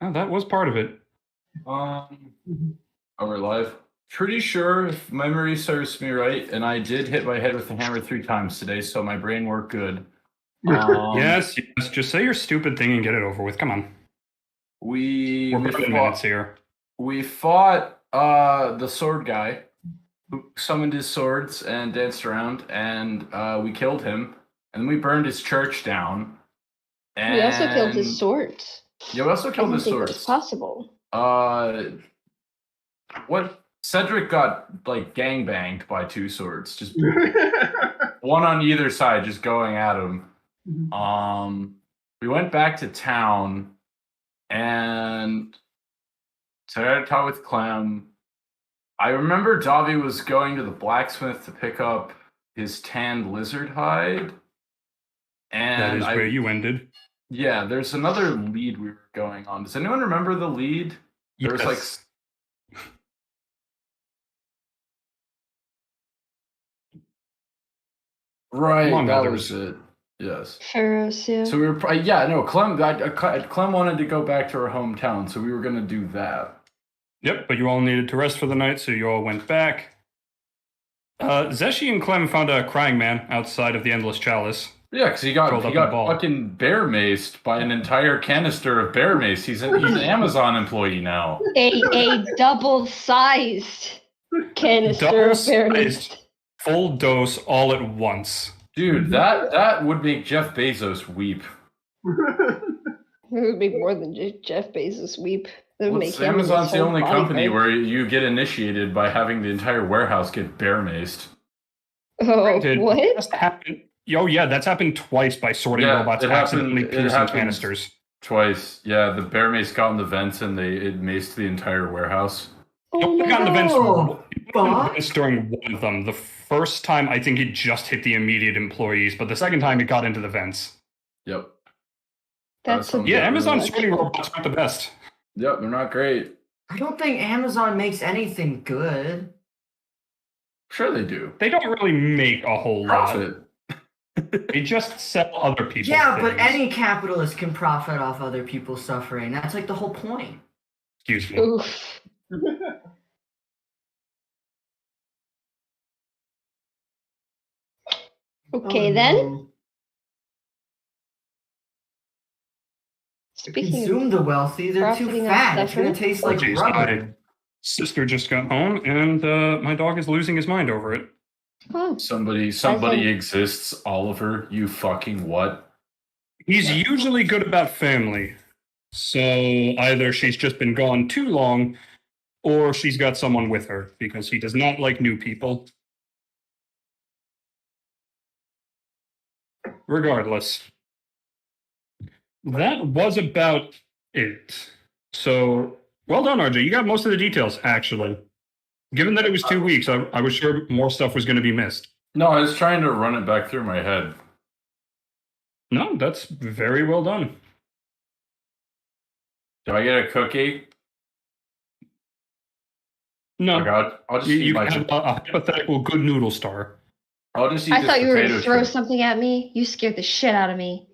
Oh, that was part of it. Are we live? Pretty sure, if memory serves me right, and I did hit my head with the hammer 3 times today, so my brain worked good. Yes, just say your stupid thing and get it over with. Come on. We're burning minutes here. We fought the sword guy who summoned his swords and danced around, and we killed him. And then we burned his church down. And we also killed his swords. Yeah, we also killed his swords. That's possible. What? Cedric got like gangbanged by 2 swords, just one on either side, just going at him. We went back to town and Terra with Clem. I remember Davi was going to the blacksmith to pick up his tanned lizard hide. And that is where you ended. Yeah, there's another lead we were going on. Does anyone remember the lead? There was like... Right, that was it. Yes. Pharaohs, yeah. So we were... Clem wanted to go back to her hometown, so we were going to do that. Yep, but you all needed to rest for the night, so you all went back. Zeshi and Clem found a crying man outside of the Endless Chalice. Yeah, because he got fucking bear maced by an entire canister of bear mace. He's an Amazon employee now. A double-sized canister of bear mace. Full dose all at once. Dude, that would make Jeff Bezos weep. It would make more than Jeff Bezos weep. Amazon's the only company where you get initiated by having the entire warehouse get bear maced. Oh, what? That's happened. Oh, yeah, that's happened twice by sorting robots accidentally piercing canisters. Twice. Yeah, the bear mace got in the vents and it maced the entire warehouse. Oh, got in the vents during one of them. The first time, I think it just hit the immediate employees, but the second time it got into the vents. Yep. Amazon sorting robots aren't the best. Yep, they're not great. I don't think Amazon makes anything good. Sure they do. They don't really make a whole Profit. lot. They just sell other people's Yeah, things. but any capitalist can profit off other people's suffering. That's like the whole point. Excuse me. Oof. Okay, then. Consume the wealthy. They're too fat. It's going to taste like rubber. My sister just got home, and my dog is losing his mind over it. Oh. Somebody exists, Oliver. You fucking what? He's usually good about family. So either she's just been gone too long, or she's got someone with her, because he does not like new people. Regardless. That was about it. So, well done, RJ. You got most of the details, actually. Given that it was 2 weeks, I was sure more stuff was going to be missed. No, I was trying to run it back through my head. No, that's very well done. Do I get a cookie? No. Okay, I'll just eat my... have a hypothetical good noodle star. I'll just eat I thought you were going to throw chip. something at me. You scared the shit out of me.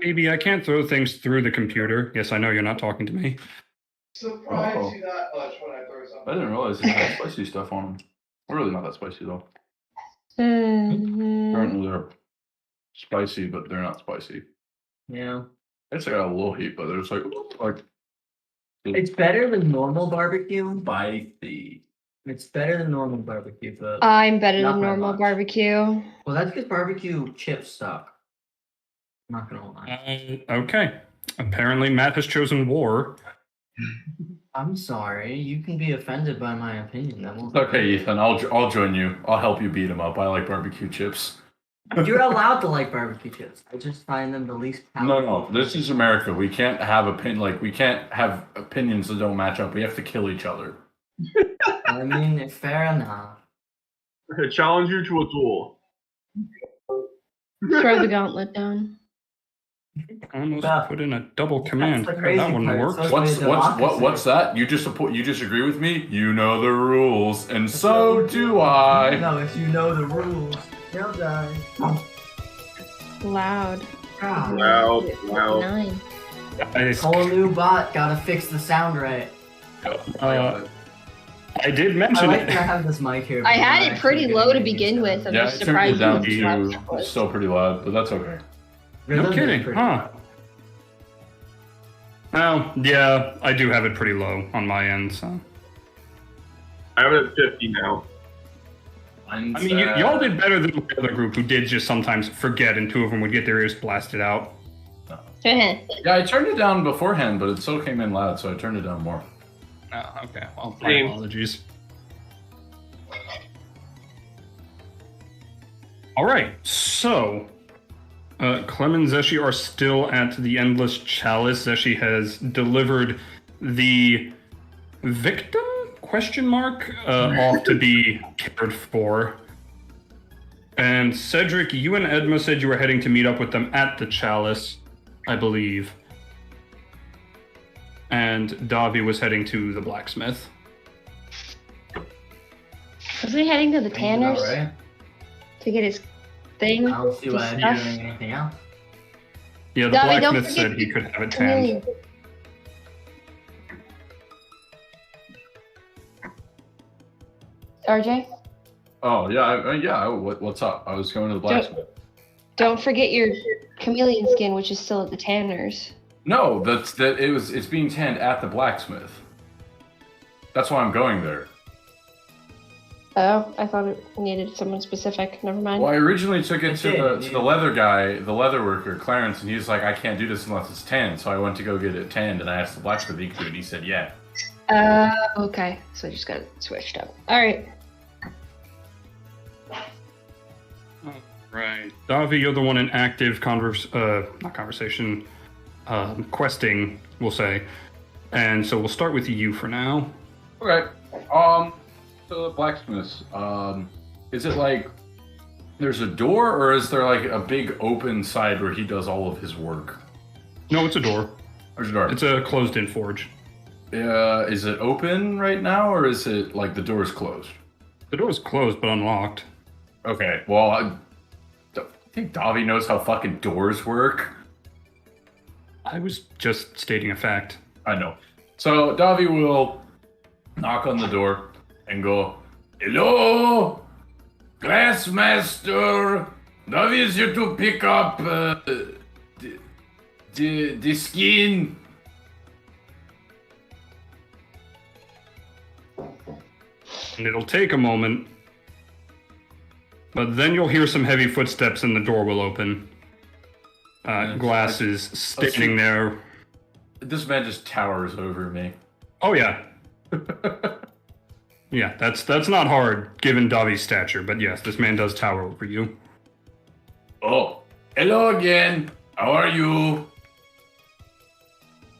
Baby, I can't throw things through the computer. Yes, I know you're not talking to me. Surprised you that much when I throw something. I didn't realize it had spicy stuff on them. They're really not that spicy, though. Mm-hmm. Apparently they're spicy, but they're not spicy. Yeah. It's got a little heat, but there's like... It's better than normal barbecue. Spicy. It's better than normal barbecue, but... I'm better not than by normal much. barbecue. Well, that's because barbecue chips suck. I'm not gonna lie. Okay. Apparently Matt has chosen war. I'm sorry. You can be offended by my opinion. That won't... Okay, Ethan, I'll join you. I'll help you beat him up. I like barbecue chips. You're allowed to like barbecue chips. I just find them the least palatable. No, this is America. We can't have we can't have opinions that don't match up. We have to kill each other. I mean, fair enough. I challenge you to a duel. Throw the gauntlet down. I almost put in a double command. That's the crazy That one part. worked. So What's that? You disagree with me? You know the rules, and so do I. No, if you know the rules, they'll die. Loud. God. Loud. 9. Whole new bot, gotta fix the sound right. I did I mention like it. that I have this mic here. I but had I'm it pretty actually low to getting begin with. I'm Yeah, just I turned it surprised down how to loud it was. still pretty loud, but that's okay. No Rhythm is kidding, pretty huh? loud. Oh, yeah, I do have it pretty low on my end, so. I have it at 50 now. I mean, y'all did better than the other group who did just sometimes forget and two of them would get their ears blasted out. Yeah, I turned it down beforehand, but it still came in loud, so I turned it down more. Oh, okay. Well, my Same. apologies. All right, so Clem and Zeshi are still at the Endless Chalice. Zeshi has delivered the victim, question mark, off to be cared for. And Cedric, you and Edma said you were heading to meet up with them at the Chalice, I believe. And Davi was heading to the blacksmith. Was he heading to the Sounds Tanners about right. to get his thing? I don't see why I'd be Stuff? doing anything else. Yeah, the Davi, don't blacksmith said forget he the could have it chameleon. tanned. RJ, Oh, yeah, what's up? I was going to the blacksmith. don't forget your chameleon skin, which is still at the Tanners. No, it's being tanned at the blacksmith. That's why I'm going there. Oh, I thought it needed someone specific. Never mind. Well, I originally took it to Okay, the leather guy, the leather worker, Clarence, and he was like, I can't do this unless it's tanned. So I went to go get it tanned, and I asked the blacksmith if he could do it, and he said, yeah. Okay. So I just got it switched up. All right. Right. Davi, you're the one in active questing, we'll say. And so we'll start with you for now. Okay. So the blacksmith's, is it like there's a door, or is there like a big open side where he does all of his work? No, it's a door. There's a door. It's a closed-in forge. Is it open right now, or is it like the door's closed? The door is closed but unlocked. Okay, well, I think Davi knows how fucking doors work. I was just stating a fact. I know. So Davi will knock on the door and go, "Hello, Glassmaster. Davi is here to pick up the skin." And it'll take a moment, but then you'll hear some heavy footsteps and the door will open. Glass is standing there. This man just towers over me. Oh yeah. Yeah, that's not hard given Davi's stature, but yes, this man does tower over you. Oh, hello again. How are you?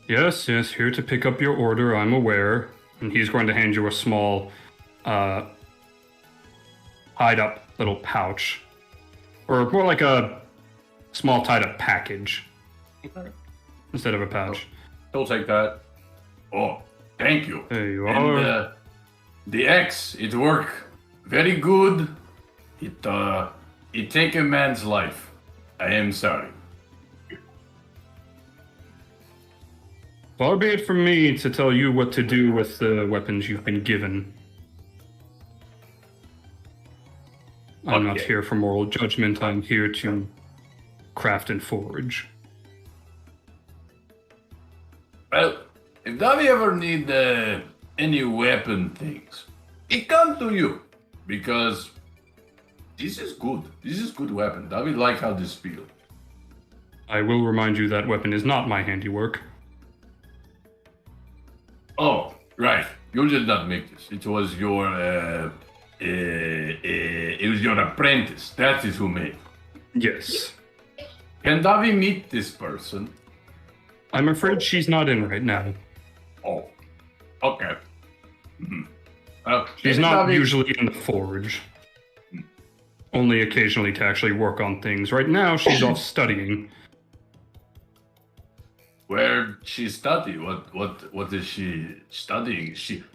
Yes, here to pick up your order, I'm aware. And he's going to hand you a small, tied up little pouch. Or more like a small tied up package. Instead of a pouch. He'll take that. Oh, thank you. There you And are. the X, it work very good. It take a man's life. I am sorry. Far be it from me to tell you what to do with the weapons you've been given. I'm not Okay. here for moral judgment, I'm here to craft and forge. Well, if Davi ever need any weapon things, it come to you because this is good. This is good weapon. Davi like how this feel. I will remind you that weapon is not my handiwork. Oh, right. You did not make this. It was your it was your apprentice. That is who made. Yes. Can Davi meet this person? I'm afraid she's not in right now. Oh, okay. Well, She's maybe not Davi- usually in the forge. Only occasionally to actually work on things. Right now, she's off studying. Where she study? What is she studying?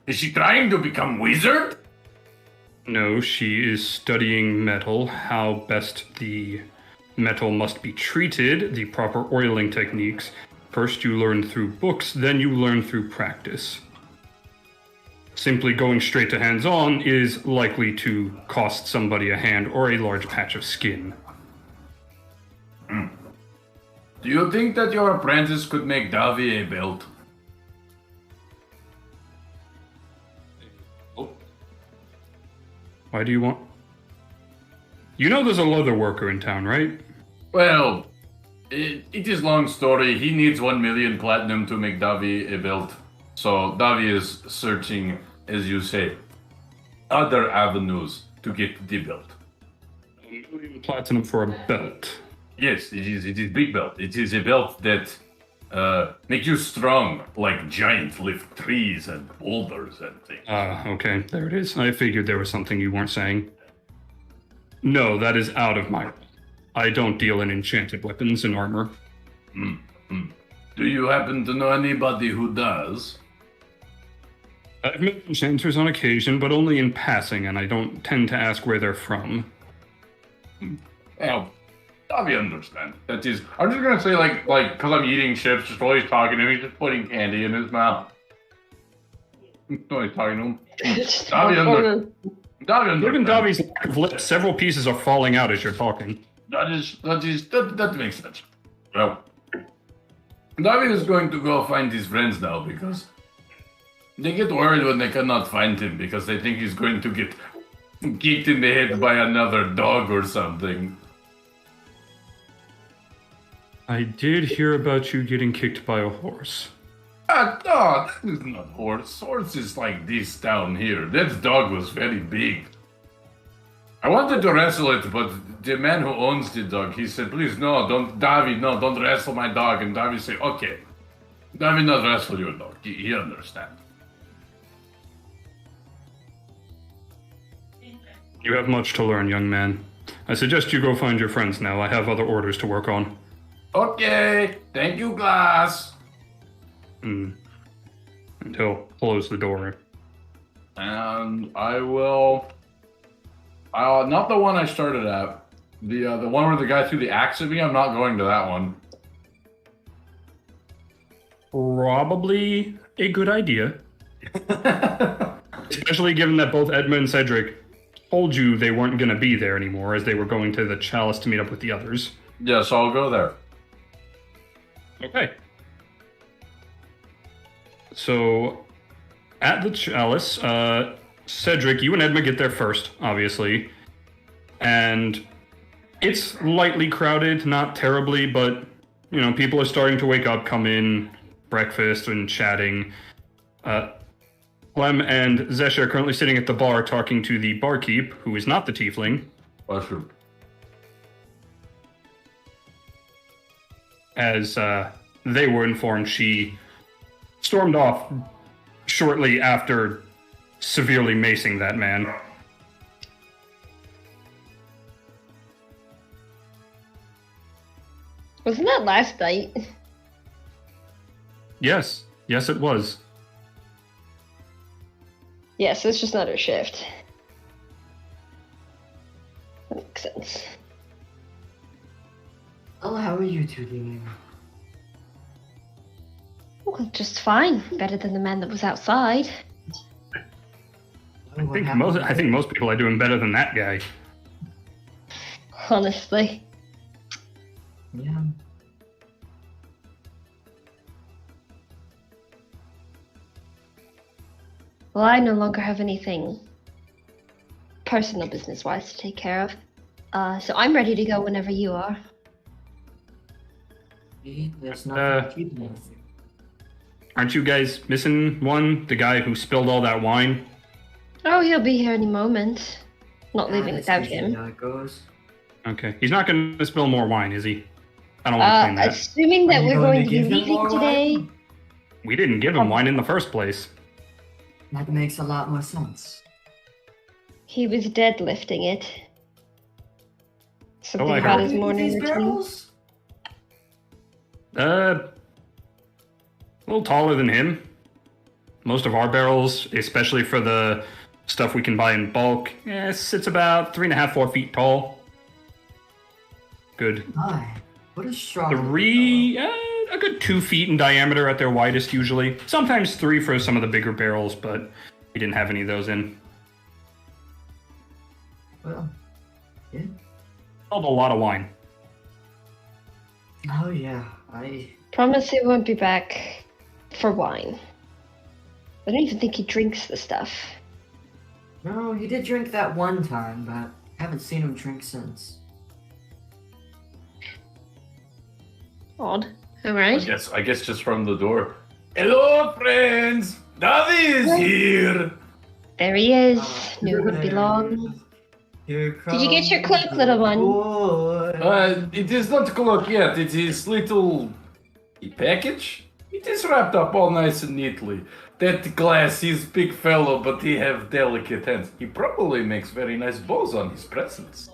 Is she trying to become wizard? No, she is studying metal, how best the metal must be treated, the proper oiling techniques, First you learn through books, then you learn through practice. Simply going straight to hands-on is likely to cost somebody a hand or a large patch of skin. Do you think that your apprentice could make Davi a belt? Why do you want... You know there's a leather worker in town, right? Well, it is long story. He needs 1 million platinum to make Davi a belt. So Davi is searching, as you say, other avenues to get the belt. 1 million platinum for a belt. Yes, it is big belt. It is a belt that make you strong, like giants lift trees and boulders and things. Okay, there it is. I figured there was something you weren't saying. No, that is out of my... I don't deal in enchanted weapons and armor. Do you happen to know anybody who does? I've met enchanters on occasion, but only in passing, and I don't tend to ask where they're from. Well, Davi understand. That is, I'm just gonna say like, because I'm eating chips, just while he's talking to him, he's just putting candy in his mouth. While he's talking to him. Just Davi walk on. Davi Given understand. Davi's lack of lips, several pieces are falling out as you're talking. That makes sense. Well, David is going to go find his friends now because they get worried when they cannot find him because they think he's going to get kicked in the head by another dog or something. I did hear about you getting kicked by a horse. No, that is not horse. Horse is like this down here. That dog was very big. I wanted to wrestle it, but the man who owns the dog, he said, please, no, don't wrestle my dog. And David said, okay, David not wrestle your dog. He understands. You have much to learn, young man. I suggest you go find your friends now. I have other orders to work on. Okay, thank you, Glass. And he'll close the door. And I will... not the one I started at. The one where the guy threw the axe at me, I'm not going to that one. Probably a good idea. Especially given that both Edmund and Cedric told you they weren't going to be there anymore as they were going to the Chalice to meet up with the others. Yes, I'll go there. Okay. So, at the Chalice, Cedric, you and Edmund get there first, obviously. And it's lightly crowded, not terribly, but, you know, people are starting to wake up, come in, breakfast and chatting. Clem and Zesha are currently sitting at the bar talking to the barkeep, who is not the tiefling. Mushroom. As they were informed, she stormed off shortly after severely macing that man. Wasn't that last night? Yes, it was. Yes, it's just not her shift. That makes sense. Oh, how are you two doing? Well, just fine. Better than the man that was outside. I think most people are doing better than that guy. Honestly. Yeah. Well, I no longer have anything personal business-wise to take care of. So I'm ready to go whenever you are. See, there's nothing keeping us. Aren't you guys missing one? The guy who spilled all that wine? Oh, he'll be here any moment. Not leaving That's without usually him. how it goes. Okay. He's not going to spill more wine, is he? I don't want to claim that. Assuming that Are you we're going to be give him leaving more today, wine? We didn't give him wine in the first place. That makes a lot more sense. he was deadlifting it. Something I about heard. his These morning routine. barrels? A little taller than him. Most of our barrels, especially for the stuff we can buy in bulk, sits about 3.5, 4 feet tall. Good. Hi. What is straw? A good 2 feet in diameter at their widest usually. Sometimes 3 for some of the bigger barrels, but we didn't have any of those in. Well, yeah. Sold a lot of wine. Oh yeah, I Promise he won't be back for wine. I don't even think he drinks the stuff. no, he did drink that one time, but haven't seen him drink since. Odd. Alright. I guess just from the door. Hello, friends. Davi is here. There he is. Knew it would be long. Here Did you get your comes cloak, little one? boy. It is not cloak yet. It is little package. It is wrapped up all nice and neatly. That glass, he's big fellow, but he have delicate hands. He probably makes very nice bows on his presents.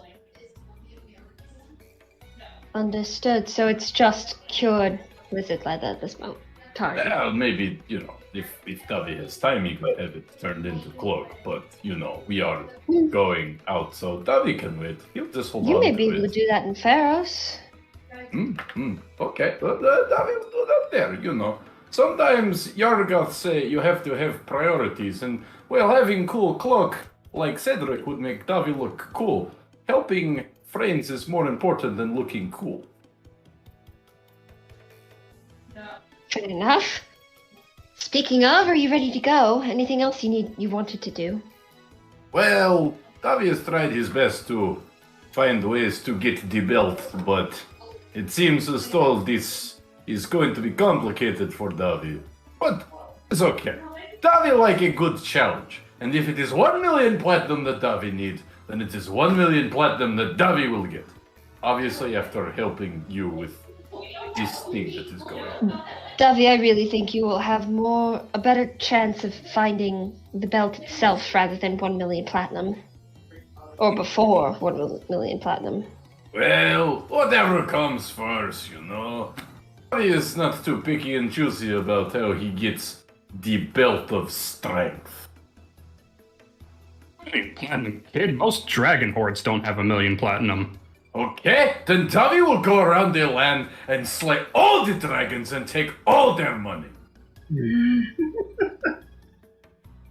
Understood. So it's just cured lizard leather at this moment. Time. Well, maybe, if Davi has time, he could have it turned into cloak. But, we are going out, so Davi can wait. He'll just hold You on may to be able to it. do that in Pharos. Okay, well, Davi will do that there, Sometimes Yargoth say you have to have priorities, and, well, having cool cloak like Cedric would make Davi look cool. Helping friends is more important than looking cool. Fair enough. Speaking of, are you ready to go? Anything else you wanted to do? Well, Davi has tried his best to find ways to get the belt, but it seems as though this is going to be complicated for Davi. But it's okay. Davi like a good challenge. And if it is 1 million platinum that Davi needs, then it is 1 million platinum that Davi will get. Obviously after helping you with this thing that is going on. Davi, I really think you will have a better chance of finding the belt itself rather than 1 million platinum. Or before 1 million platinum. Well, whatever comes first, Davi is not too picky and choosy about how he gets the belt of strength. Platinum kid, most dragon hordes don't have 1 million platinum. Okay, then Davi will go around the land and slay all the dragons and take all their money.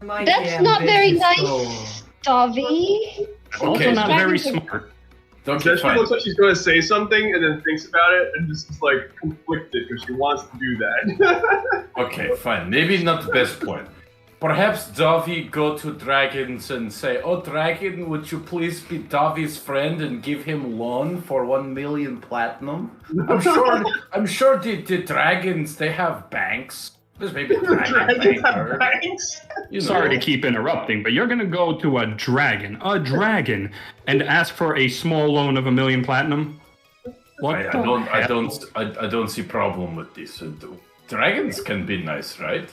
That's not very nice, Davi. That's also Okay, not so- very smart. Okay, She fine. looks like she's going to say something and then thinks about it and just is like conflicted because she wants to do that. Okay, fine. Maybe not the best point. Perhaps Davi go to dragons and say, "Oh, dragon, would you please be Davi's friend and give him loan for 1 million platinum?" I'm sure the dragons, they have banks. There's maybe a dragon Dragons have banker. banks. Sorry to keep interrupting, but you're gonna go to a dragon, and ask for a small loan of 1 million platinum? What I the don't see problem with this. Dragons can be nice, right?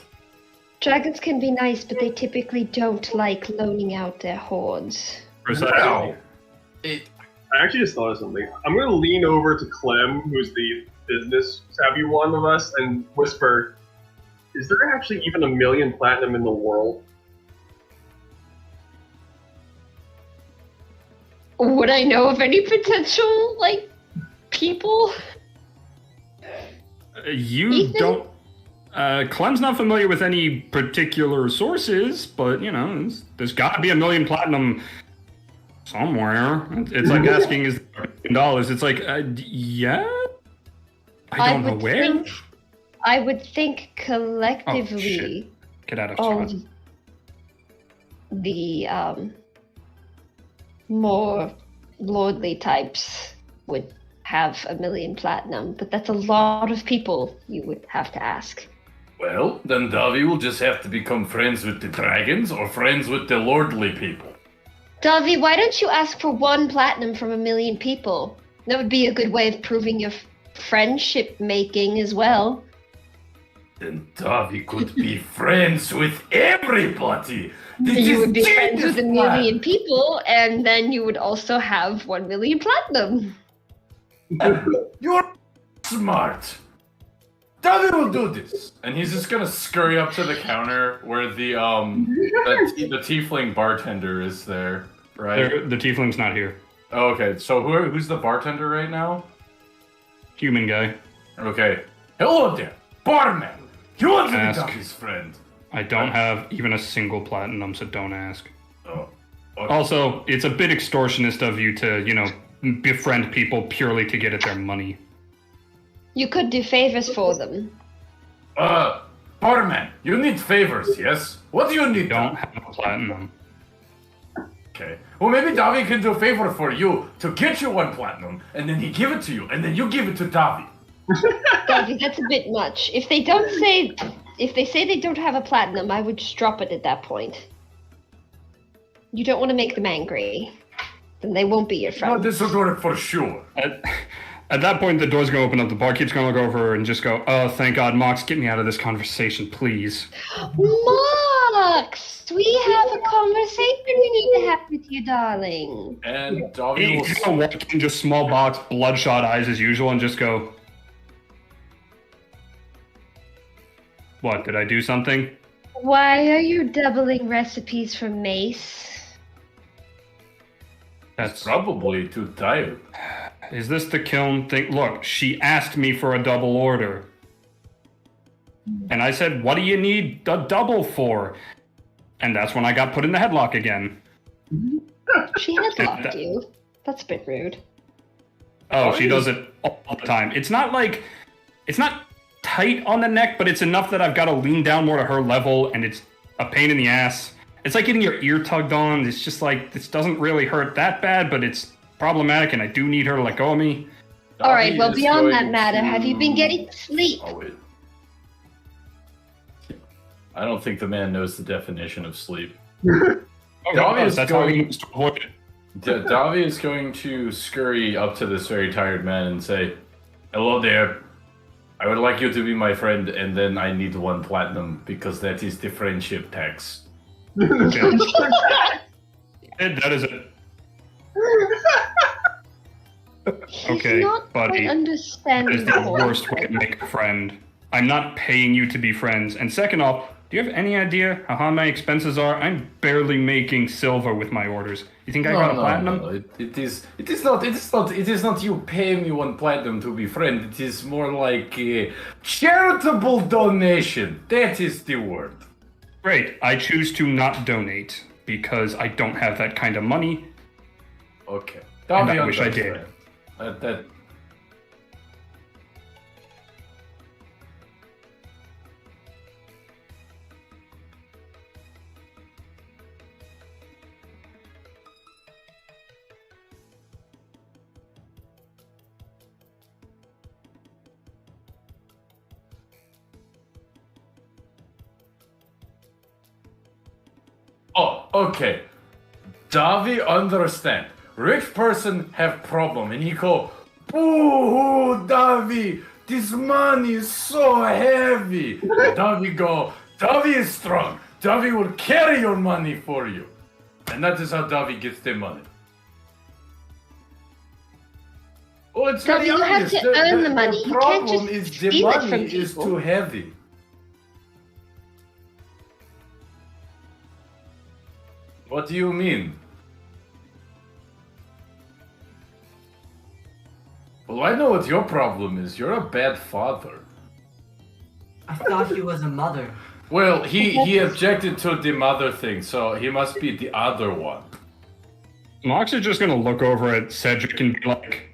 Dragons can be nice, but they typically don't like loaning out their hordes. Precisely. Well, I actually just thought of something. I'm going to lean over to Clem, who's the business savvy one of us, and whisper, is there actually even 1 million platinum in the world? Would I know of any potential, people? You Ethan? don't. Clem's not familiar with any particular sources, but there's got to be 1 million platinum somewhere. It's like asking, is there $1 million? It's like, yeah. I don't know where. I would think Oh, collectively shit. Get out of all shot. the more lordly types would have 1 million platinum, but that's a lot of people you would have to ask. well, then Davi will just have to become friends with the dragons or friends with the lordly people. Davi, why don't you ask for 1 platinum from 1 million people? That would be a good way of proving your friendship making as well. Then Davi could be friends with everybody. This You is would be friends with 1 genius plan. million people, and then you would also have 1 million platinum. You're smart. Davi will do this. And he's just gonna scurry up to the counter where the tiefling bartender is there, right? The tiefling's not here. Oh, okay, so who's the bartender right now? human guy. Okay. Hello there, barman. You want to be Ask. Davi's friend? I don't have even a single platinum, so don't ask. Oh. Okay. Also, it's a bit extortionist of you to, befriend people purely to get at their money. You could do favors for them. Barman, you need favors, yes? What do you need? Don't have a platinum. Okay. Well, maybe Davi can do a favor for you to get you 1 platinum, and then he give it to you, and then you give it to Davi. Davy, that's a bit much. If they say they don't have a platinum, I would just drop it at that point. You don't want to make them angry. Then they won't be your No, friend. this will do it for sure. At that point, the door's gonna open up. The barkeep's gonna look over and just go, "Oh, thank God, Mox, get me out of this conversation, please." Max! We have a conversation we need to have with you, darling. And Davi will... He's gonna walk in, just small box, bloodshot eyes as usual, and just go, "What, did I do something?" Why are you doubling recipes for mace? That's probably too tired. Is this the kiln thing? Look, she asked me for a double order. And I said, what do you need a double for? And that's when I got put in the headlock again. She headlocked you. That's a bit rude. Oh, she does it all the time. It's not tight on the neck, but it's enough that I've got to lean down more to her level, and it's a pain in the ass. It's like getting your ear tugged on. It's just like, this doesn't really hurt that bad, but it's problematic, and I do need her to let go of me. Alright, well, Davi is beyond that going matter, have you been to- getting sleep? Oh, wait. I don't think the man knows the definition of sleep. Oh, Davi is that's how he going- moves to avoid it. Davi is going to scurry up to this very tired man and say, "Hello there. I would like you to be my friend, and then I need 1 platinum, because that is the friendship tax." Okay. That is it. He's Okay, not buddy. quite That understanding is the the whole worst way to make a friend. I'm not paying you to be friends. And second off, do you have any idea how high my expenses are? I'm barely making silver with my orders. You think I got a platinum? No. It is not you pay me 1 platinum to be friend. It is more like a charitable donation. That is the word. Great. I choose to not donate because I don't have that kind of money. Okay. And I Davi wish I did. understands. That Oh, okay. Davi understand. Rich person have problem, and he go, "Boo, Davi, this money is so heavy." Davi go, "Davi is strong. Davi will carry your money for you," and that is how Davi gets the money. Oh, it's Davi, very you have obvious. to earn the money. You can't problem just is the steal it from money is people. too heavy. What do you mean? Well, I know what your problem is. You're a bad father. I thought he was a mother. Well, he objected to the mother thing, so he must be the other one. Mox is just gonna look over at Cedric and be like,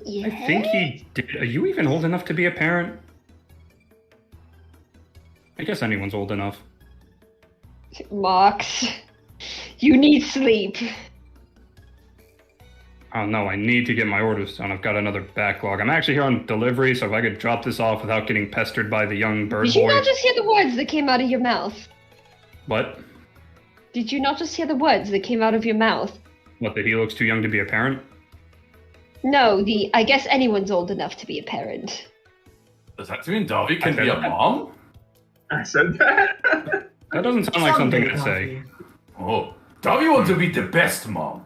Yeah. I think he did. Are you even old enough to be a parent? I guess anyone's old enough. Mox, you need sleep. Oh no, I need to get my orders done. I've got another backlog. I'm actually here on delivery, so if I could drop this off without getting pestered by the young bird Did you boy. not just hear the words that came out of your mouth? What? Did you not just hear the words that came out of your mouth? What, that he looks too young to be a parent? No, I guess anyone's old enough to be a parent. Does that mean Davi can I be a said that. mom? I said that. That doesn't sound like something Someday, I'd say. Davi. Oh, Davi wants to be the best mom.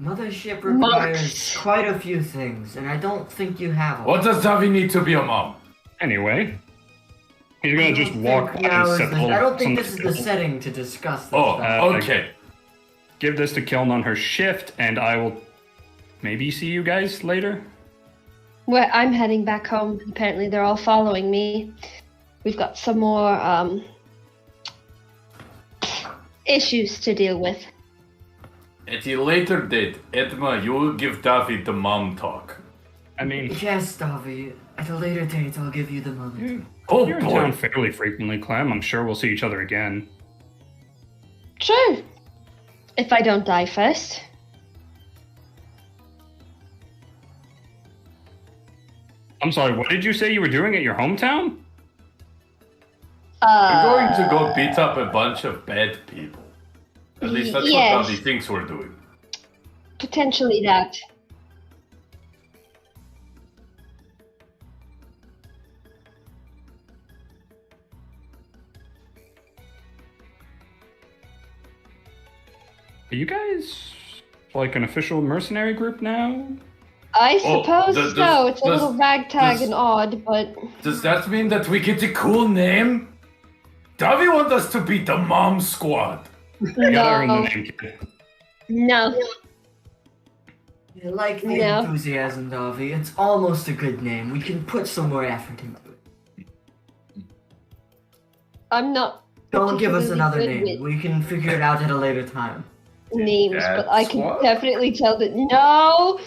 Mothership Mox. requires quite a few things, and I don't think you have them. What does Davi need to be a mom? Anyway, he's I gonna don't just walk think by now and is set the- the I don't think this is some- the setting to discuss this Oh, stuff. okay. give this to Kiln on her shift, and I will maybe see you guys later. Well, I'm heading back home. Apparently, they're all following me. We've got some more issues to deal with. At a later date, Edma, you will give Davy the mom talk. I mean, Yes, Davy. At a later date, I'll give you the moment. Oh you're in town fairly frequently, Clem. I'm sure we'll see each other again. Sure. If I don't die first. I'm sorry, what did you say you were doing at your hometown? We're going to go beat up a bunch of bad people. At least that's yes. what Davy thinks we're doing. Potentially that. Are you guys like an official mercenary group now? I suppose does- so. It's a does- little ragtag does- and odd, but Does that mean that we get a cool name? Davy wants us to be the mom squad. You gotta earn the no. name, kid. No. I like the No. enthusiasm, Davy. It's almost a good name. We can put some more effort into it. I'm not Don't give us particularly another good name. with We can figure it out at a later time. names, but I That's can what? definitely tell that no.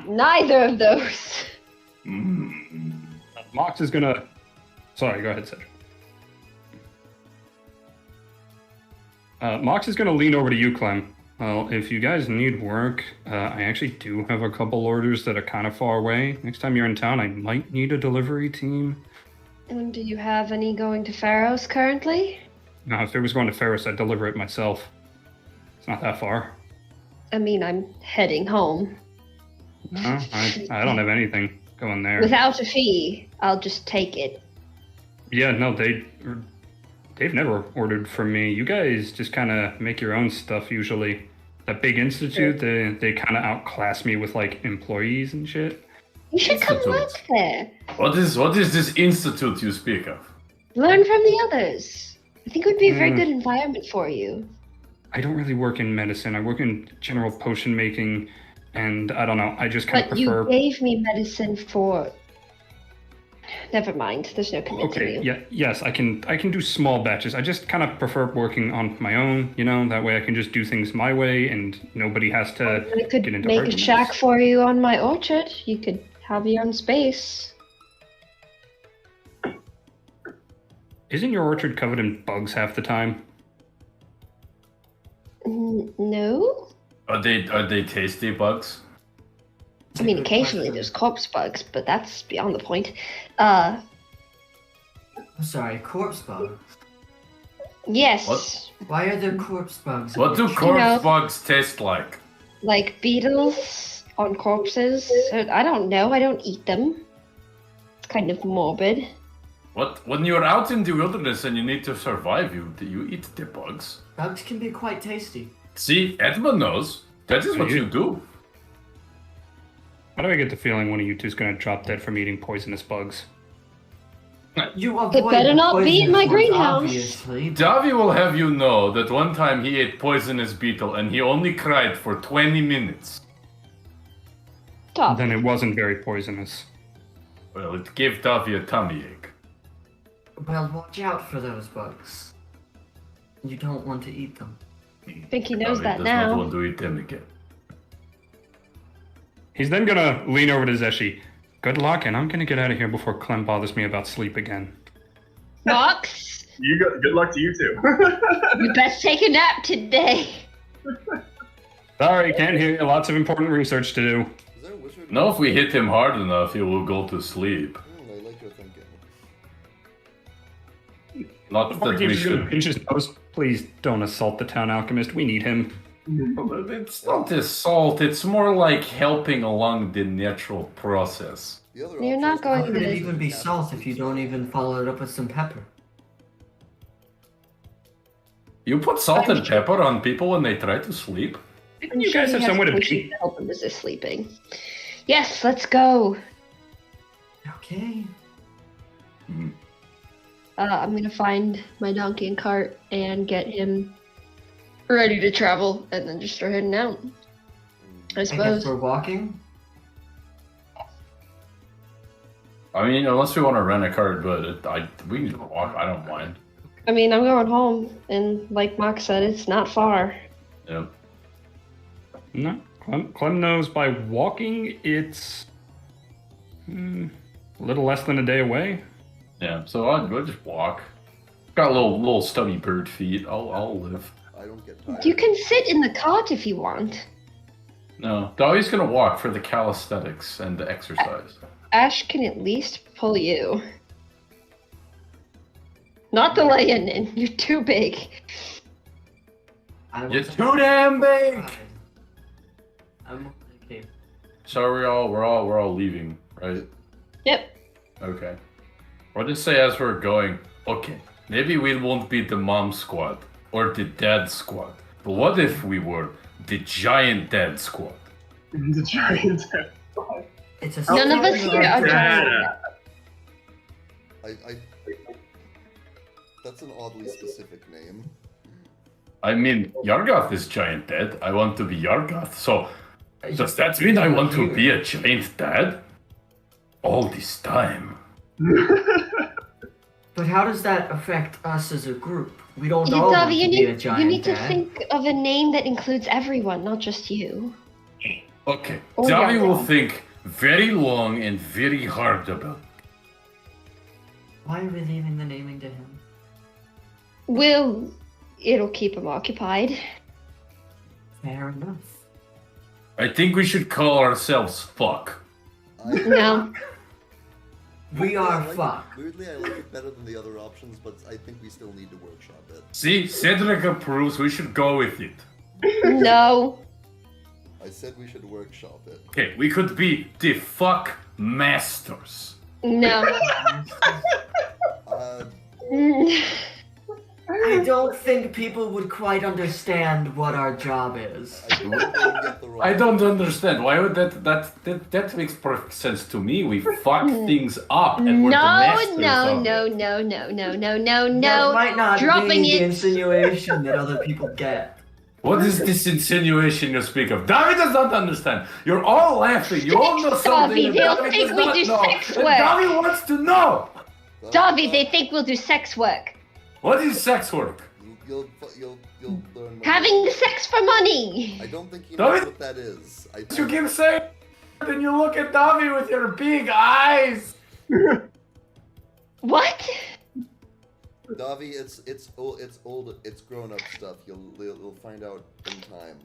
Neither of those. Mox is gonna. Sorry, go ahead, Cedric. Mox is gonna lean over to you, Clem. Well, if you guys need work, I actually do have a couple orders that are kind of far away. Next time you're in town, I might need a delivery team. And do you have any going to Pharaoh's currently? Now, if it was going to Ferris, I'd deliver it myself. It's not that far. I mean, I'm heading home. No, I don't have anything going there. Without a fee, I'll just take it. Yeah, no, they've never ordered from me. You guys just kind of make your own stuff usually. That big institute, they kind of outclass me with like employees and shit. You should come Institute. work there. What is this institute you speak of? Learn from the others. I think it would be a very Mm. good environment for you. I don't really work in medicine. I work in general potion making, and I don't know. I just kind of But prefer. you gave me medicine for. Never mind. There's no convincing Okay, you. yeah, yes, I can do small batches. I just kind of prefer working on my own. You know, that way I can just do things my way, and nobody has to I could get into make arguments. a shack for you on my orchard. You could have your own space. Isn't your orchard covered in bugs half the time? No? Are they tasty bugs? I mean, Good occasionally question. there's corpse bugs, but that's beyond the point. I'm sorry, corpse bugs. Yes. What? Why are there corpse bugs? in What do your- corpse know- bugs taste like? Like beetles on corpses. I don't know. I don't eat them. It's kind of morbid. What? When you're out in the wilderness and you need to survive, you eat the bugs. Bugs can be quite tasty. See, Edmund knows. That is what you- you do. Why do I get the feeling one of you two is going to drop dead from eating poisonous bugs? You avoid better the not be in poisonous my ones, greenhouse. Obviously. Davy will have you know that one time he ate poisonous beetle and he only cried for 20 minutes. Stop. Then it wasn't very poisonous. Well, it gave Davy a tummy ache. Well, watch out for those bugs. You don't want to eat them. I think he knows Davy that does now. not want to eat them again. He's then going to lean over to Zeshi. Good luck, and I'm going to get out of here before Clem bothers me about sleep again. Mox, Good luck to you too. you best take a nap today. Sorry, can't hear you. Lots of important research to do. Is there a wizard? Now, if we hit him hard enough, he will go to sleep. I like your thinking. Not Before that he we keeps gonna should. pinch his nose, please don't assault the town alchemist. We need him. It's not assault, it's more like helping along the natural process. The other You're option not is going How to could it this- even be salt if you don't even follow it up with some pepper? You put salt and pepper on people when they try to sleep? I'm You sure guys he have has somewhere to potions be. to help him resist sleeping. Yes, let's go. Okay. I'm gonna find my donkey and cart and get him ready to travel, and then just start heading out. I I guess suppose. we're walking. I mean, unless we want to rent a cart, but we can just walk. I don't mind. I mean, I'm going home, and like Mark said, it's not far. Yep. No, Clem knows by walking it's a little less than a day away. Yeah. So I'll just walk. Got little stubby bird feet. I'll live. I don't get tired. You can sit in the cart if you want. No, Dolly's gonna walk for the calisthenics and the exercise. Ash can at least pull you. Not the Leonin. You're too big. You're too damn big. I'm okay. So we're all leaving, right? Yep. Okay. I'll just say as we're going, okay, maybe we won't be the mom squad or the dad squad, but what if we were the giant dad squad? The giant. It's a None of us here are giant. I that's an oddly specific name. I mean, Yargoth is giant dad. I want to be Yargoth, so does that mean I want to be a giant dad? All this time. But how does that affect us as a group? We don't You, all want Davi, to be a giant you need to dad. think of a name that includes everyone, not just you. Okay, Oh, Davi yeah. will think very long and very hard about it. Why are we leaving the naming to him? It'll keep him occupied. Fair enough. I think we should call ourselves Fuck. No. We are I like fuck. it. Weirdly, I like it better than the other options, but I think we still need to workshop it. See, Cedric approves, we should go with it. No. I said we should workshop it. Okay, we could be the Fuck Masters. No. Uh, I don't think people would quite understand what our job is. I don't get the wrong. I don't understand. Why would that makes perfect sense to me. We fuck things up and we're the masters No, of no, it. no, no, no, no, no, That no. might not Dropping be the it. insinuation that other people get. What is this insinuation you speak of? David does not understand. You're all laughing. You all know something. David, and they'll David think does we not do know. sex And work. David wants to know. Davi, they think we'll do sex work. What is sex work? You'll learn. when- Having the sex for money. I don't think you know David- what that is. I You think keep saying, then you look at Davi with your big eyes. What? Davi, it's old, it's grown up stuff. You'll find out in time.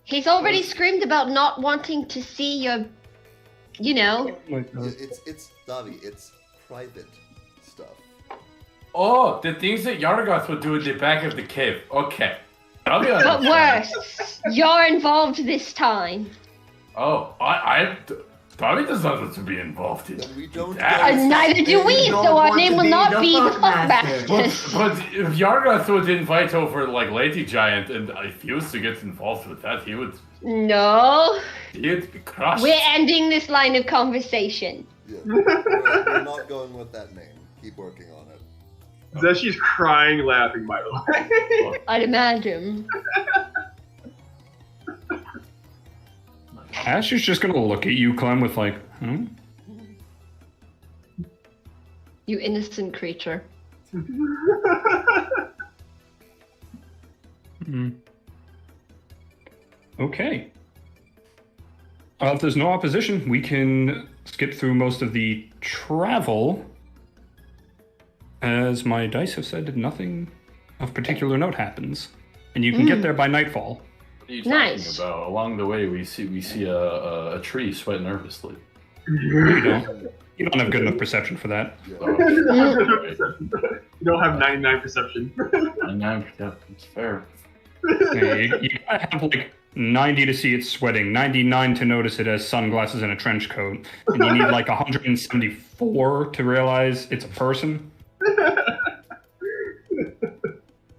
He's already screamed about not wanting to see your, you know. It's Davi. It's private stuff. Oh, the things that Yargoth would do in the back of the cave. Okay. Davi But understands. worse, you're involved this time. Oh, Davi does not want to be involved in Then we don't. that. go- Neither do we, You don't so our want name to will be not the be the fuck Fuck master. Masters. But if Yargoth would invite over like Lady Giant, and if he was to get involved with that, he'd No. be crushed. We're ending this line of conversation. Yeah. We're not going with that name. Keep working on it. Zeshi's crying, laughing, by the way. I'd imagine. Ash is just gonna look at you, Clem, with like, You innocent creature. Okay. If there's no opposition, we can skip through most of the travel. As my dice have said, nothing of particular note happens. And you can get there by nightfall. What are you talking Nice. about? Along the way, we see a tree sweat nervously. You don't. You don't have good enough perception for that. Yeah. You don't have 99 perception. It's fair. Yeah, you gotta have like 90 to see it sweating, 99 to notice it as sunglasses and a trench coat, and you need like 174 to realize it's a person.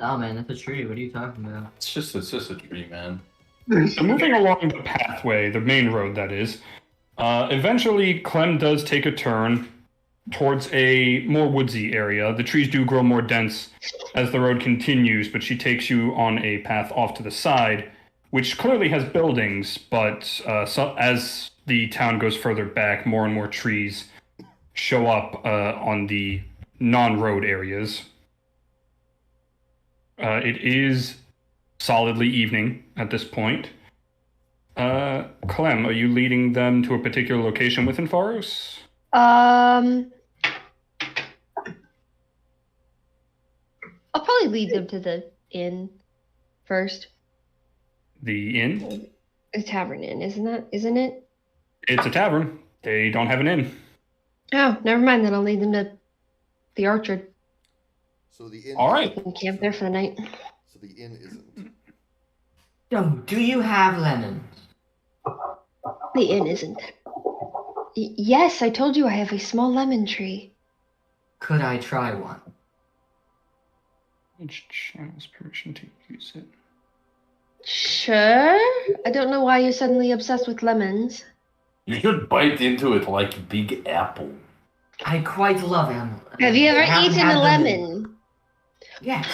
Oh man, that's a tree. What are you talking about? It's just a tree, man. So moving along the pathway, the main road that is, eventually Clem does take a turn towards a more woodsy area. The trees do grow more dense as the road continues, but she takes you on a path off to the side, which clearly has buildings, but as the town goes further back, more and more trees show up on the non-road areas. It is solidly evening at this point. Clem, are you leading them to a particular location within Faros? I'll probably lead them to the inn first. The inn? The tavern inn, isn't it? It's a tavern. They don't have an inn. Oh, never mind then. I'll lead them to the orchard. So the inn. All right. We can camp there for the night. So the inn isn't. Oh, do you have lemons? The inn isn't. Yes, I told you I have a small lemon tree. Could I try one? Which channels permission to use it? Sure. I don't know why you're suddenly obsessed with lemons. You should bite into it like a big apple. I quite love them. Have you ever I haven't eaten had a them- lemon? Yes.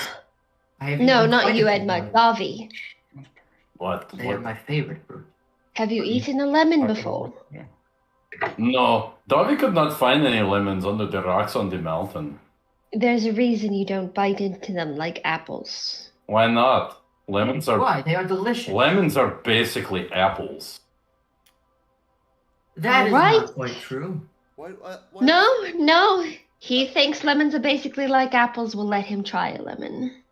I have No, eaten not quite you, a few Edmund. lemons. Davi. What? They are my favorite fruit. Have you eaten a lemon before? No, Davy could not find any lemons under the rocks on the mountain. There's a reason you don't bite into them like apples. Why not? Lemons are Why? They are delicious. lemons are basically apples. That is Right. not quite true. Why? No. He thinks lemons are basically like apples. We'll let him try a lemon.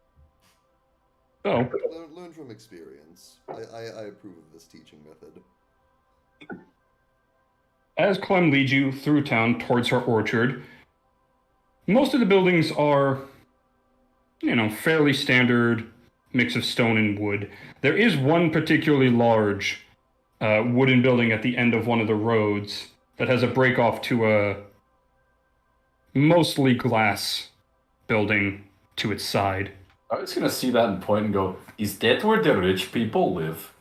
Oh, Learn from experience. I approve of this teaching method. as Clem leads you through town towards her orchard, most of the buildings are, fairly standard mix of stone and wood. There is one particularly large wooden building at the end of one of the roads that has a break off to a mostly glass building to its side. I was gonna see that and point and go, is that where the rich people live?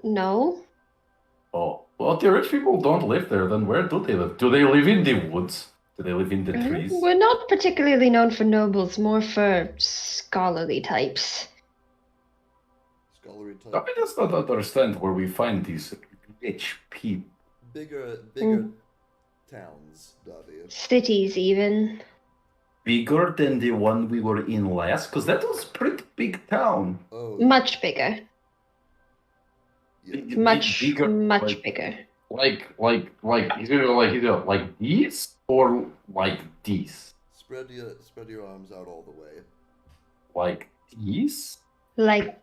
No. Oh, well, the rich people don't live there, then where do they live? Do they live in the woods? Do they live in the trees? We're not particularly known for nobles, more for scholarly types. Scholarly type. I just don't understand where we find these rich people. Bigger towns, Davy. Cities, even. Bigger than the one we were in last? Because that was a pretty big town. Oh, Much bigger. yeah. Much Bigger, like- bigger. Like these or like these? Spread your arms out all the way. Like these? Like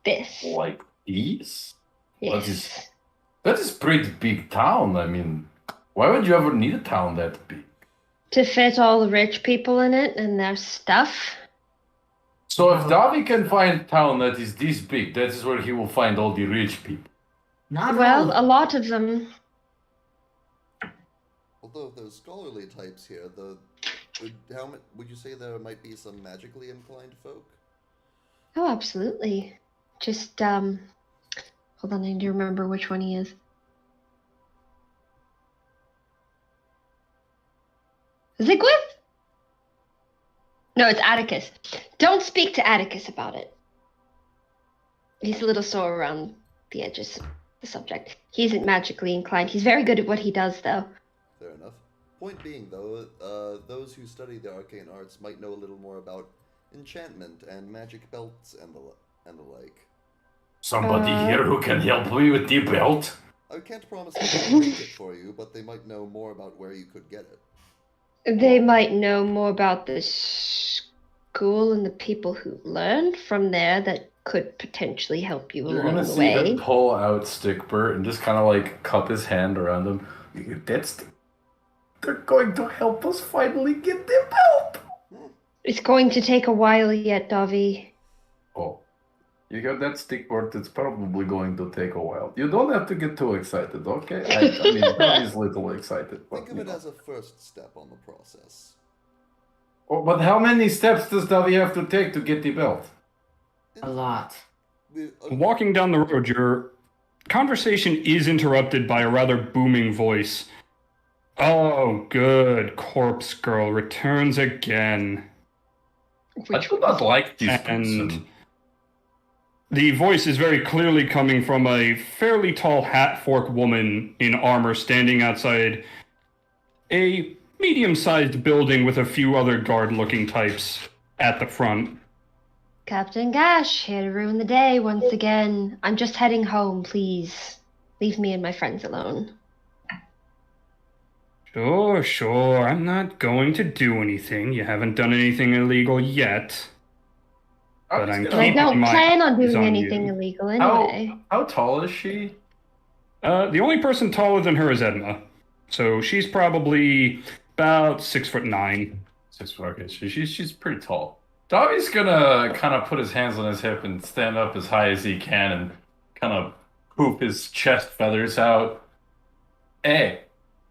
this. Like these? Yes. That is pretty big town. I mean, why would you ever need a town that big? To fit all the rich people in it and their stuff. So if Davi can find a town that is this big, that is where he will find all the rich people. Not Well, all. a lot of them. Although those scholarly types here, would you say there might be some magically inclined folk? Oh, absolutely. Just, hold on, I need to remember which one he is. Zigwith? No, it's Atticus. Don't speak to Atticus about it. He's a little sore around the edges of the subject. He isn't magically inclined. He's very good at what he does, though. Fair enough. Point being, though, those who study the arcane arts might know a little more about enchantment and magic belts and the like. Somebody here who can help me with the belt? I can't promise to make it for you, but they might know more about where you could get it. They might know more about the school and the people who learned from there that could potentially help you You're along gonna the see way. him pull out Stickburt and just kind of like cup his hand around him. They're going to help us finally get the belt. It's going to take a while yet, Davi. Oh, you got that Stickburt. It's probably going to take a while. You don't have to get too excited, okay? I mean, Davi's a little excited. But, Think of it as a first step on the process. Oh, but how many steps does Davi have to take to get the belt? A lot. Walking down the road, you're conversation is interrupted by a rather booming voice. Oh, good. Corpse Girl returns again. I do not like this And person. the voice is very clearly coming from a fairly tall hat-fork woman in armor standing outside a medium-sized building with a few other guard-looking types at the front. Captain Gash, here to ruin the day once again. I'm just heading home, please. Leave me and my friends alone. Sure. I'm not going to do anything. You haven't done anything illegal yet. But I'm And I keeping don't my plan on eyes doing on anything you. illegal anyway. How tall is she? The only person taller than her is Edna. So she's probably about 6'9". 6 foot. Okay, she's pretty tall. Davi's gonna kind of put his hands on his hip and stand up as high as he can and kind of poop his chest feathers out. Hey,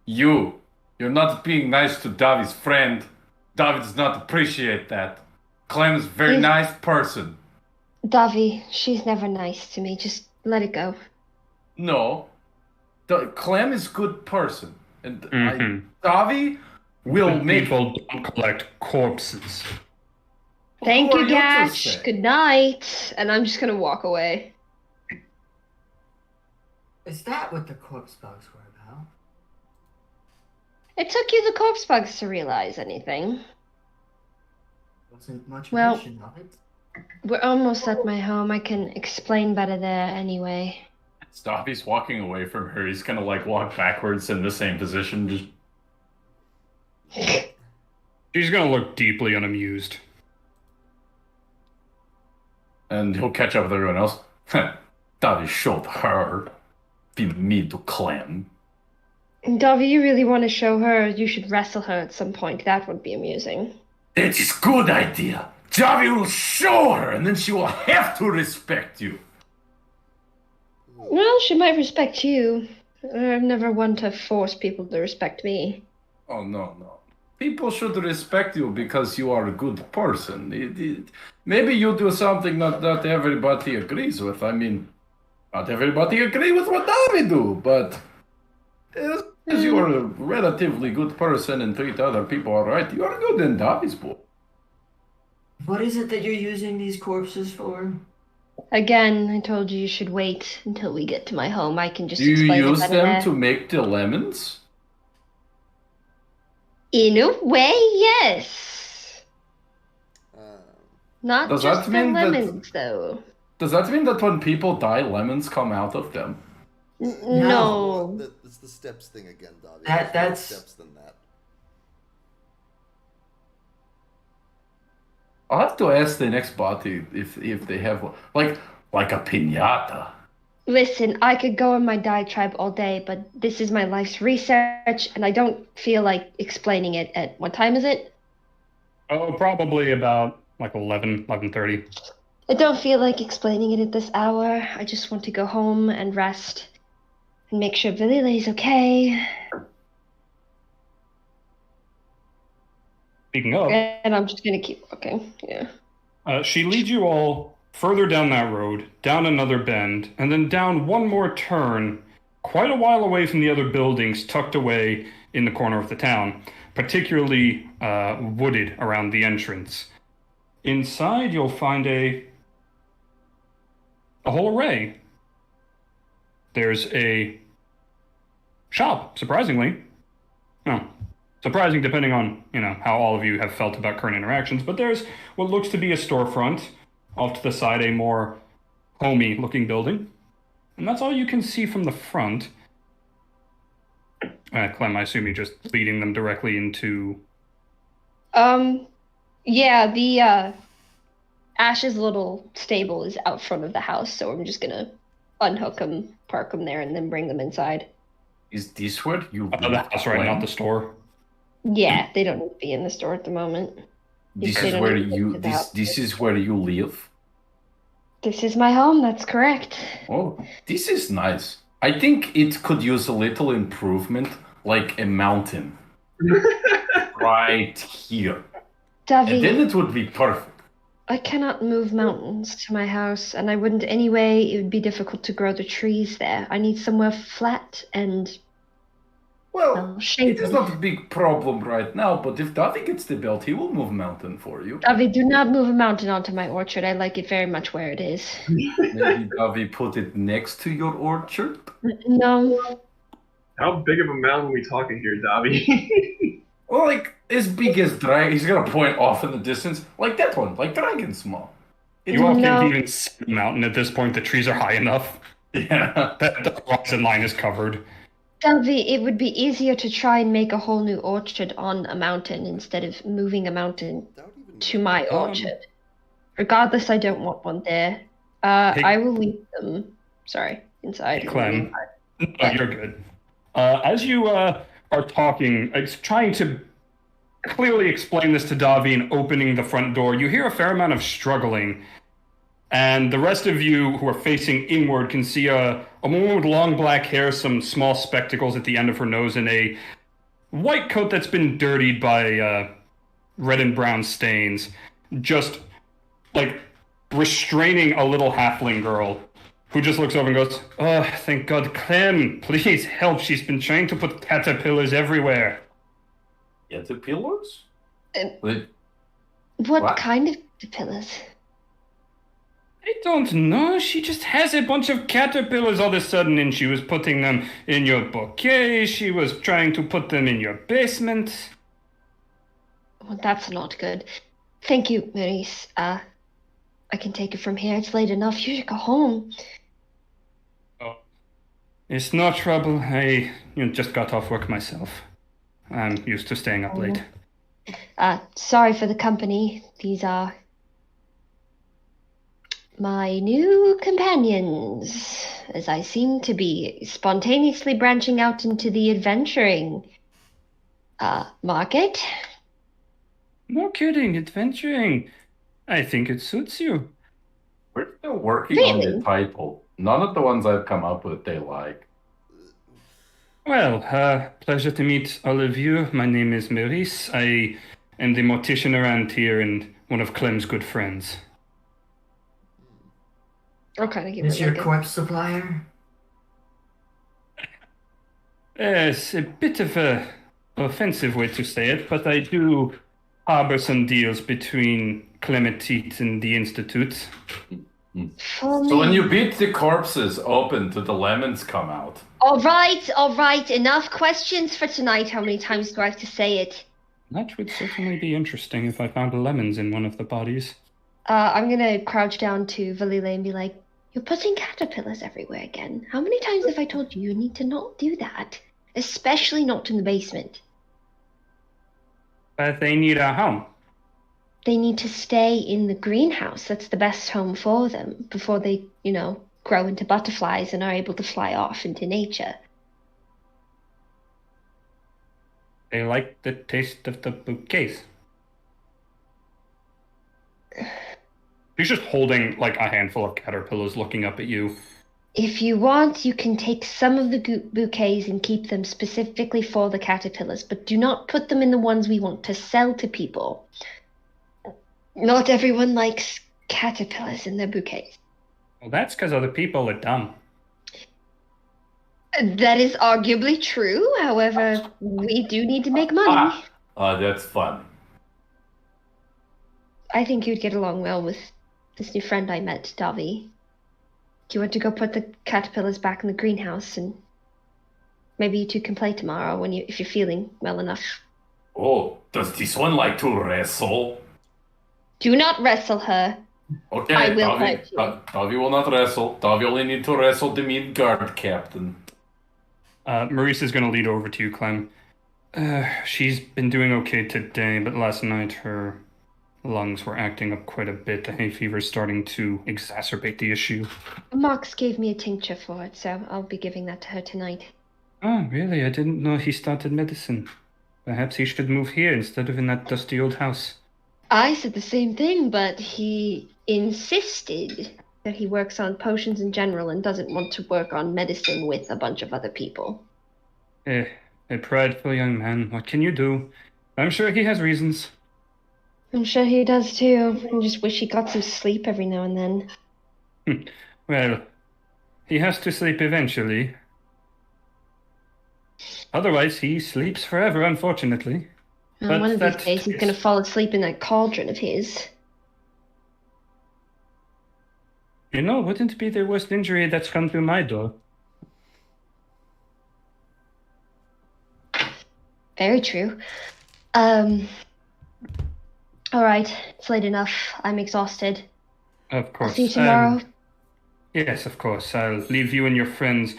you're not being nice to Davi's friend. Davi does not appreciate that. Clem's a very Yes. nice person. Davi, she's never nice to me. Just let it go. No, Clem is good person, and Mhm. Davi will Good make. people don't collect corpses. Thank Who you, are to Gash. say? Good night. And I'm just gonna walk away. Is that what the corpse bugs were about? It took you the corpse bugs to realize anything. Wasn't much Well- mention of it. We're almost at my home. I can explain better there anyway. Davi's walking away from her. He's gonna like walk backwards in the same position. Just She's gonna look deeply unamused. and he'll catch up with everyone else. Davi showed her. Be mean to Clem. Davi, you really want to show her? You should wrestle her at some point. That would be amusing. That is good idea. Davi will show her, and then she will have to respect you. Well, she might respect you. I've never one to force people to respect me. Oh no. People should respect you because you are a good person. Maybe you do something not everybody agrees with. I mean, not everybody agree with what Davi do, but as you are a relatively good person and treat other people alright, you are good in Davi's book. What is it that you're using these corpses for? Again, I told you should wait until we get to my home. I can just Do you explain it use better them there. to make the lemons? In a way, yes. Not Does just that the mean that- lemons, though. Does that mean that when people die, lemons come out of them? No. It's the steps thing again, Davi. That- There's more that's- steps than that. I'll have to ask the next party if they have like a piñata. Listen, I could go on my diatribe all day, but this is my life's research, and I don't feel like explaining it at what time is it? Oh, probably about like 11:30. I don't feel like explaining it at this hour. I just want to go home and rest and make sure Valile's okay. Speaking of, And I'm just gonna keep walking. Yeah. she leads you all further down that road, down another bend, and then down one more turn, quite a while away from the other buildings tucked away in the corner of the town, particularly wooded around the entrance. Inside, you'll find a whole array. There's a shop, surprisingly. No, surprising depending on, how all of you have felt about current interactions, but there's what looks to be a storefront. Off to the side, a more homey-looking building. And that's all you can see from the front. Clem, I assume you're just leading them directly into... Yeah, the Ash's little stable is out front of the house, so I'm just gonna unhook them, park them there, and then bring them inside. Is this where you the house, right, not the store. Yeah, they don't need to be in the store at the moment. This They is don't where need to you get to the house. this is where you live. This is my home, that's correct. Oh, this is nice. I think it could use a little improvement, like a mountain right here. And then Davi, it would be perfect. I cannot move mountains to my house, and I wouldn't anyway. It would be difficult to grow the trees there. I need somewhere flat and Well, it shady. is not a big problem right now, but if Davi gets the belt, he will move mountain for you. Davi, do not move a mountain onto my orchard. I like it very much where it is. Maybe Davi put it next to your orchard? No. How big of a mountain are we talking here, Davi? Well, like, as big as Dragon. He's gonna point off in the distance. Like that one, like Dragon Small. You all No. can't even see the mountain at this point. The trees are high enough. Yeah. That the horizon line is covered. Davi, it would be easier to try and make a whole new orchard on a mountain instead of moving a mountain Without even to my Um, orchard. Regardless, I don't want one there. Hey- I will leave them. Sorry, inside. Hey, Clem. No, you're good. As you are talking, trying to clearly explain this to Davi and opening the front door, you hear a fair amount of struggling. And the rest of you who are facing inward can see a woman with long black hair, some small spectacles at the end of her nose, and a white coat that's been dirtied by red and brown stains. Just, like, restraining a little halfling girl who just looks over and goes, "Oh, thank God, Clem, please help. She's been trying to put caterpillars everywhere." Caterpillars? What What? kind of pillars? I don't know. She just has a bunch of caterpillars all of a sudden, and she was putting them in your bouquet. She was trying to put them in your basement. Well, that's not good. Thank you, Maurice. I can take it from here. It's late enough. You should go home. It's no trouble. I just got off work myself. I'm used to staying up late. Sorry for the company. These are my new companions, as I seem to be spontaneously branching out into the adventuring market. No kidding, adventuring. I think it suits you. We're still working on the Really? title. None of the ones I've come up with they like. Well, pleasure to meet all of you. My name is Maurice. I am the mortician around here and one of Clem's good friends. I'll kind of give Is it your like a... corpse supplier? It's a bit of a offensive way to say it, but I do harbor some deals between Clementite and the Institute. For So when me. you beat the corpses open, do the lemons come out? All right. Enough questions for tonight. How many times do I have to say it? That would certainly be interesting if I found lemons in one of the bodies. I'm gonna crouch down to Valile and be like, "You're putting caterpillars everywhere again. How many times have I told you need to not do that? Especially not in the basement. But they need a home. They need to stay in the greenhouse. That's the best home for them before they, grow into butterflies and are able to fly off into nature." They like the taste of the bouquets. He's just holding like a handful of caterpillars looking up at you. If you want, you can take some of the bouquets and keep them specifically for the caterpillars, but do not put them in the ones we want to sell to people. Not everyone likes caterpillars in their bouquets. Well, that's because other people are dumb. That is arguably true. However, we do need to make money. That's fun. I think you'd get along well with this new friend I met, Davi. Do you want to go put the caterpillars back in the greenhouse, and maybe you two can play tomorrow if you're feeling well enough? Oh, does this one like to wrestle? Do not wrestle her. Okay, I will Davi, hurt you. Davi will not wrestle. Davi only need to wrestle the mean guard captain. Maurice is going to lead over to you, Clem. She's been doing okay today, but last night her lungs were acting up quite a bit. The hay fever's starting to exacerbate the issue. Marx gave me a tincture for it, so I'll be giving that to her tonight. Oh, really? I didn't know he started medicine. Perhaps he should move here instead of in that dusty old house. I said the same thing, but he insisted that he works on potions in general and doesn't want to work on medicine with a bunch of other people. A prideful young man. What can you do? I'm sure he has reasons. I'm sure he does too. I just wish he got some sleep every now and then. Well, he has to sleep eventually. Otherwise, he sleeps forever, unfortunately. Well, But one of these that days he's is- gonna fall asleep in that cauldron of his. You know, wouldn't be the worst injury that's come through my door. Very true. Alright, it's late enough. I'm exhausted. Of course. I'll see you tomorrow. Yes, of course. I'll leave you and your friends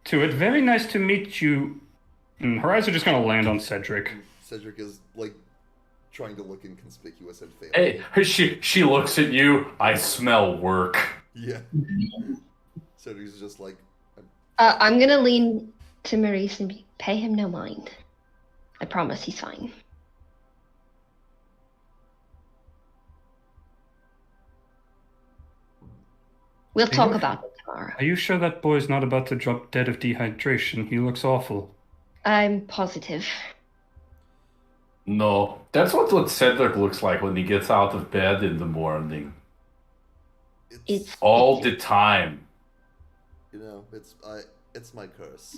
to it. Very nice to meet you. And her eyes are just gonna land on Cedric. Cedric is like trying to look inconspicuous and fail. Hey, she looks at you. I smell work. Yeah. Cedric's just like, I'm gonna lean to Maurice and pay him no mind. I promise he's fine. We'll talk about it tomorrow. Are you sure that boy's not about to drop dead of dehydration? He looks awful. I'm positive. No, that's what Cedric looks like when he gets out of bed in the morning. It's All the time. you know, it's my curse.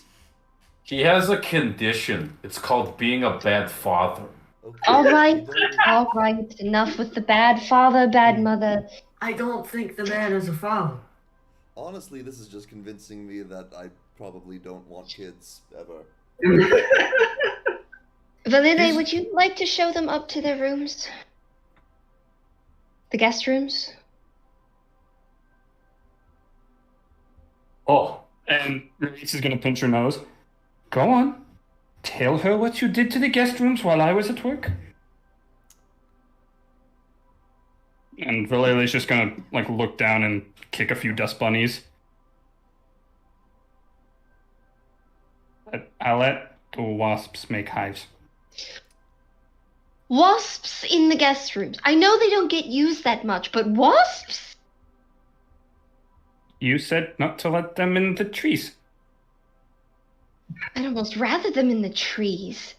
He has a condition. It's called being a bad father. Okay. all right, you don't- all right. Enough with the bad father, bad mother. I don't think the man is a father. Honestly, this is just convincing me that I probably don't want kids ever. Valide, would you like to show them up to their rooms? The guest rooms? Oh, And Reese is gonna pinch her nose. Go on. Tell her what you did to the guest rooms while I was at work. And Valele's just gonna like look down and kick a few dust bunnies. I'll let the wasps make hives. Wasps in the guest rooms. I know they don't get used that much, but wasps? You said not to let them in the trees. I'd almost rather them in the trees.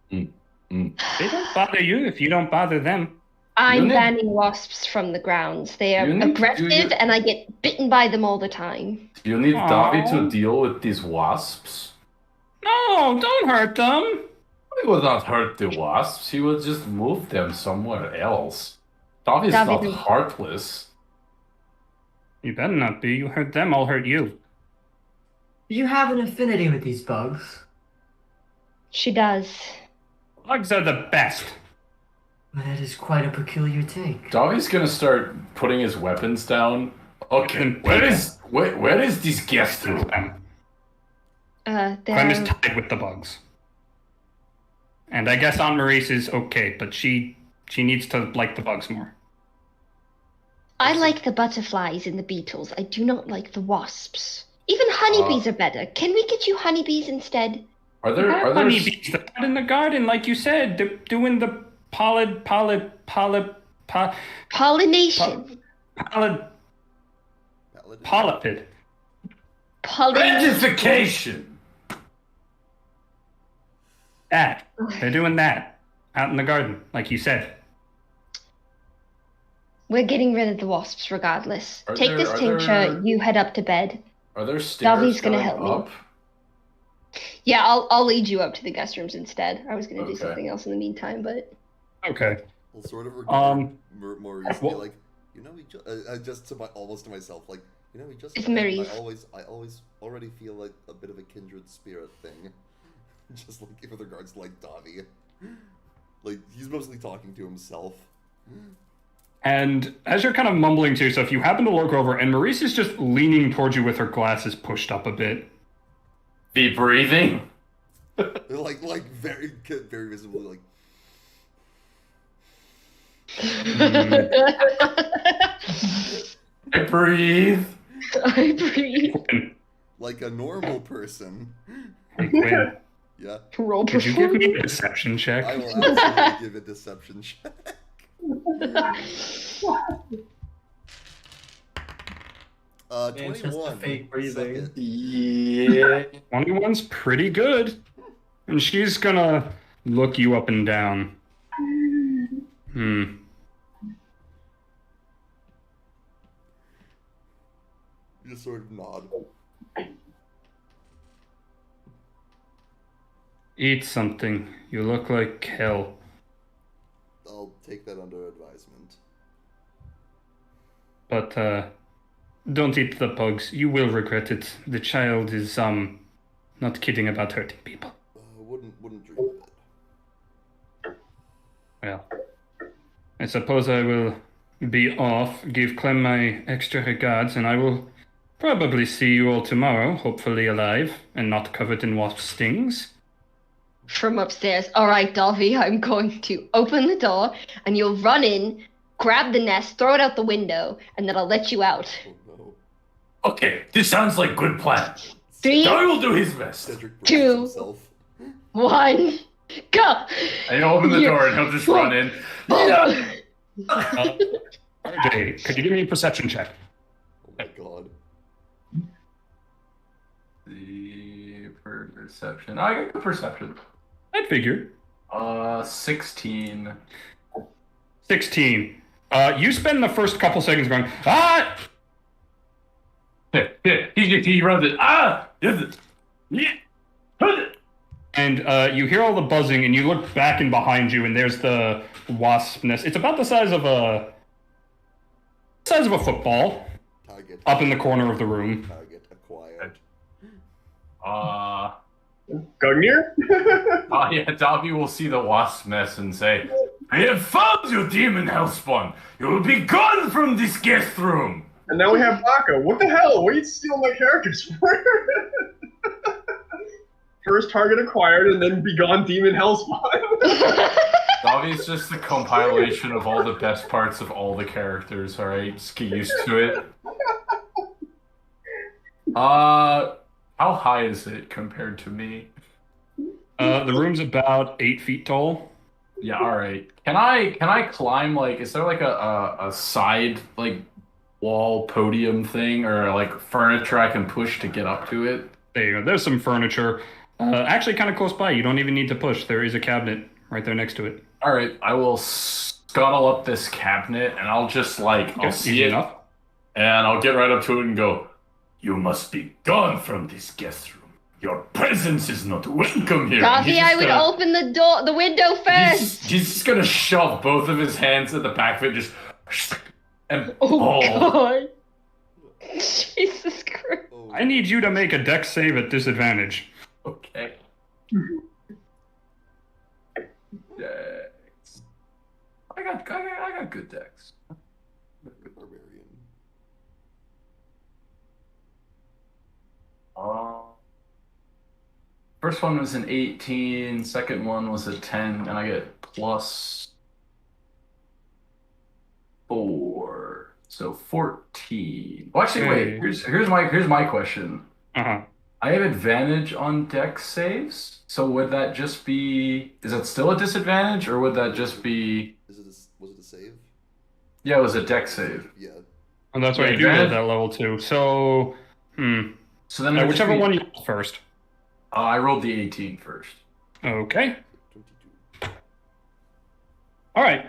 They don't bother you if you don't bother them. I'm You need- banning wasps from the grounds. They are You need- aggressive you- and I get bitten by them all the time. you need Davi to Aw. deal with these wasps. No, don't hurt them. He would not hurt the wasps. He would just move them somewhere else. Davi's Davi not doesn't- heartless. You better not be. You hurt them, I'll hurt you. You have an affinity with these bugs. She does. Bugs are the best. But that is quite a peculiar take. Davi's gonna start putting his weapons down. Okay, Then- where is this guest room? Clem is They're... tied with the bugs. And I guess Aunt Maurice is okay, but she needs to like the bugs more. I like the butterflies and the beetles. I do not like the wasps. Even honeybees are better. Can we get you honeybees instead? Are there honeybees? They're out in the garden, like you said. They're doing the Pollination. polypid. Pollination. Rentification? That. They're doing that. Out in the garden, like you said. We're getting rid of the wasps regardless. Are Take there- this are tincture, there- you head up to bed. Are there stairs Davi's gonna going help me. up? Yeah, I'll lead you up to the guest rooms instead. I was gonna do Okay. something else in the meantime, but Okay. I'll sort of regard Maurice be well- like, you know, just to almost to myself, like, you know, we just. It's Maurice. I always already feel like a bit of a kindred spirit thing, just like with regards to like Davi, like he's mostly talking to himself. And as you're kind of mumbling to yourself, you happen to look over, and Maurice is just leaning towards you with her glasses pushed up a bit. Be breathing. like very visibly like. I breathe. I breathe. Quinn, Like a normal person. hey, Quinn, Yeah, Roll could you give me a performance. deception check? I will absolutely give a deception check. 21. fake breathing. Suck it. Yeah. 21's pretty good. And she's gonna look you up and down. Hmm. You just sort of nod. Eat something. You look like hell. I'll take that under advisement. But, don't eat the bugs. You will regret it. The child is, not kidding about hurting people. Wouldn't dream of it. Well, I suppose I will be off, give Clem my extra regards, and I will probably see you all tomorrow, hopefully alive, and not covered in wasp stings. From upstairs. All right, Davy, I'm going to open the door, and you'll run in, grab the nest, throw it out the window, and then I'll let you out. Oh no. Okay, this sounds like good plan. 3, Davy will do his best. Cedric braces 2, himself. 1, go! And he'll open the door and he'll just run in. RJ, could you give me a perception check? Oh my god. The perception. I got good perception. I'd figure. 16. 16. You spend the first couple seconds going, ah! He runs it. Ah! Yeah. And you hear all the buzzing, and you look back and behind you, and there's the wasp nest. It's about the size of a football Target. up in the corner of the room. Target acquired. Gugnir? Yeah, Davy will see the wasp nest and say, I have found you, demon hellspawn. You will be gone from this guest room. And now we have Baka. What the hell? What are you stealing my characters for? First target acquired, and then begone demon hellspawn. Davy's just the compilation of all the best parts of all the characters, alright? Just get used to it. How high is it compared to me? The room's about 8 feet tall. Yeah, alright. Can I climb, like, is there like a side, like, wall podium thing, or like furniture I can push to get up to it? There you go. There's some furniture. Actually, kind of close by. You don't even need to push. There is a cabinet right there next to it. Alright, I will scuttle up this cabinet, and I'll just, like, I'll see Easy it, enough. and I'll get right up to it and go, you must be gone from this guest room. Your presence is not welcome here. Davy, I would open the window first. He's just gonna shove both of his hands at the back of it, just, and Oh god. Jesus Christ. Oh, I need you to make a dex save at disadvantage. Okay. Dex. I got good dex. barbarian. First one was an 18, second one was a 10, and I get plus 4. So 14. Well, actually, wait. Here's my question. Uh-huh. I have advantage on dex saves, so would that just be? Is that still a disadvantage, or would that just be? Was it a save? Yeah, it was a dex save. Yeah. And that's why Yeah, you do it at advantage. that level too. So, So then it'd just whichever be- one you roll first. I rolled the 18 first. Okay. 22. All right.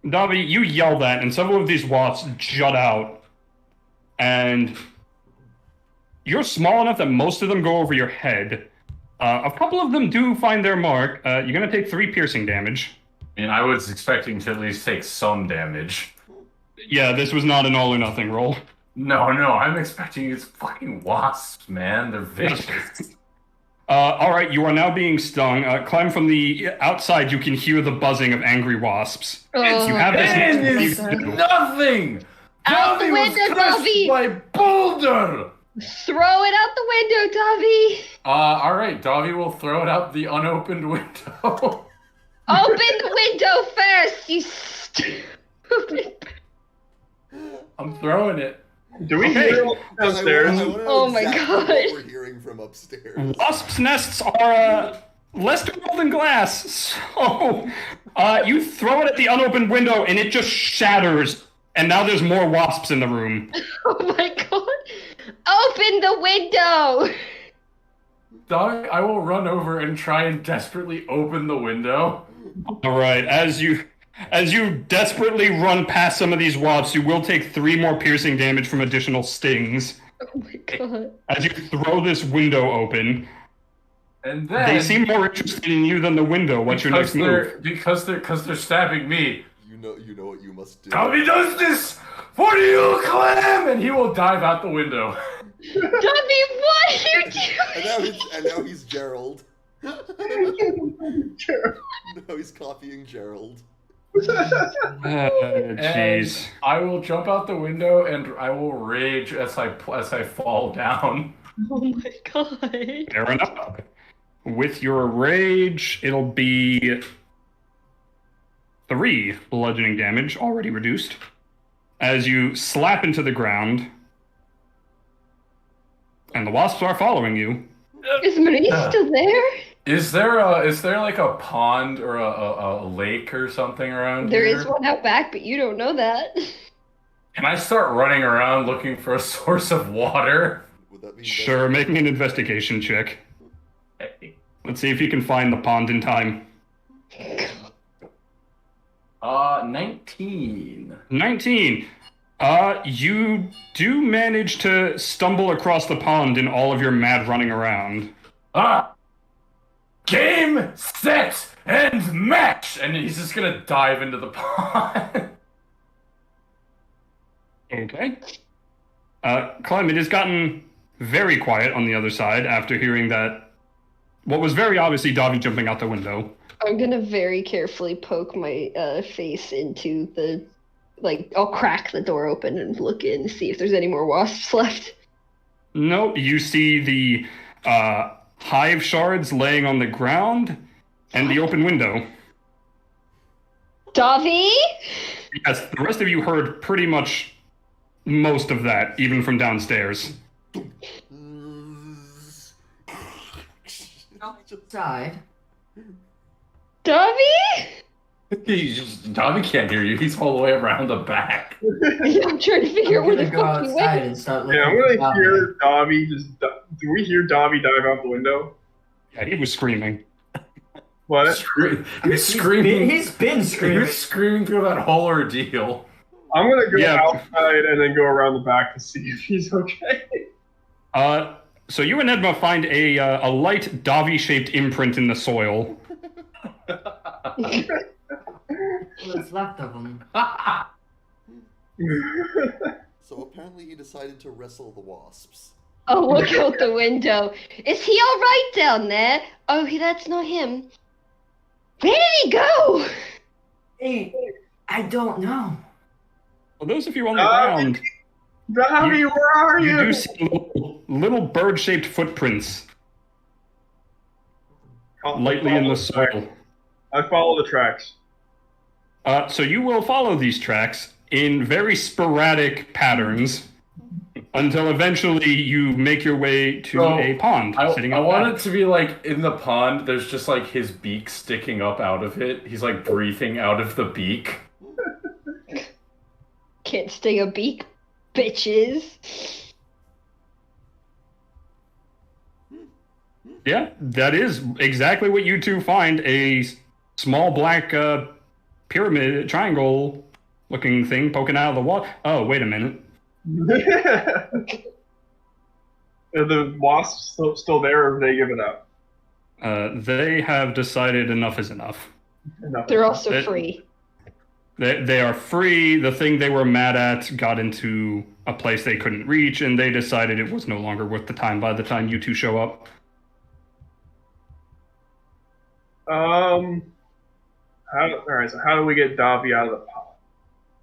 Davi, you yell that, and several of these wasps jut out, and you're small enough that most of them go over your head. A couple of them do find their mark. You're gonna take 3 piercing damage. I mean, I was expecting to at least take some damage. Yeah, this was not an all or nothing roll. No, I'm expecting it's fucking wasps, man. They're vicious. All right, you are now being stung. Clem, from the outside, you can hear the buzzing of angry wasps. Oh, You have this. Man is nothing. Out the Davy was window, crushed Davy! by boulder. Throw it out the window, Davy. All right, Davy will throw it out the unopened window. Open the window first, you stupid. I'm throwing it. Do we Okay. hear what's downstairs? I wanna know Oh my exactly God. what we're hearing from upstairs. Wasps' nests are less durable than glass, so you throw it at the unopened window and it just shatters, and now there's more wasps in the room. Oh my god. Open the window. Dog, I will run over and try and desperately open the window. All right, as you As you desperately run past some of these wasps, you will take 3 more piercing damage from additional stings. Oh my god. As you throw this window open, And then they seem more interested in you than the window. What's your next move? Because they're stabbing me. You know what you must do. Tommy does this for you, Clem, and he will dive out the window. Dobby, what are you doing? And now he's Gerald. Now he's copying Gerald. Jeez. I will jump out the window and I will rage as I fall down. Oh my god. Fair enough. With your rage, it'll be 3 bludgeoning damage, already reduced. As you slap into the ground, and the wasps are following you. Is Marie still there? Is there like a pond or a lake or something around There here? is one out back, but you don't know that. Can I start running around looking for a source of water? Would that be Sure, making an investigation check. Let's see if you can find the pond in time. 19. 19. You do manage to stumble across the pond in all of your mad running around. Game, set, and match! And he's just gonna dive into the pond. Okay. Clem, it has gotten very quiet on the other side after hearing that. What was very obviously Davi jumping out the window. I'm gonna very carefully poke my face into the, I'll crack the door open and look in to see if there's any more wasps left. Nope, you see the hive shards laying on the ground and the open window. Davi? Yes, the rest of you heard pretty much most of that, even from downstairs. Outside. Davi? Tommy can't hear you. He's all the way around the back. I'm trying to figure out where the go fuck he outside went. and start looking. Yeah, I'm gonna for hear Dobby do we hear Dobby dive out the window? Yeah, he was screaming. What? He's screaming. He's been screaming. He's screaming through that whole ordeal. I'm gonna go Yeah. outside and then go around the back to see if he's okay. So you and Edma find a light Davi-shaped imprint in the soil. What's left of him? So apparently he decided to wrestle the wasps. Oh, look out the window. Is he alright down there? Oh, that's not him. Where did he go? Hey, I don't know. For those of you on the ground, Dobby, where are you you? do see little bird-shaped footprints lightly in the soil. I follow the tracks. So you will follow these tracks in very sporadic patterns until eventually you make your way to So, a pond sitting I out want back. it to be like in the pond, there's just like his beak sticking up out of it. He's like breathing out of the beak. Can't sting a beak, bitches. Yeah, that is exactly what you two find. A small black pyramid, triangle-looking thing poking out of the wall. Oh, wait a minute. Are the wasps still there, or have they given up? They have decided enough is enough. Enough. They're also It- free. They are free. The thing they were mad at got into a place they couldn't reach, and they decided it was no longer worth the time by the time you two show up. All right. So how do we get Davi out of the pond?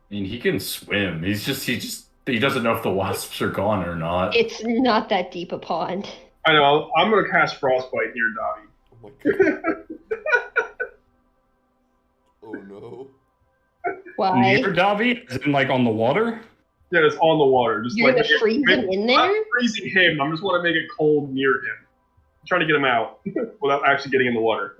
I mean, he can swim. He doesn't know if the wasps are gone or not. It's not that deep a pond. I know. I'm gonna cast Frostbite near Davi. Oh my god. Oh no. Why? Near Davi, as in like on the water. Yeah, it's on the water. Just You're like gonna freeze him in there? I'm freezing him. I just want to make it cold near him. I'm trying to get him out without actually getting in the water.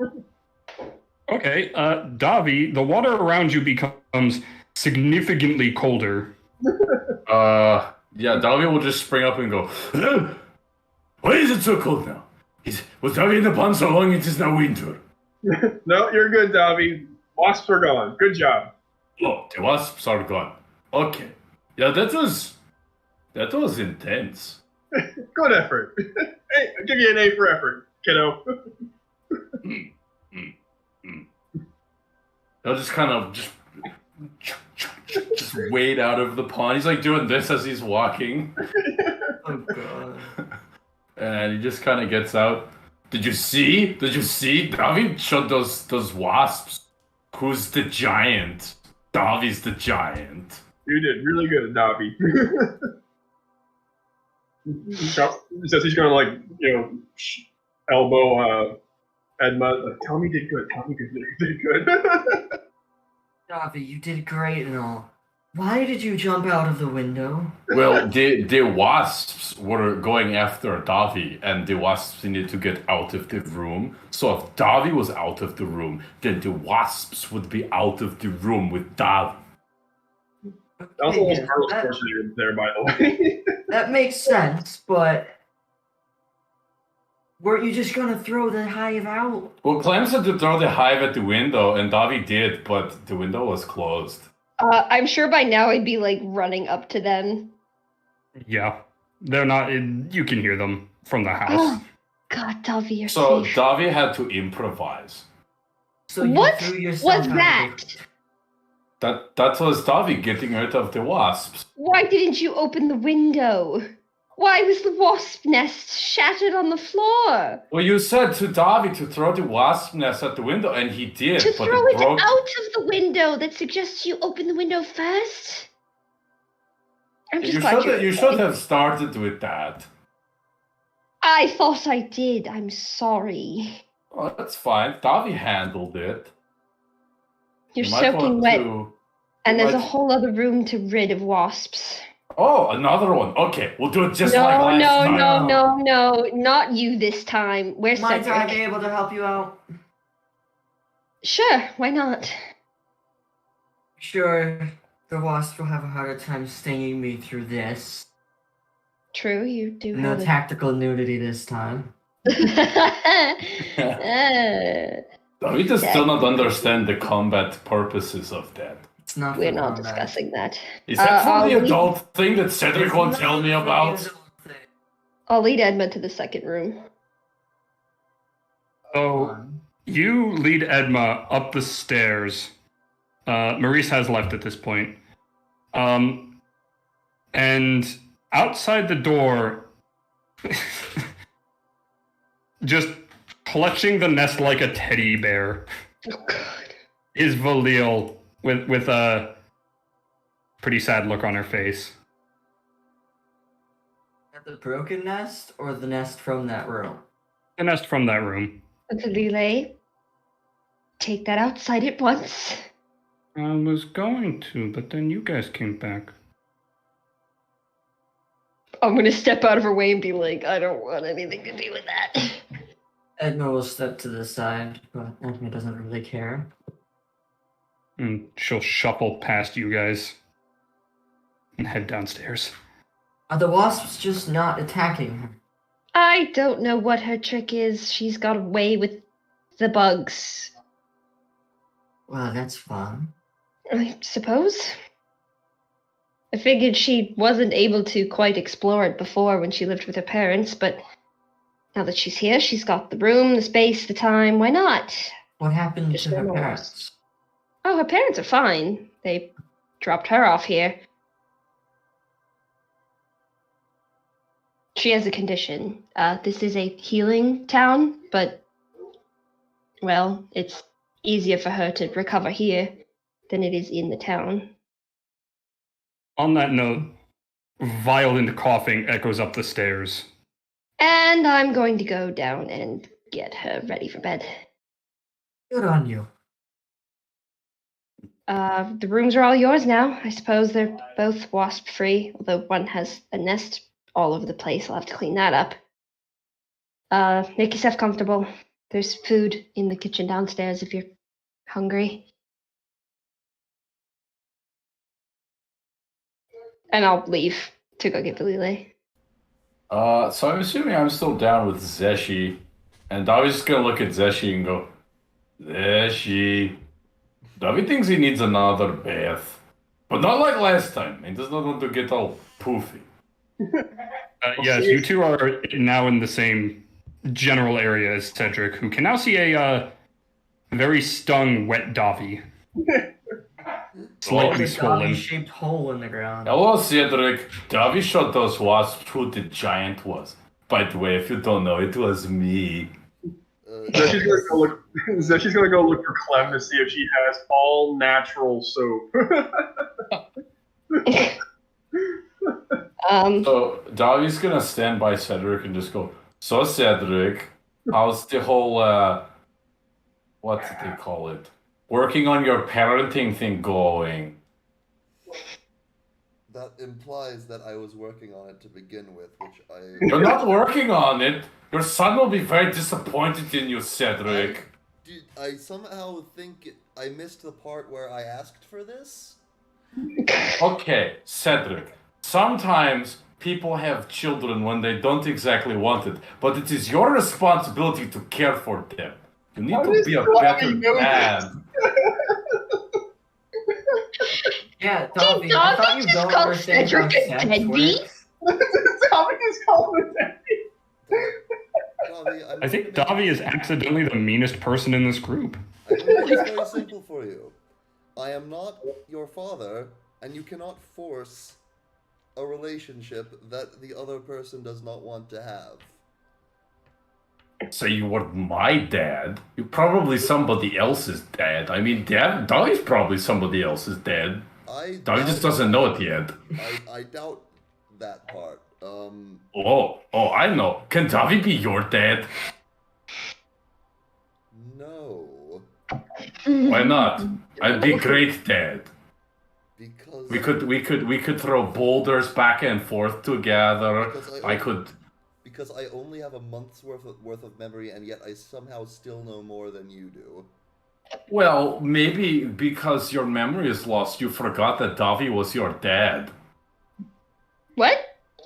Okay, Davi, the water around you becomes significantly colder. Yeah, Davi will just spring up and go, "Hello? Why is it so cold now? Was Davi in the pond so long it is now winter?" No, you're good, Davi. Wasps are gone. Good job. Oh, the wasps are gone. Okay. Yeah, that was intense. Good effort. Hey, I'll give you an A for effort, kiddo. They'll just kind of just wade out of the pond. He's like doing this as he's walking. Oh god. And he just kind of gets out. Did you see? Davi shot those wasps. Who's the giant? Davi's the giant. You did really good, Dobby. Says he's gonna elbow Edma. Tell me did good. Tell me did good. Davi, you did great and all. Why did you jump out of the window? Well, the wasps were going after Davi, and the wasps needed to get out of the room. So if Davi was out of the room, then the wasps would be out of the room with Davi. That was almost Carlos Schwarzenegger there, by the way. That makes sense, but weren't you just gonna throw the hive out? Well, Clem said to throw the hive at the window, and Davi did, but the window was closed. I'm sure by now I'd be like running up to them. Yeah, they're not. You can hear them from the house. Oh, God, Davi, you're So safe. Davi had to improvise. So you What threw yourself was out that? That was Davi getting rid of the wasps. Why didn't you open the window? Why was the wasp nest shattered on the floor? Well, you said to Davi to throw the wasp nest at the window, and he did, To but throw it it broke. out of the window. That suggests you open the window first. I'm just glad You should have started with that. I thought I did. I'm sorry. Oh, that's fine. Davi handled it. You're You might soaking want wet, to- and you there's a might- whole other room to rid of wasps. Oh, another one. Okay, we'll do it just No, like last no, time. no, not you this time. Where's Might I be Cedric? able to help you out? Sure, why not? Sure, the wasp will have a harder time stinging me through this. True, you do No have tactical nudity this time. Davi does still not understand the combat purposes of that. It's not. We're for not combat. discussing that. Is that for the I'll adult thing that Cedric It's won't not tell me for the about? adult thing. I'll lead Edmund to the second room. So you lead Edma up the stairs. Maurice has left at this point. And outside the door, just clutching the nest like a teddy bear, Oh God. is Valil with a pretty sad look on her face. At the broken nest or the nest from that room? The nest from that room. Relay, take that outside at once. I was going to, but then you guys came back. I'm gonna step out of her way and be like, I don't want anything to do with that. Edna will step to the side, but Edna doesn't really care. And she'll shuffle past you guys and head downstairs. Are the wasps just not attacking her? I don't know what her trick is. She's got away with the bugs, Well, that's fun. I suppose. I figured she wasn't able to quite explore it before when she lived with her parents, but now that she's here, she's got the room, the space, the time. Why not? What happened Just to her no parents? Oh, her parents are fine. They dropped her off here. She has a condition. This is a healing town, but, well, it's easier for her to recover here than it is in the town. On that note, violent coughing echoes up the stairs. And I'm going to go down and get her ready for bed. Good on you. The rooms are all yours now. I suppose they're both wasp-free, although one has a nest all over the place. I'll have to clean that up. Make yourself comfortable. There's food in the kitchen downstairs if you're hungry. And I'll leave to go get Valile. So I'm assuming I'm still down with Zeshi, and I was just gonna look at Zeshi and go, Zeshi. Davi thinks he needs another bath. But not like last time. He does not want to get all poofy. Yes, you two are now in the same general area as Cedric, who can now see a very stung, wet Davi. Slightly swollen. Shaped hole in the ground. Hello, Cedric. Davi shot those wasps who the giant was. By the way, if you don't know, it was me. Zeshi's gonna go look for Clem to see if she has all natural soap. So Davi's gonna stand by Cedric and just go, so Cedric, how's the whole, what did they call it? Working on your parenting thing going? That implies that I was working on it to begin with, which I... You're not working on it. Your son will be very disappointed in you, Cedric. I somehow think I missed the part where I asked for this? Okay, Cedric. Sometimes people have children when they don't exactly want it, but it is your responsibility to care for them. You need to be a better dad. Yeah, Davi, I thought you don't understand how sex works. Tommy is calling it deadbeat. Davi, I think Davi is accidentally the meanest person in this group. I can make this very simple for you. I am not your father, and you cannot force a relationship that the other person does not want to have. So you were my dad. You're probably somebody else's dad. I mean, Davi's probably somebody else's dad. Davi just doesn't know it yet. I doubt that part. Oh, I know. Can Davi be your dad? No. Why not? I'd be great dad. Because We could throw boulders back and forth together. Because I only have a month's worth of memory, and yet I somehow still know more than you do. Well, maybe because your memory is lost, you forgot that Davi was your dad. What?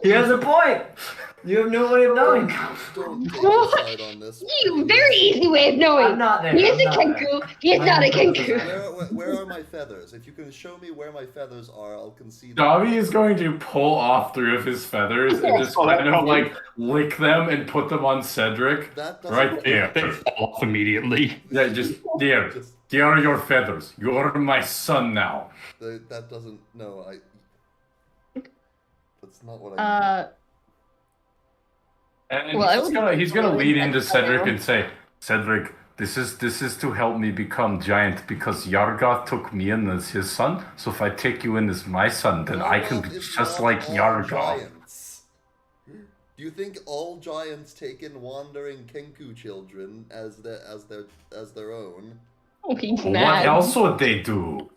He has a point. You have no way of knowing. Don't take a side on this. You very easy way of knowing. I'm not there. He is I'm a not Kenku. there. He is not a Kenku. Where are my feathers? If you can show me where my feathers are, I'll concede. Davi is going to pull off 3 of his feathers and just kind of like lick them and put them on Cedric. That doesn't Right there. They fall off immediately. Yeah, just there. There are your feathers. You're my son now. That doesn't. No, that's not what I. And Well, he's gonna lead into Cedric and say, Cedric, this is to help me become giant because Yargoth took me in as his son. So if I take you in as my son, then I can be It's just not like all Yargoth. giants. Do you think all giants take in wandering Kenku children as their own? Oh, he's What mad. else would they do?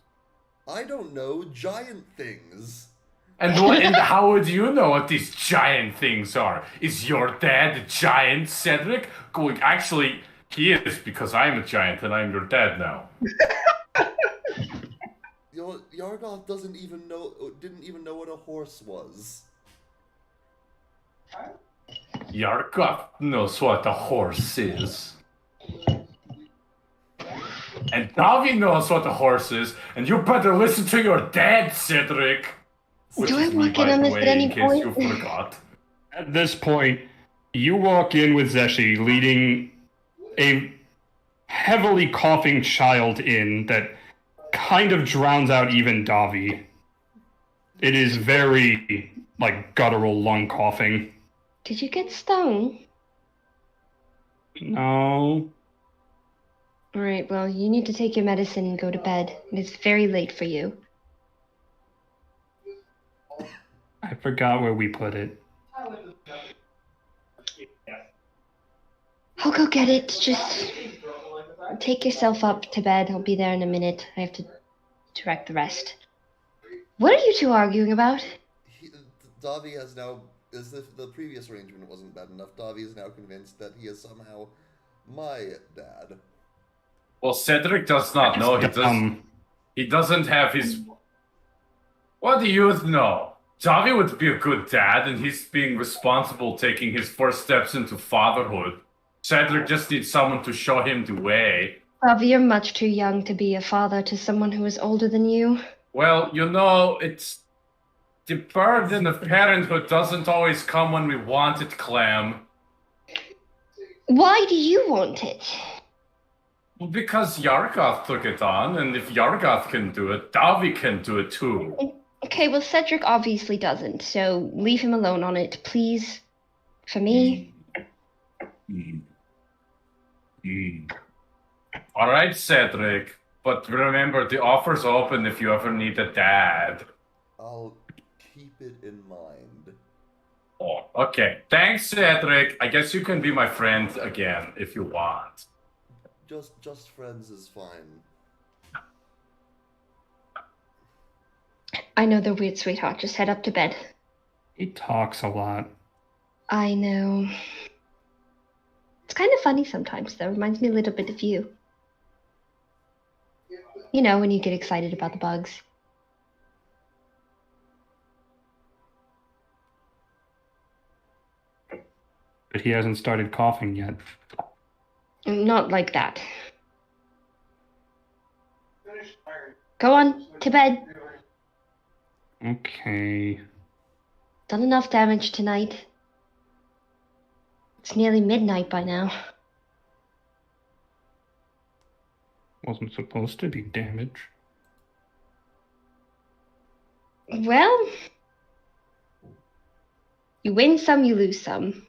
I don't know, giant things. And how would you know what these giant things are? Is your dad a giant, Cedric? Going, actually, he is because I'm a giant and I'm your dad now. Yargoth didn't even know what a horse was. Yargoth knows what a horse is. And Davi knows what a horse is, and you better listen to your dad, Cedric. Which Do I is me, walk by in on the this way, at any in case point? you forgot. At this point, you walk in with Zeshi leading a heavily coughing child in that kind of drowns out even Davi. It is very, guttural lung coughing. Did you get stung? No. Alright, well, you need to take your medicine and go to bed. It is very late for you. I forgot where we put it. I'll go get it. Just take yourself up to bed. I'll be there in a minute. I have to direct the rest. What are you two arguing about? Davi has now, as if the previous arrangement wasn't bad enough, Davi is now convinced that he is somehow my dad. Well, Cedric does not know. He doesn't have his... What do you know? Davi would be a good dad, and he's being responsible, taking his first steps into fatherhood. Cedric just needs someone to show him the way. Love, you're much too young to be a father to someone who is older than you. Well, it's the burden of parenthood doesn't always come when we want it, Clem. Why do you want it? Well, because Yargoth took it on, and if Yargoth can do it, Davi can do it too. Okay, well, Cedric obviously doesn't, so leave him alone on it, please. For me. All right, Cedric, but remember, the offer's open if you ever need a dad. I'll keep it in mind. Oh, okay. Thanks, Cedric. I guess you can be my friend again if you want. Just friends is fine. I know they're weird, sweetheart. Just head up to bed. He talks a lot. I know. It's kind of funny sometimes, though. Reminds me a little bit of you. You know, when you get excited about the bugs. But he hasn't started coughing yet. Not like that. Go on, to bed. Okay. Done enough damage tonight. It's nearly midnight by now. Wasn't supposed to be damage. Well, you win some, you lose some.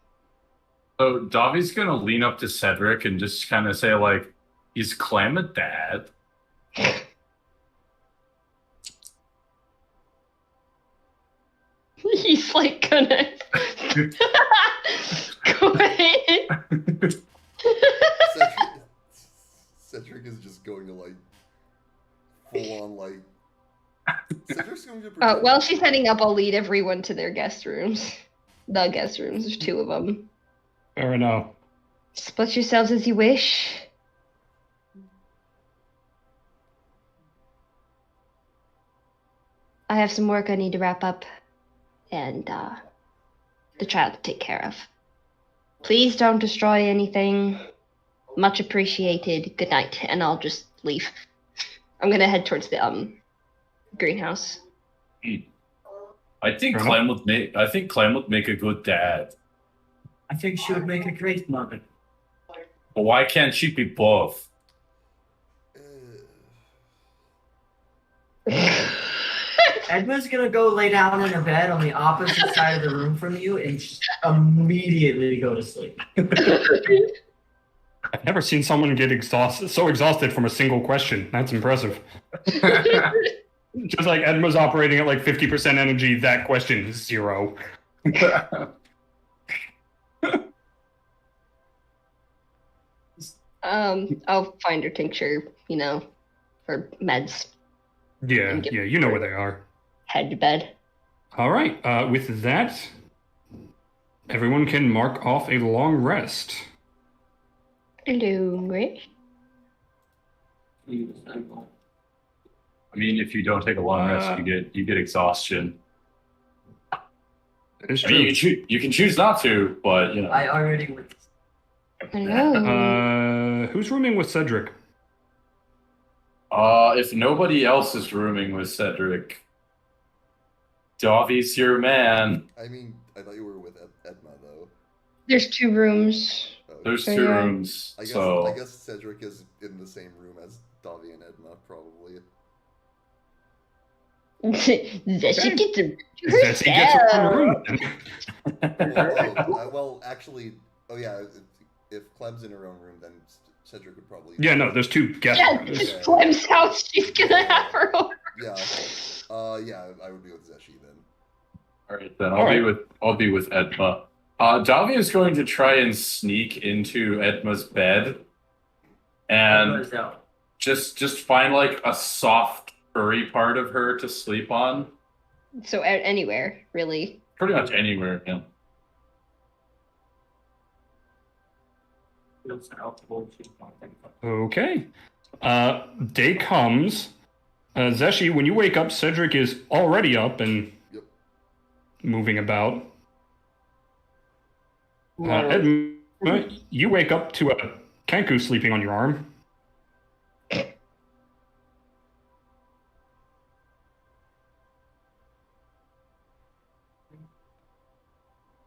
So Davi's gonna lean up to Cedric and just kind of say, like, "Is Clem a dad?" He's like gonna go ahead. Cedric is just going to like full on like. Cedric's going to While she's heading up, I'll lead everyone to their guest rooms. The guest rooms. There's 2 of them. Fair enough. Split yourselves as you wish. I have some work I need to wrap up. And the child to take care of. Please don't destroy anything. Much appreciated. Good night. And I'll just leave. I'm gonna head towards the greenhouse. I think Clem would make a good dad. I think she would make a great mother. But why can't she be both? Edma's gonna go lay down in a bed on the opposite side of the room from you and just immediately go to sleep. I've never seen someone get so exhausted from a single question. That's impressive. Just like Edma's operating at like 50% energy, that question is 0. I'll find her tincture, for meds. Yeah, you know where they are. Head to bed. All right, with that, everyone can mark off a long rest. Hello, great. I mean, if you don't take a long rest, you get exhaustion. It's I true. mean, you can choose not to, but I already went. Hello. Who's rooming with Cedric? If nobody else is rooming with Cedric, Davi's your man. I mean, I thought you were with Edma though. There's 2 rooms. There's So, 2 yeah. rooms, I so guess Cedric is in the same room as Davi and Edma, probably. She gets a Zessie gets one room. Well, actually, if Clem's in her own room, then Cedric would probably. Yeah, no, there's 2 guest Yeah, rooms. it's Clem's house. She's gonna have her own. Yeah. I would be with Zeshi then. all right, then I'll be with Edma. Davi is going to try and sneak into Edma's bed and just find like a soft, furry part of her to sleep on. So anywhere, really. Pretty much anywhere, yeah. Okay. Day comes. Zeshi, when you wake up, Cedric is already up and moving about. Edma, you wake up to a Kanku sleeping on your arm.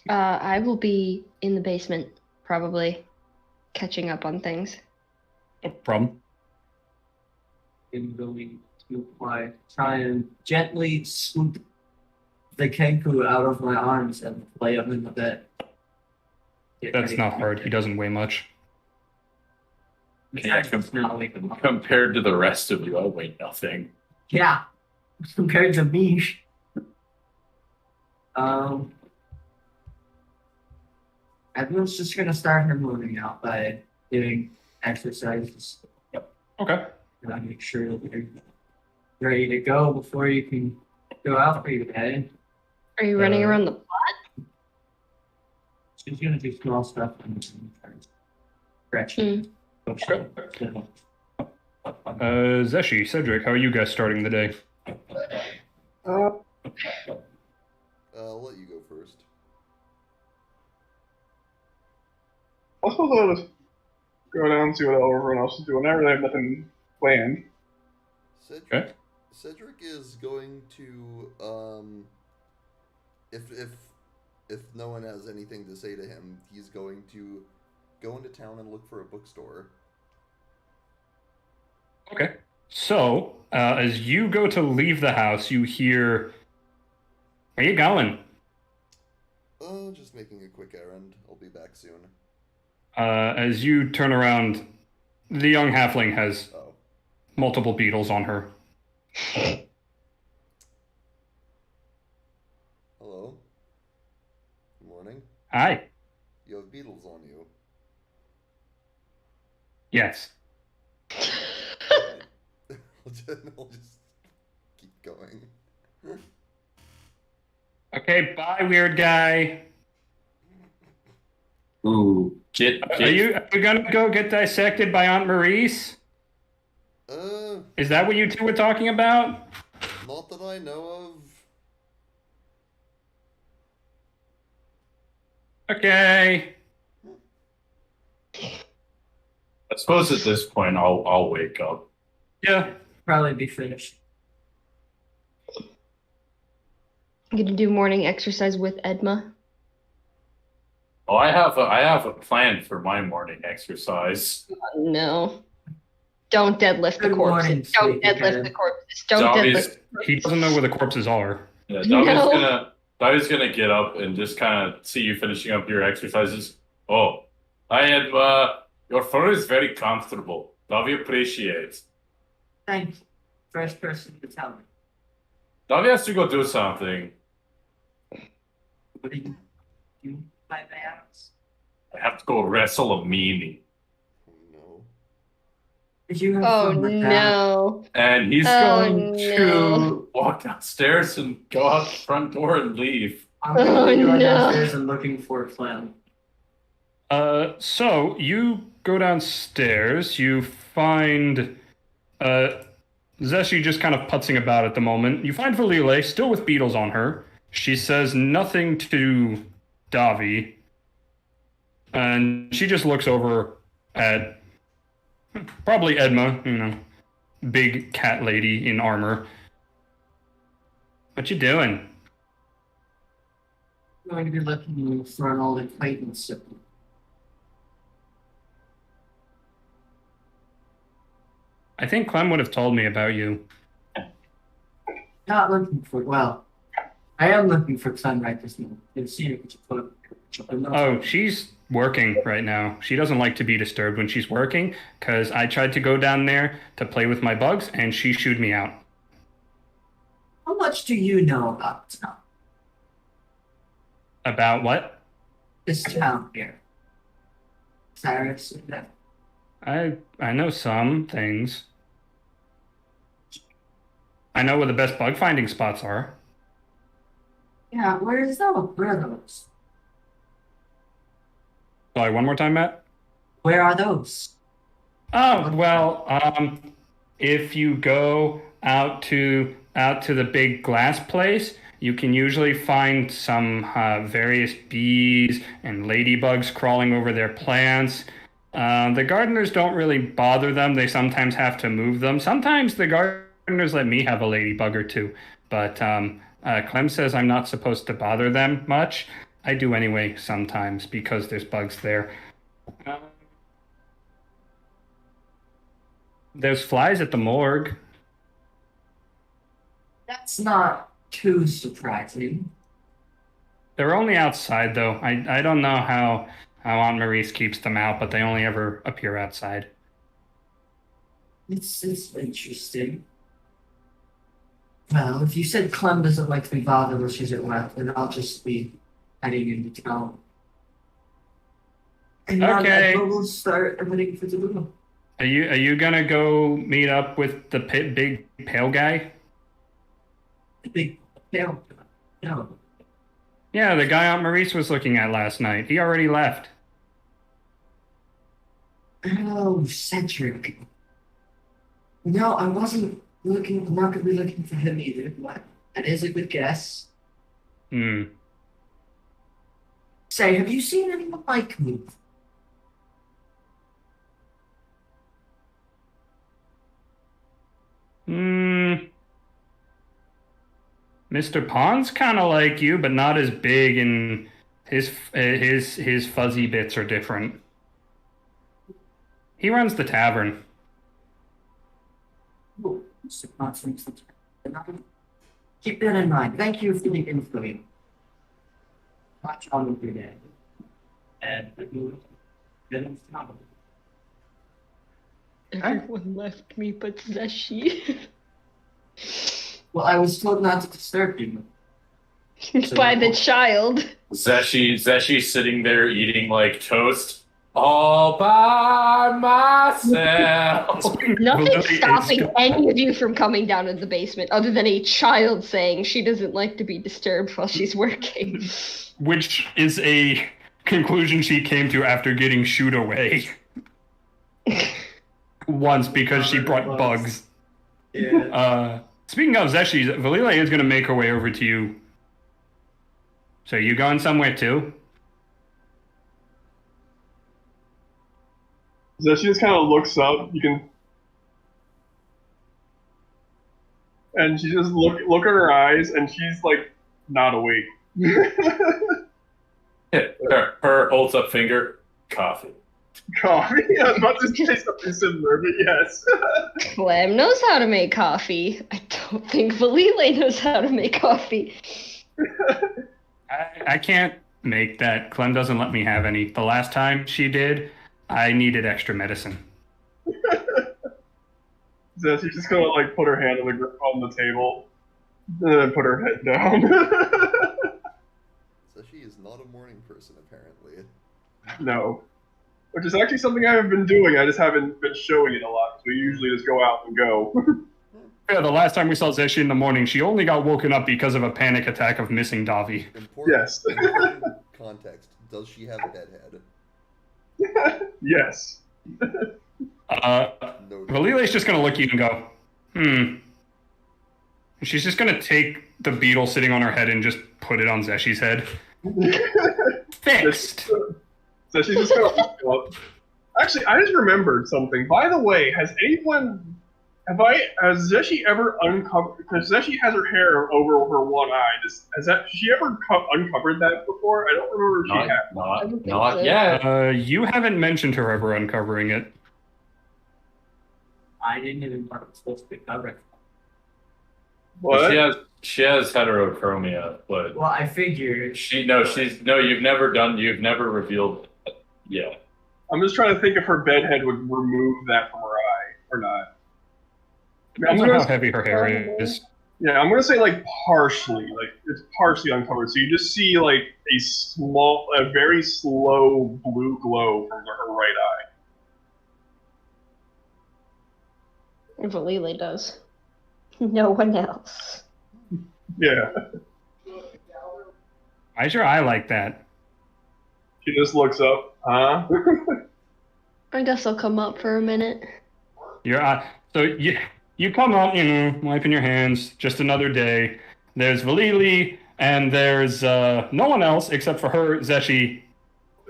I will be in the basement, probably, catching up on things. No problem. I'm going to try and gently scoop the Kenku out of my arms and lay him in the bed. That's not hard. He doesn't weigh much. Yeah, compared to the rest of you, I weigh nothing. Yeah, compared to me. Everyone's just gonna start her moving out by doing exercises. Okay. And I make sure that you're ready to go before you can go out for your day. Are you running around the plot? She's gonna do small stuff and stretch. Okay. Zeshi, Cedric, how are you guys starting the day? I'll let you go first. I suppose I'll just go down and see what everyone else is doing. I really have nothing planned. Cedric is going to if no one has anything to say to him, he's going to go into town and look for a bookstore. Okay. So, as you go to leave the house, you hear, where you going? Just making a quick errand. I'll be back soon. As you turn around, the young halfling has multiple beetles on her. Hello? Good morning. Hi. You have beetles on you. Yes. I'll just keep going. Okay, bye, weird guy. Ooh, Are you gonna go get dissected by Aunt Maurice? Is that what you two were talking about? Not that I know of. Okay. I suppose at this point I'll wake up. Yeah. Probably be finished. I'm gonna do morning exercise with Edma. Oh, I have a plan for my morning exercise. No. Don't deadlift the Good morning, corpses. Don't sleepyhead. deadlift the corpses. Don't Zombies. deadlift. He doesn't know where the corpses are. Yeah, No. Davi's gonna get up and just kind of see you finishing up your exercises. Oh, I am. Your fur is very comfortable. Davi appreciates. Thank you. First person to tell me. Davi has to go do something. What do you do by the house? I have to go wrestle a meanie. No. Did you have Oh fun with that? no. And he's Oh, going no. to walk downstairs and go out the front door and leave. I'm going Oh, no. downstairs and looking for a clown. So you go downstairs, you find Zeshi just kind of putzing about at the moment. You find Valile still with beetles on her. She says nothing to Davi. And she just looks over at probably Edma, big cat lady in armor. What you doing? I'm going to be looking for an old acquaintance. I think Clem would have told me about you. Not looking for, well, I am looking for Clem right this moment. It's here, could you put Oh, she's working right now. She doesn't like to be disturbed when she's working, because I tried to go down there to play with my bugs, and she shooed me out. How much do you know about this town? About what? This town here? Cyrus, that. I know some things. I know where the best bug finding spots are. Yeah, where's those? Where are those? Sorry, one more time, Matt? Where are those? Oh, well, if you go out to the big glass place, you can usually find some various bees and ladybugs crawling over their plants. The gardeners don't really bother them. They sometimes have to move them. Sometimes the gardeners let me have a ladybug or two, but Clem says I'm not supposed to bother them much. I do anyway sometimes because there's bugs there. There's flies at the morgue. That's not too surprising. They're only outside though. I don't know how Aunt Maurice keeps them out, but they only ever appear outside. It's interesting. Well, if you said Clem doesn't like to be bothered when she's at work, then I'll just be heading into town. And Okay. we'll start heading for the room. Are you gonna go meet up with the big pale guy? The big pale. No. Yeah, the guy Aunt Maurice was looking at last night. He already left. Oh, Cedric. No, I wasn't not gonna be looking for him either. What? That is a good guess. Say, have you seen anyone like me? Mr. Pond's kind of like you, but not as big, and his fuzzy bits are different. He runs the tavern. Oh, Mr. Johnson. Keep that in mind. Thank you for the info. Watch on with your day. And then Everyone left me but Zeshi. well, I was told not to disturb you. By the child. Zeshi sitting there eating like toast all by myself. Nothing's stopping any of you from coming down to the basement other than a child saying she doesn't like to be disturbed while she's working. Which is a conclusion she came to after getting shooed away. Once because she brought bugs. Yeah. Speaking of Zeshi, Valile is going to make her way over to you. So you going somewhere too? So she just kind of looks up. And she just look at her eyes, and she's like not awake. Her holds up finger. Coffee. Coffee? I was about to say something similar, but yes. Clem knows how to make coffee. I don't think Valile knows how to make coffee. I can't make that. Clem doesn't let me have any. The last time she did, I needed extra medicine. So she's just gonna like put her hand on the table, and then put her head down. So she is not a morning person, apparently. No. Which is actually something I have been doing. I just haven't been showing it a lot. So we usually just go out and go. Yeah, the last time we saw Zeshi in the morning, she only got woken up because of a panic attack of missing Davi. Yes. Important context. Does she have a dead head? Yes. No. Valile's just going to look at you and go, And she's just going to take the beetle sitting on her head and just put it on Zeshi's head. Fixed! So she's just gonna look up. Actually, I just remembered something. By the way, has Zeshi ever uncovered? Because Zeshi has her hair over her one eye. Has she ever uncovered that before? I don't remember if she had. Not yet. You haven't mentioned her ever uncovering it. I didn't even know it was supposed to be covered. What? She has heterochromia, but Well, I figured. you've never revealed. Yeah. I'm just trying to think if her bedhead would remove that from her eye or not. I'm Depends on gonna, how heavy her hair is. yeah, I'm gonna say like partially, like it's partially uncovered. So you just see like a very slow blue glow from her right eye. Valile does. No one else. Yeah. Why's your eye like that? She just looks up. Huh? I guess I'll come up for a minute. Your eye. So you come up, wiping your hands. Just another day. There's Valile, and there's no one else except for her, Zeshi,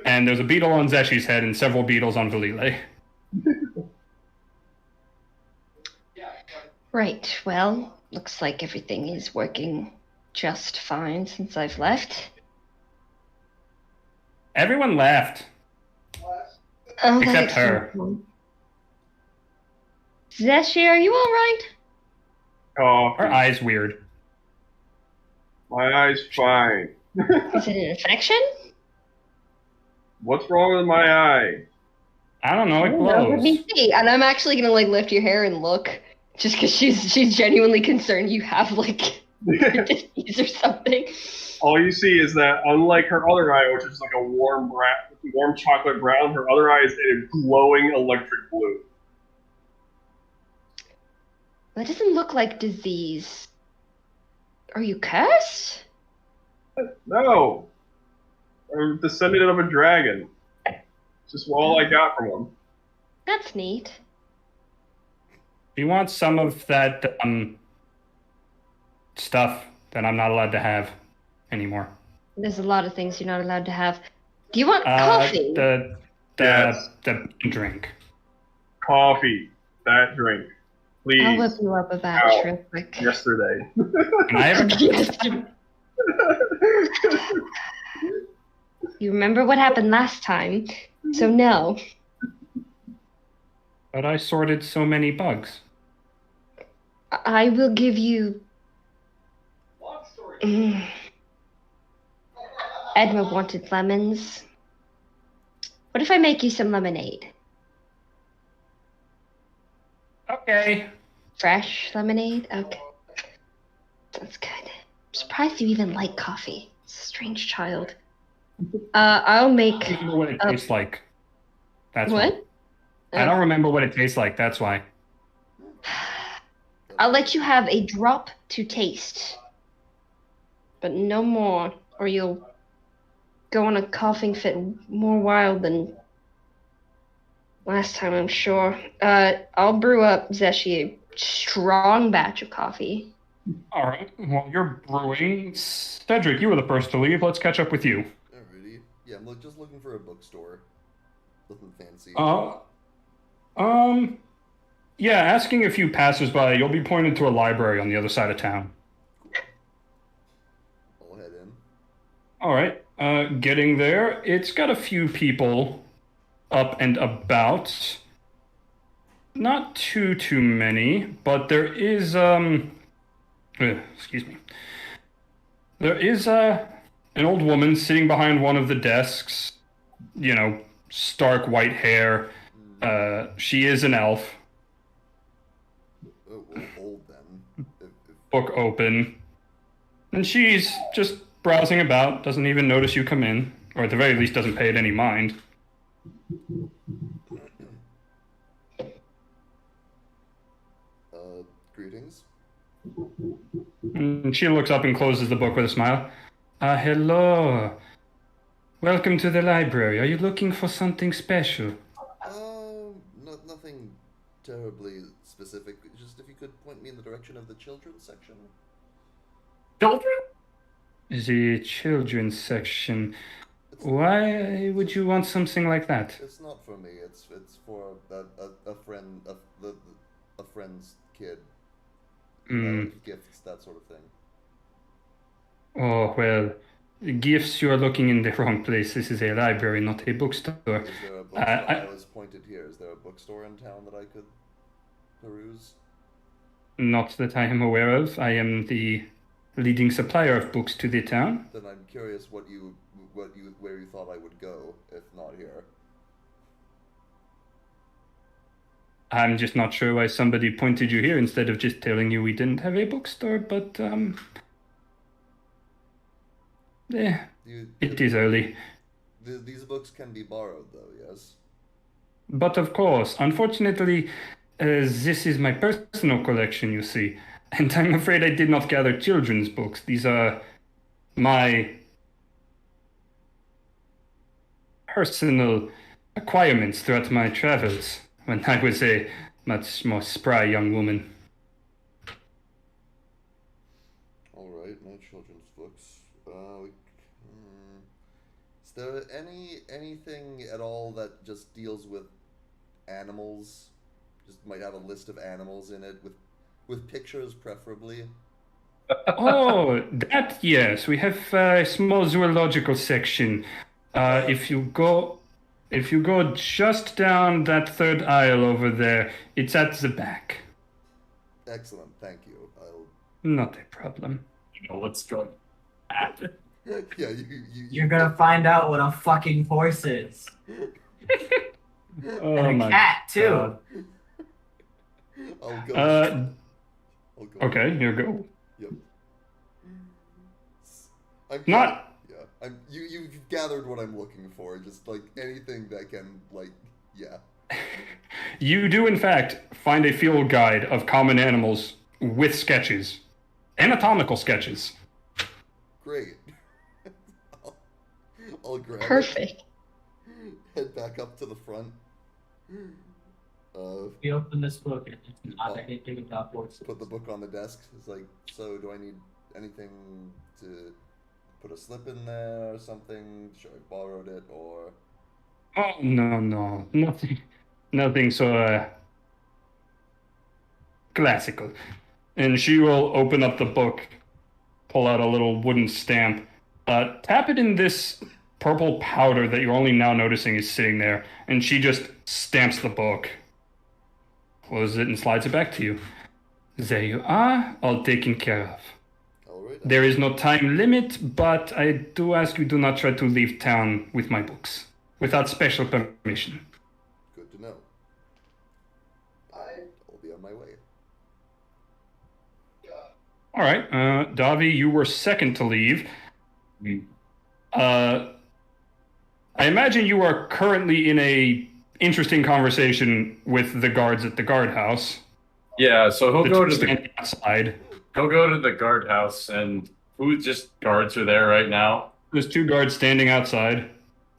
and there's a beetle on Zeshi's head and several beetles on Valile. Right, well, looks like everything is working just fine since I've left. Everyone left. Oh, that Except makes her. sense. Zeshi, are you alright? Coffee. Her eye's weird. My eye's fine. Is it an infection? What's wrong with my eye? I don't know, it Let glows. me see. And I'm actually gonna like lift your hair and look, just because she's genuinely concerned you have like a disease or something. All you see is that, unlike her other eye, which is like a warm chocolate brown, her other eye is a glowing electric blue. That doesn't look like disease. Are you cursed? No, I'm descendant of a dragon. It's just all I got from him. That's neat. Do you want some of that stuff that I'm not allowed to have anymore? There's a lot of things you're not allowed to have. Do you want coffee? Yes. The drink. Coffee, that drink, please. I'll whip you up a batch real quick. Yesterday. Can I have a You remember what happened last time, so no. But I sorted so many bugs. I will give you. Edna wanted lemons. What if I make you some lemonade? Okay. Fresh lemonade? Okay. That's good. I'm surprised you even like coffee. It's a strange child. I'll I make. don't remember what it tastes like. That's What? why. I don't remember what it tastes like, that's why. I'll let you have a drop to taste. But no more, or you'll go on a coughing fit more wild than last time, I'm sure. I'll brew up Zeshi a strong batch of coffee. Alright, while you're brewing, Cedric, you were the first to leave. Let's catch up with you. Alrighty. Yeah, I'm just looking for a bookstore. Nothing fancy. Yeah, asking a few passersby, you'll be pointed to a library on the other side of town. I'll head in. Alright, getting there, it's got a few people up and about. Not too many, but there is, excuse me. There is, an old woman sitting behind one of the desks. You know, stark white hair. She is an elf. Oh, well, old then. Book open. And she's just browsing about, doesn't even notice you come in. Or at the very least doesn't pay it any mind. Greetings. And she looks up and closes the book with a smile. Hello. Welcome to the library. Are you looking for something special? Nothing terribly specific. Just if you could point me in the direction of the children's section. Children? The children's section. Why would you want something like that? It's not for me. It's for a friend, a friend's kid. Gifts, that sort of thing. Oh, well, gifts, you are looking in the wrong place. This is a library, not a bookstore. Is there a bookstore? I was pointed here. Is there a bookstore in town that I could peruse? Not that I am aware of. I am the leading supplier of books to the town. Then I'm curious where you thought I would go, if not here. I'm just not sure why somebody pointed you here instead of just telling you we didn't have a bookstore, but, it is early. These books can be borrowed, though, yes? But of course, unfortunately, this is my personal collection, you see, and I'm afraid I did not gather children's books. These are my personal acquirements throughout my travels when I was a much more spry young woman. Alright, no children's books. Is there anything at all that just deals with animals? Just might have a list of animals in it with pictures, preferably. Oh, that, yes. We have a small zoological section. If you go just down that third aisle over there, it's at the back. Excellent, thank you. Not a problem. You know what's going to happen. Yeah, You're gonna find out what a fucking horse is. Oh And a my cat, too. God. I'll go. I'll go. Okay, you go. Yep. I'm Not. Yeah. You've gathered what I'm looking for. Just like anything that can yeah. You do, in fact, find a field guide of common animals with sketches, anatomical sketches. Great. I'll grab Perfect. it. Head back up to the front. We open this book and it's not anything about horses. Put the book on the desk. It's like, so do I need anything to put a slip in there or something? Should I borrowed it or? Oh no, nothing so classical. And she will open up the book, pull out a little wooden stamp, tap it in this purple powder that you're only now noticing is sitting there, and she just stamps the book, closes it, and slides it back to you. There you are, all taken care of. All right. There is no time limit, but I do ask you do not try to leave town with my books without special permission. Good to know. I'll be on my way. All right, Davi, you were second to leave. I imagine you are currently in a interesting conversation with the guards at the guardhouse. Yeah, so he'll go to the outside. He'll go to the guardhouse, and who just guards are there right now? There's two guards standing outside,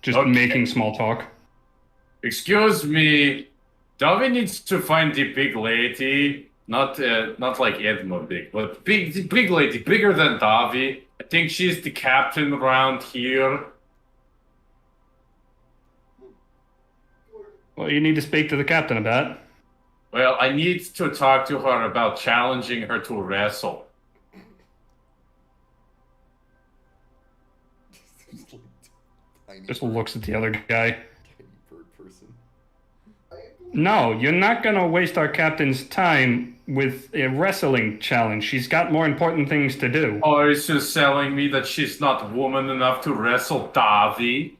just Okay. making small talk. Excuse me, Davi needs to find the big lady, not like Edmund big, but the big lady, bigger than Davi. I think she's the captain around here. Well, you need to speak to the captain about. Well, I need to talk to her about challenging her to wrestle. Tiny Just bird- looks at the other guy. Tiny bird person. No, you're not gonna waste our captain's time with a wrestling challenge. She's got more important things to do. Oh, he's just telling me that she's not woman enough to wrestle Davi.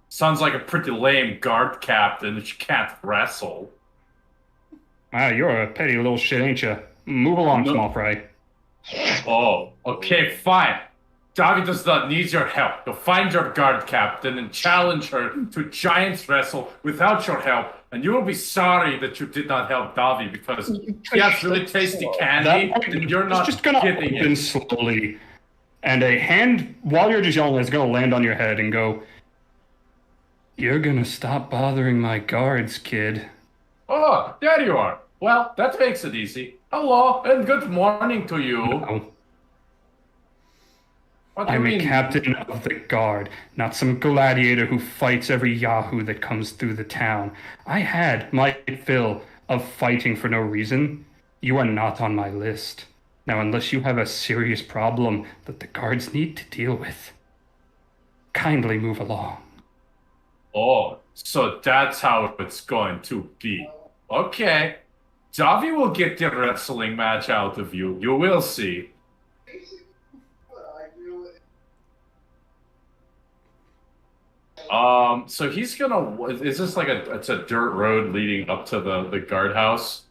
Sounds like a pretty lame guard captain that she can't wrestle. Ah, you're a petty little shit, ain't you? Move along, No. small fry. Oh, okay, fine. Davi does not need your help. Go find your guard captain and challenge her to giant wrestle without your help, and you will be sorry that you did not help Davi because he has really tasty candy, and you're It's not just gonna getting open it. slowly, and a hand, while you're just yelling, is gonna land on your head and go, "You're gonna stop bothering my guards, kid." Oh, there you are. Well, that makes it easy. Hello, and good morning to you. No, What do you I'm a mean? captain of the guard, not some gladiator who fights every yahoo that comes through the town. I had my fill of fighting for no reason. You are not on my list. Now, unless you have a serious problem that the guards need to deal with, kindly move along. Oh, so that's how it's going to be. Okay. Davi will get the wrestling match out of you. You will see. So he's gonna. Is this like it's a dirt road leading up to the guardhouse?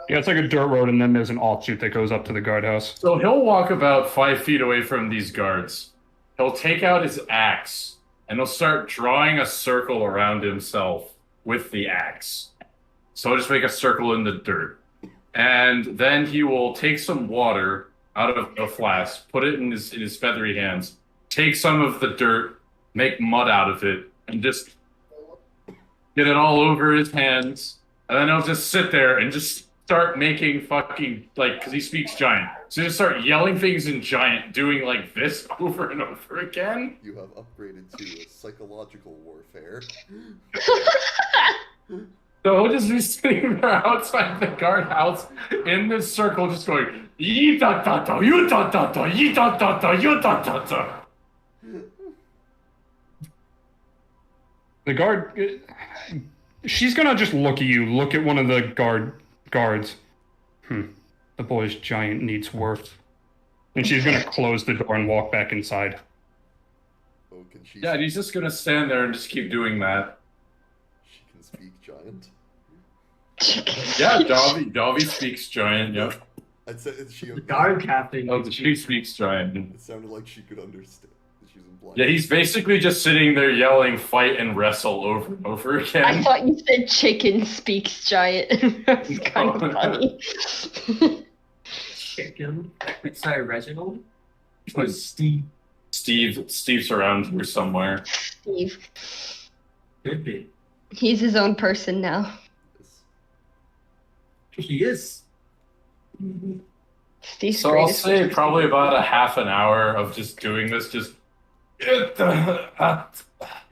Yeah, it's like a dirt road, and then there's an offshoot that goes up to the guardhouse. So he'll walk about 5 feet away from these guards. He'll take out his axe and he'll start drawing a circle around himself with the axe. So he'll just make a circle in the dirt. And then he will take some water out of a flask, put it in his feathery hands, take some of the dirt, make mud out of it, and just get it all over his hands. And then he'll just sit there and just start making fucking, like, because he speaks giant. So just start yelling things in giant, doing like this over and over again. You have upgraded to psychological warfare. So he'll just be sitting there outside the guardhouse in this circle, just going, "Yi da da da, you da da da, yi da da da, you da da da." The guard. She's gonna just look at you. Look at one of the guards. The boy's giant needs work. And she's gonna close the door and walk back inside. Oh, can she? Yeah, and he's just gonna stand there and just keep doing that. She can speak giant. Yeah, Davi speaks giant. Yep. I'd say is she. The guard captain. Oh, she speaks giant. It sounded like she could understand. She was implying. Yeah, he's basically just sitting there yelling, "Fight and wrestle" over and over again. I thought you said chicken speaks giant. That's kind of funny. Chicken. Sorry, Reginald. It was Steve. Steve's around here somewhere. Steve. Could be. He's his own person now. He is. Steve's So I'll greatest say person. probably about a half an hour of just doing this. Just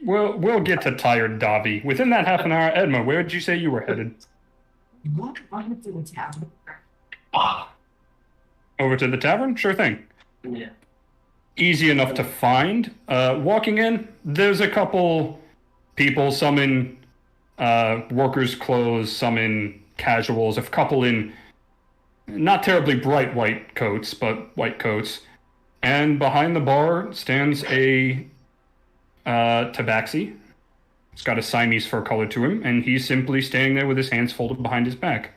We'll get to tired Davi. Within that half an hour, Edma, where did you say you were headed? What? I went to the tavern. Over to the tavern? Sure thing. Yeah. Easy enough to find. Walking in, there's a couple people, some in workers' clothes, some in casuals, a couple in not terribly bright white coats, but white coats. And behind the bar stands a tabaxi. It's got a Siamese fur color to him, and he's simply standing there with his hands folded behind his back.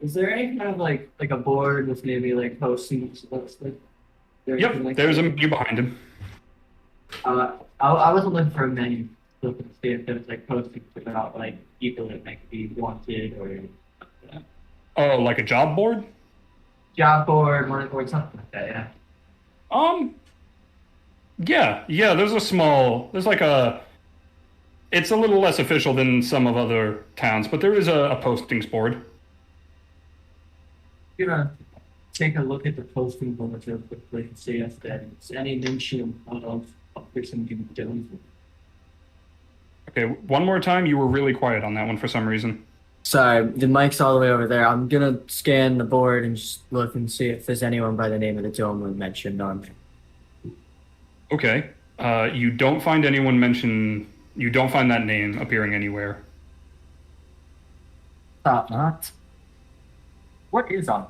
Is there any kind of like a board with maybe like postings? Yep, there's a menu behind him. I wasn't looking for a menu. Looking to see if there was like postings about like people that might be wanted or Oh, like a job board? job board, or something like that. Yeah. Yeah, there's it's a little less official than some of other towns, but there is a postings board. I'm gonna take a look at the posting board real quickly and see if there's any mention of a person being done. Okay, one more time, you were really quiet on that one for some reason. Sorry, the mic's all the way over there. I'm gonna scan the board and just look and see if there's anyone by the name of the Dome mentioned on there. Okay, you don't find that name appearing anywhere. Thought not. What is on?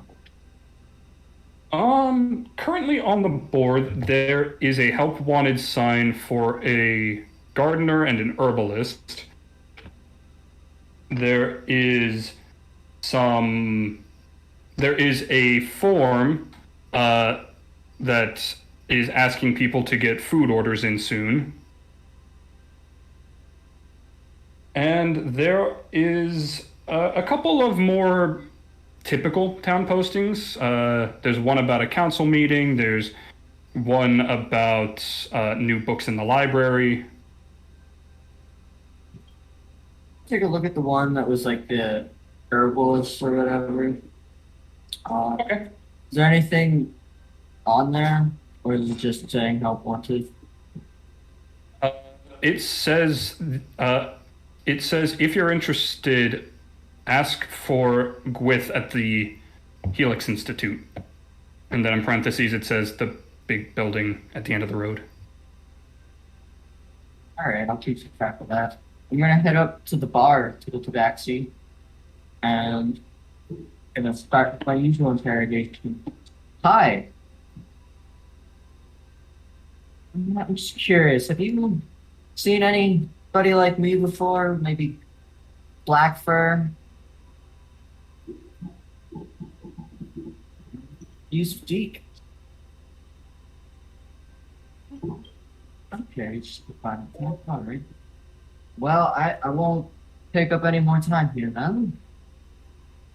Currently on the board, there is a help wanted sign for a gardener and an herbalist. There is a form that is asking people to get food orders in soon. And there is a couple of more typical town postings. There's one about a council meeting. There's one about new books in the library. Take a look at the one that was like the herbalist or whatever. Okay. Is there anything on there, or is it just saying help wanted? It says if you're interested, ask for Gwith at the Helix Institute. And then in parentheses it says the big building at the end of the road. All right, I'll keep track of that. I'm gonna head up to the bar to the tabaxi, and gonna start my usual interrogation. Hi. I'm just curious. Have you seen anybody like me before? Maybe black fur? You speak. Okay, just fine. All right. Well, I won't take up any more time here then.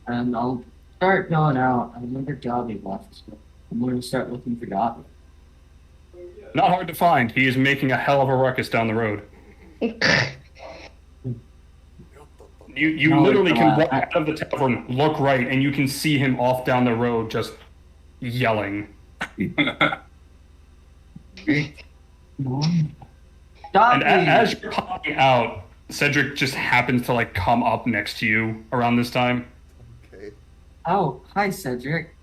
And I'll start going out. I remember Dobby left, so I'm going to start looking for Dobby. Not hard to find. He is making a hell of a ruckus down the road. You No, literally can walk I- out of the tavern, look right, and you can see him off down the road just yelling. Dobby! And as you're popping out, Cedric just happens to like come up next to you around this time. Okay. Oh, hi, Cedric.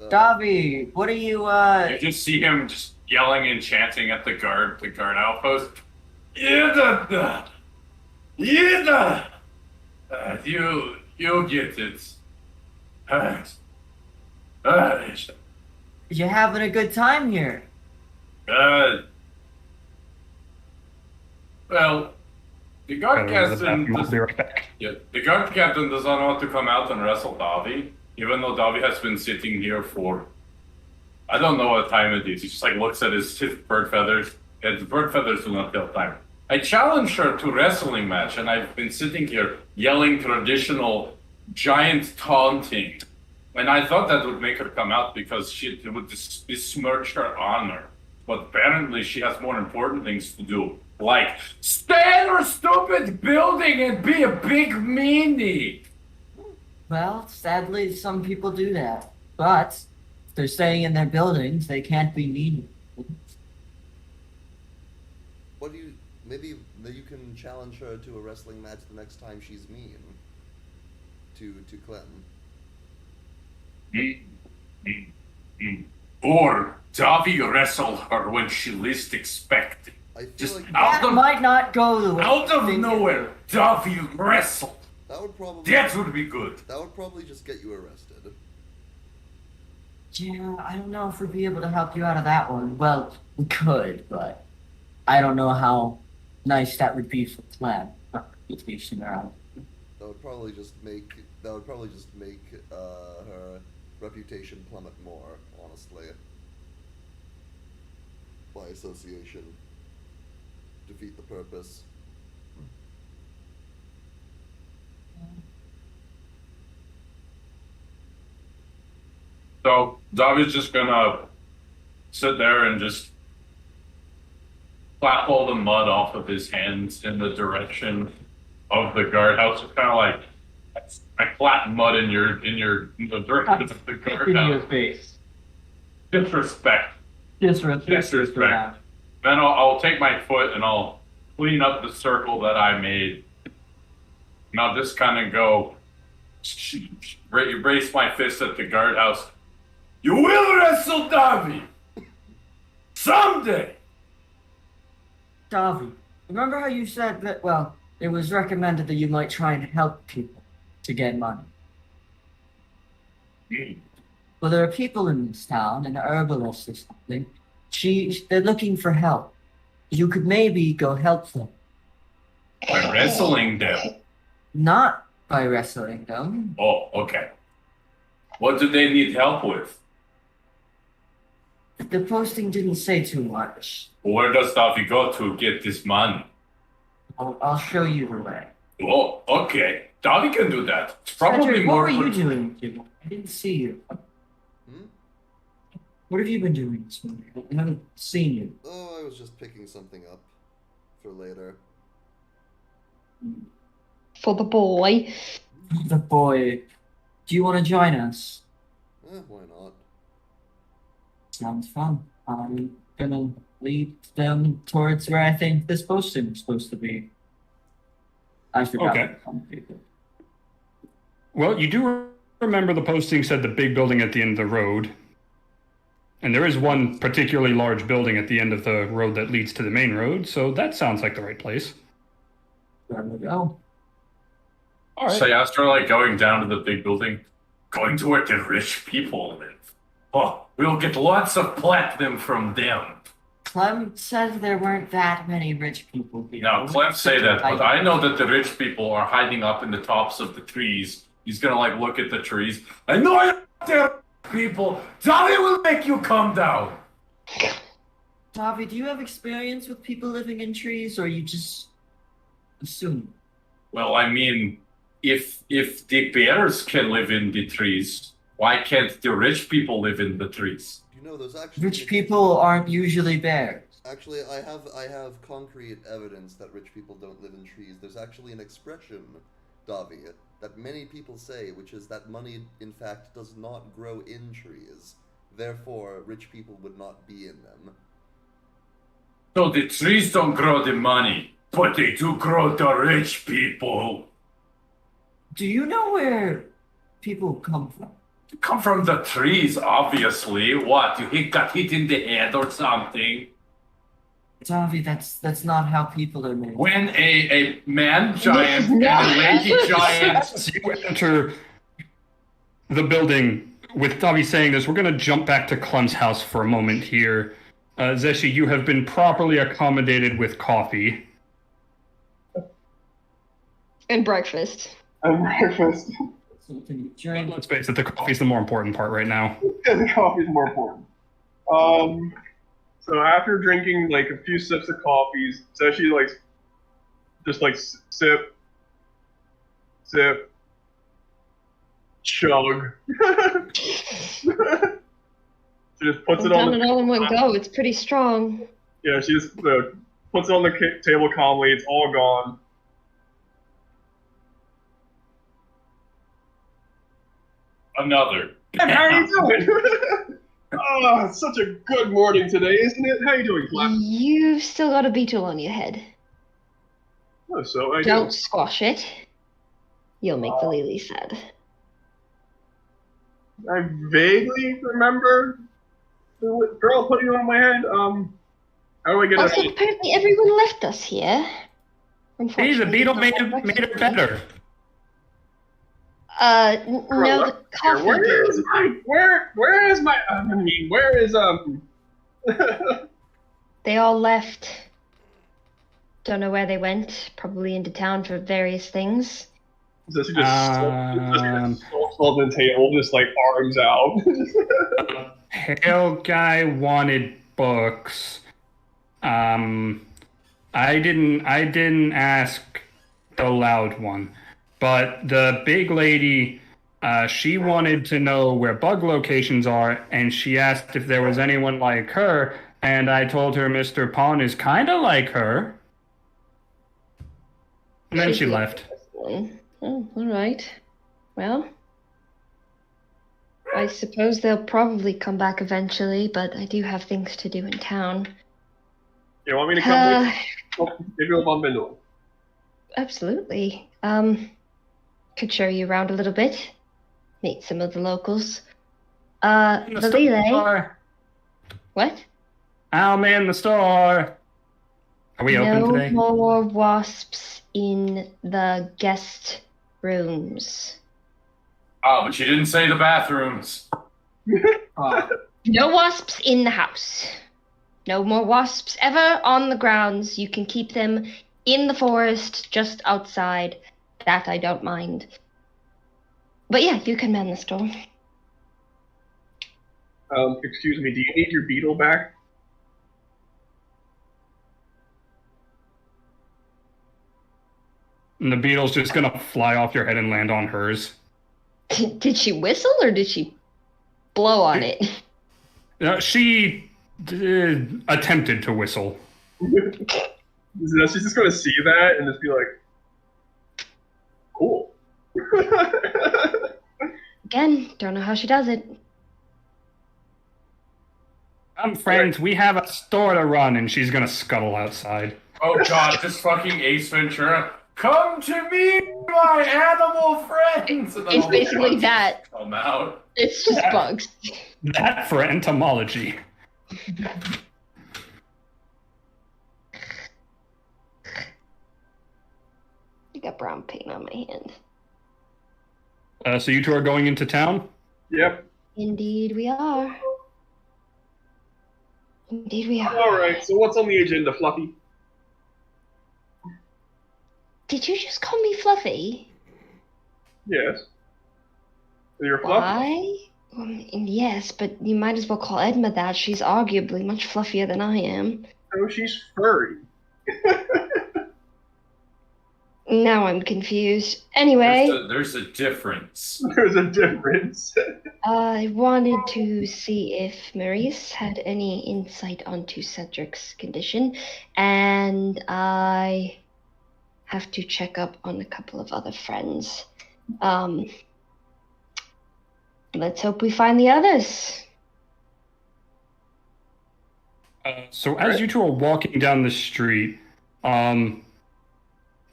Uh, Dobby, what are you, You just see him just yelling and chanting at the guard outpost. Yeah, yeah. You get it. You're having a good time here. Well, the guard captain. I'll be right back. Yeah, the guard captain does not want to come out and wrestle Davi, even though Davi has been sitting here for. I don't know what time it is. He just like looks at his bird feathers, and the bird feathers do not tell time. I challenged her to wrestling match, and I've been sitting here yelling traditional giant taunting. And I thought that would make her come out because it would besmirch her honor. But apparently she has more important things to do. Like, stay in her stupid building and be a big meanie! Well, sadly, some people do that. But if they're staying in their buildings, they can't be mean. What do you... Maybe you can challenge her to a wrestling match the next time she's mean. To Clem. Or Davi wrestle her when she least expected. I feel Just like That might not go the way. out of you think. nowhere, Davi wrestled. that would probably That would be good. that would probably just get you arrested. Yeah, I don't know if we'd be able to help you out of that one. Well, we could, but I don't know how nice that would be for Clem. Reputation around. That would probably just make her reputation plummet more, honestly. By association. Defeat the purpose. So Davi's just gonna sit there and just clap all the mud off of his hands in the direction of the guardhouse. It's kind of like I clap mud in the direction of the In your guardhouse. face. Disrespect. Disrespect. Then I'll take my foot and I'll clean up the circle that I made. And I'll just kind of go, raise my fist at the guardhouse. You will wrestle Davi! Someday! Davi, remember how you said that, well, it was recommended that you might try and help people to get money? Well, there are people in this town, an herbalist or something. They're looking for help. You could maybe go help them. By wrestling them. Not by wrestling them. Oh, okay. What do they need help with? The posting didn't say too much. Where does Davi go to get this money? I'll show you the way. Oh, okay. Davi can do that. It's probably Cedric, more. what were you doing? I didn't see you. What have you been doing this morning? I haven't seen you. Oh, I was just picking something up for later. For the boy. The boy. Do you want to join us? Why not? Sounds fun. I'm gonna lead them towards where I think this posting is supposed to be. I forgot. Okay. What complicated. Well, you do remember the posting said the big building at the end of the road. And there is one particularly large building at the end of the road that leads to the main road, so that sounds like the right place. There we go. All right. So yeah, I start like going down to the big building, going to where the rich people live. Oh, we'll get lots of platinum from them. Clem said there weren't that many rich people here. Now, Clem say that, but I know that the rich people are hiding up in the tops of the trees. He's gonna like look at the trees. I know you're there, people. Davi will make you come down. Davi, do you have experience with people living in trees, or you just assume? Well, I mean, if the bears can live in the trees, why can't the rich people live in the trees? You know, there's actually Rich people aren't usually bears. Actually, I have concrete evidence that rich people don't live in trees. There's actually an expression, Davi, that many people say, which is that money, in fact, does not grow in trees. Therefore, rich people would not be in them. So the trees don't grow the money, but they do grow the rich people. Do you know where people come from? Come from the trees, obviously. What, got hit in the head or something? Davi, that's not how people are made. When a man giant and No. a lady giant. As you enter the building, with Davi saying this, we're going to jump back to Clem's house for a moment here. Zeshi, you have been properly accommodated with coffee. And breakfast. And breakfast. Let's face it, the coffee's the more important part right now. The coffee's more important. So after drinking like a few sips of coffees, Zeshi sip, chug. She just puts it on Done it all in one go. It's pretty strong. Yeah, she just puts it on the table calmly. It's all gone. Another. How are you doing? Oh, it's such a good morning today, isn't it? How you doing, Clem? You've still got a beetle on your head. Oh, so I Don't squash it. You'll make the lily sad. I vaguely remember the girl putting it on my head. How do I get Also, it? apparently everyone left us here. Hey, the beetle made it better. No, the coffee Where did. is my? I mean, where is They all left. Don't know where they went. Probably into town for various things. Just in the table, just like arms out. Pale guy wanted books. I didn't ask the loud one, but the big lady, she wanted to know where bug locations are, and she asked if there was anyone like her, and I told her Mr. Pond is kind of like her. And then she left. Oh, all right. Well, I suppose they'll probably come back eventually, but I do have things to do in town. You want me to come with you? Maybe we'll bump into him. Absolutely. Could show you around a little bit. Meet some of the locals. The relay. What? I'm in the store. Are we open today? No more wasps in the guest rooms. Oh, but you didn't say the bathrooms. No wasps in the house. No more wasps ever on the grounds. You can keep them in the forest just outside. That I don't mind. But yeah, you can man the store. Excuse me, do you need your beetle back? And the beetle's just gonna fly off your head and land on hers. Did she whistle or did she blow on it? She attempted to whistle. She's just gonna see that and just be like, cool. Again, don't know how she does it. Friends, we have a store to run, and she's gonna scuttle outside. Oh god, just fucking Ace Ventura. Come to me, my animal friends! And then It's all the basically bugs that. Come out. It's just bugs. That for entomology. I got brown paint on my hand. So you two are going into town? Yep. Indeed we are. Indeed we are. Alright, so what's on the agenda, Fluffy? Did you just call me Fluffy? Yes. You're Fluffy? Why? Yes, but you might as well call Edma that. She's arguably much fluffier than I am. Oh, she's furry. Now I'm confused. Anyway, There's a difference. There's a difference. I wanted to see if Maurice had any insight onto Cedric's condition, and I have to check up on a couple of other friends. Let's hope we find the others. So as you two are walking down the street,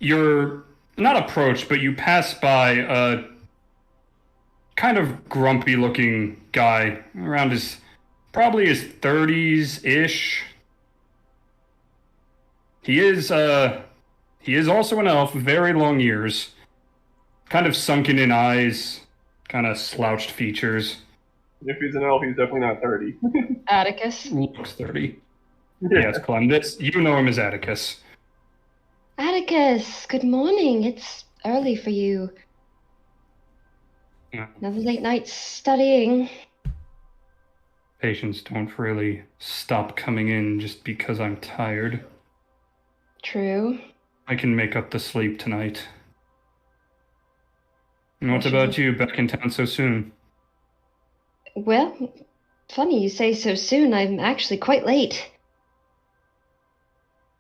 you're not approached, but you pass by a kind of grumpy-looking guy around probably his 30s-ish. He is also an elf, very long ears, kind of sunken in eyes, kind of slouched features. If he's an elf, he's definitely not 30. Atticus. Looks 30. Yes, Clem. You know him as Atticus. Atticus, good morning. It's early for you. Yeah. Another late night studying. Patients don't really stop coming in just because I'm tired. True. I can make up the sleep tonight. And what What about should you, back in town so soon? Well, funny you say so soon. I'm actually quite late.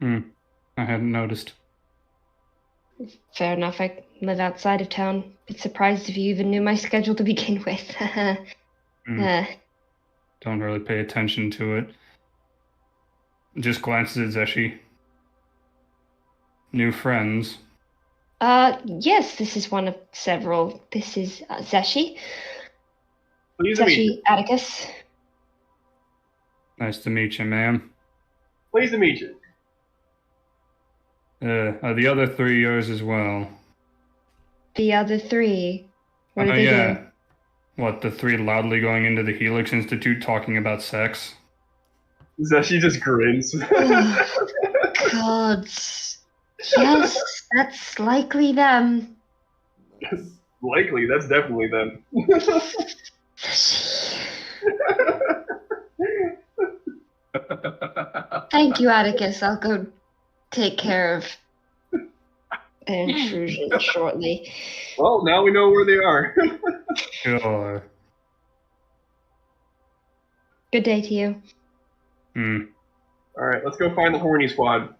I hadn't noticed. Fair enough. I live outside of town. Bit surprised if you even knew my schedule to begin with. Don't really pay attention to it. Just glances at Zeshi. New friends. Yes, this is one of several. This is Zeshi. Pleased to meet you. Zeshi Atticus. Nice to meet you, ma'am. Pleased to meet you. Are the other three yours as well? The other three. What do they yeah. do? What, the three loudly going into the Helix Institute talking about sex? Zeshi just grins. Oh, God. Yes, that's likely them. Likely, that's definitely them. Thank you, Atticus. I'll go take care of an intrusion shortly. Well, now we know where they are. Sure. Good day to you. Alright, let's go find the horny squad.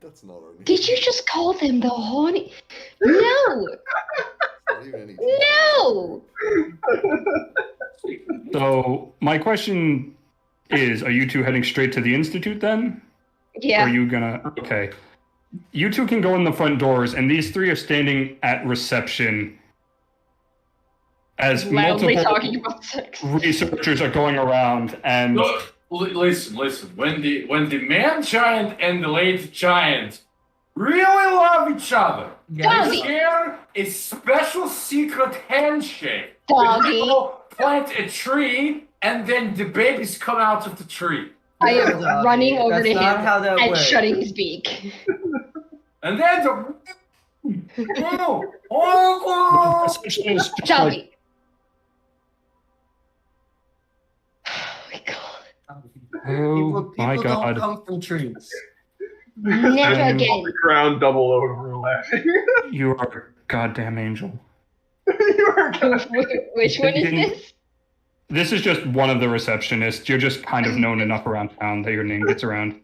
That's not our name. Did you just call them the horny? No! Not even any No! So, my question is, are you two heading straight to the Institute then? Or Yeah. are you gonna... Okay. You two can go in the front doors, and these three are standing at reception as Loudly multiple talking about sex. researchers are going around, and... Look, listen. When the man giant and the lady giant really love each other, Doggy. they share a special secret handshake. Doggy. Go plant a tree, and then the babies come out of the tree. I am Doggy, running over that's to not him how that and works. shutting his beak. And then oh, Essentially, it's just Doggy. like, Oh my God. oh my People god. don't come from trees. Never On again. the ground, double over laughing. You are a goddamn angel. You are Which one is this? This is just one of the receptionists. You're just kind of known enough around town that your name gets around.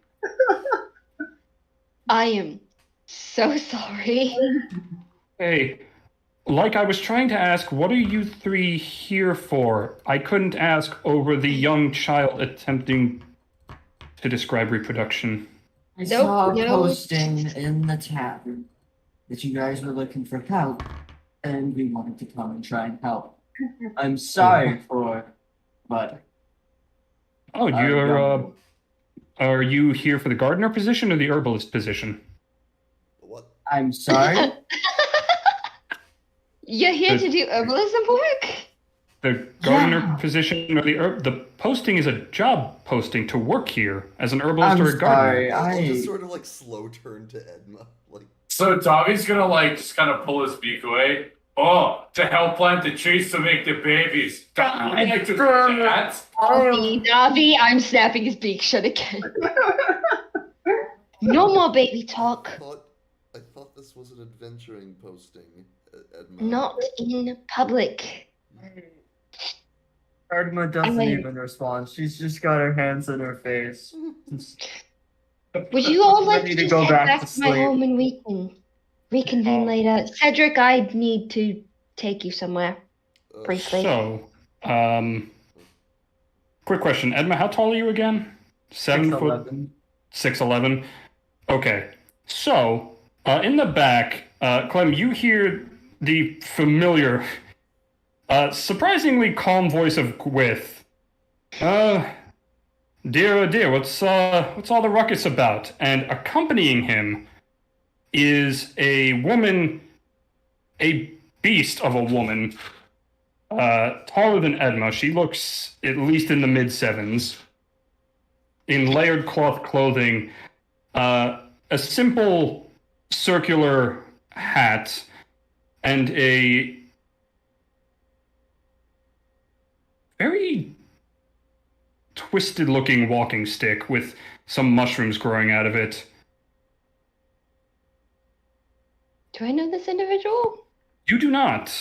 I am so sorry. Hey, like I was trying to ask, what are you three here for? I couldn't ask over the young child attempting to describe reproduction. I Nope, saw a no. posting in the tavern that you guys were looking for help, and we wanted to come and try and help. I'm sorry but Oh, are you here for the gardener position or the herbalist position? What? I'm sorry. You're here to do herbalism work? The gardener Yeah. position or the posting is a job posting to work here as an herbalist I'm or a gardener. sorry. I'll I just sort of like slow turn to Edma. Like, So Dobby's gonna like just kind of pull his beak away. Oh, to help plant the trees to make the babies. I like to do that. Navi, I'm snapping his beak shut again. No more baby talk. I thought this was an adventuring posting, Edma. Not in public. Ardma doesn't I mean- even respond. She's just got her hands in her face. Would you all like Ready to to just go head back back to to my sleep. home and we can reconvene later? Cedric, I need to take you somewhere briefly. So, quick question, Edma, how tall are you again? 7 foot 6'11". 6'11". Okay, so in the back, Clem, you hear the familiar, surprisingly calm voice of Gwith. Dear, oh dear, what's all the ruckus about? And accompanying him is a woman, a beast of a woman, taller than Edma. She looks at least in the mid-sevens, in layered cloth clothing, a simple circular hat, and a very twisted-looking walking stick with some mushrooms growing out of it. Do I know this individual? You do not.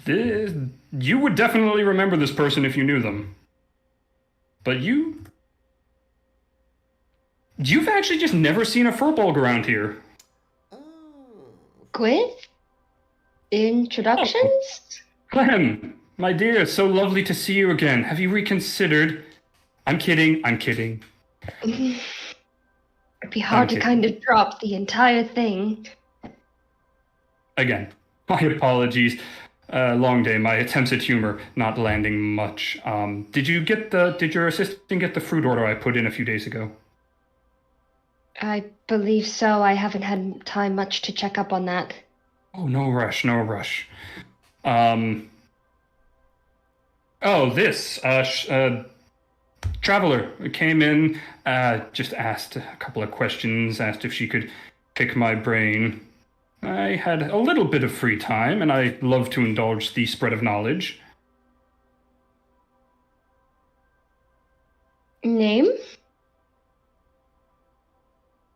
You would definitely remember this person if you knew them. But you've actually just never seen a furbolg around here. Oh. Gwith? Introductions? Clem, my dear, so lovely to see you again. Have you reconsidered? I'm kidding. It'd be hard to kind of drop the entire thing. Again, my apologies. Long day. My attempts at humor not landing much. Did your assistant get the fruit order I put in a few days ago? I believe so. I haven't had time much to check up on that. Oh, no rush. This traveler came in, just asked a couple of questions, asked if she could pick my brain. I had a little bit of free time, and I love to indulge the spread of knowledge. Name?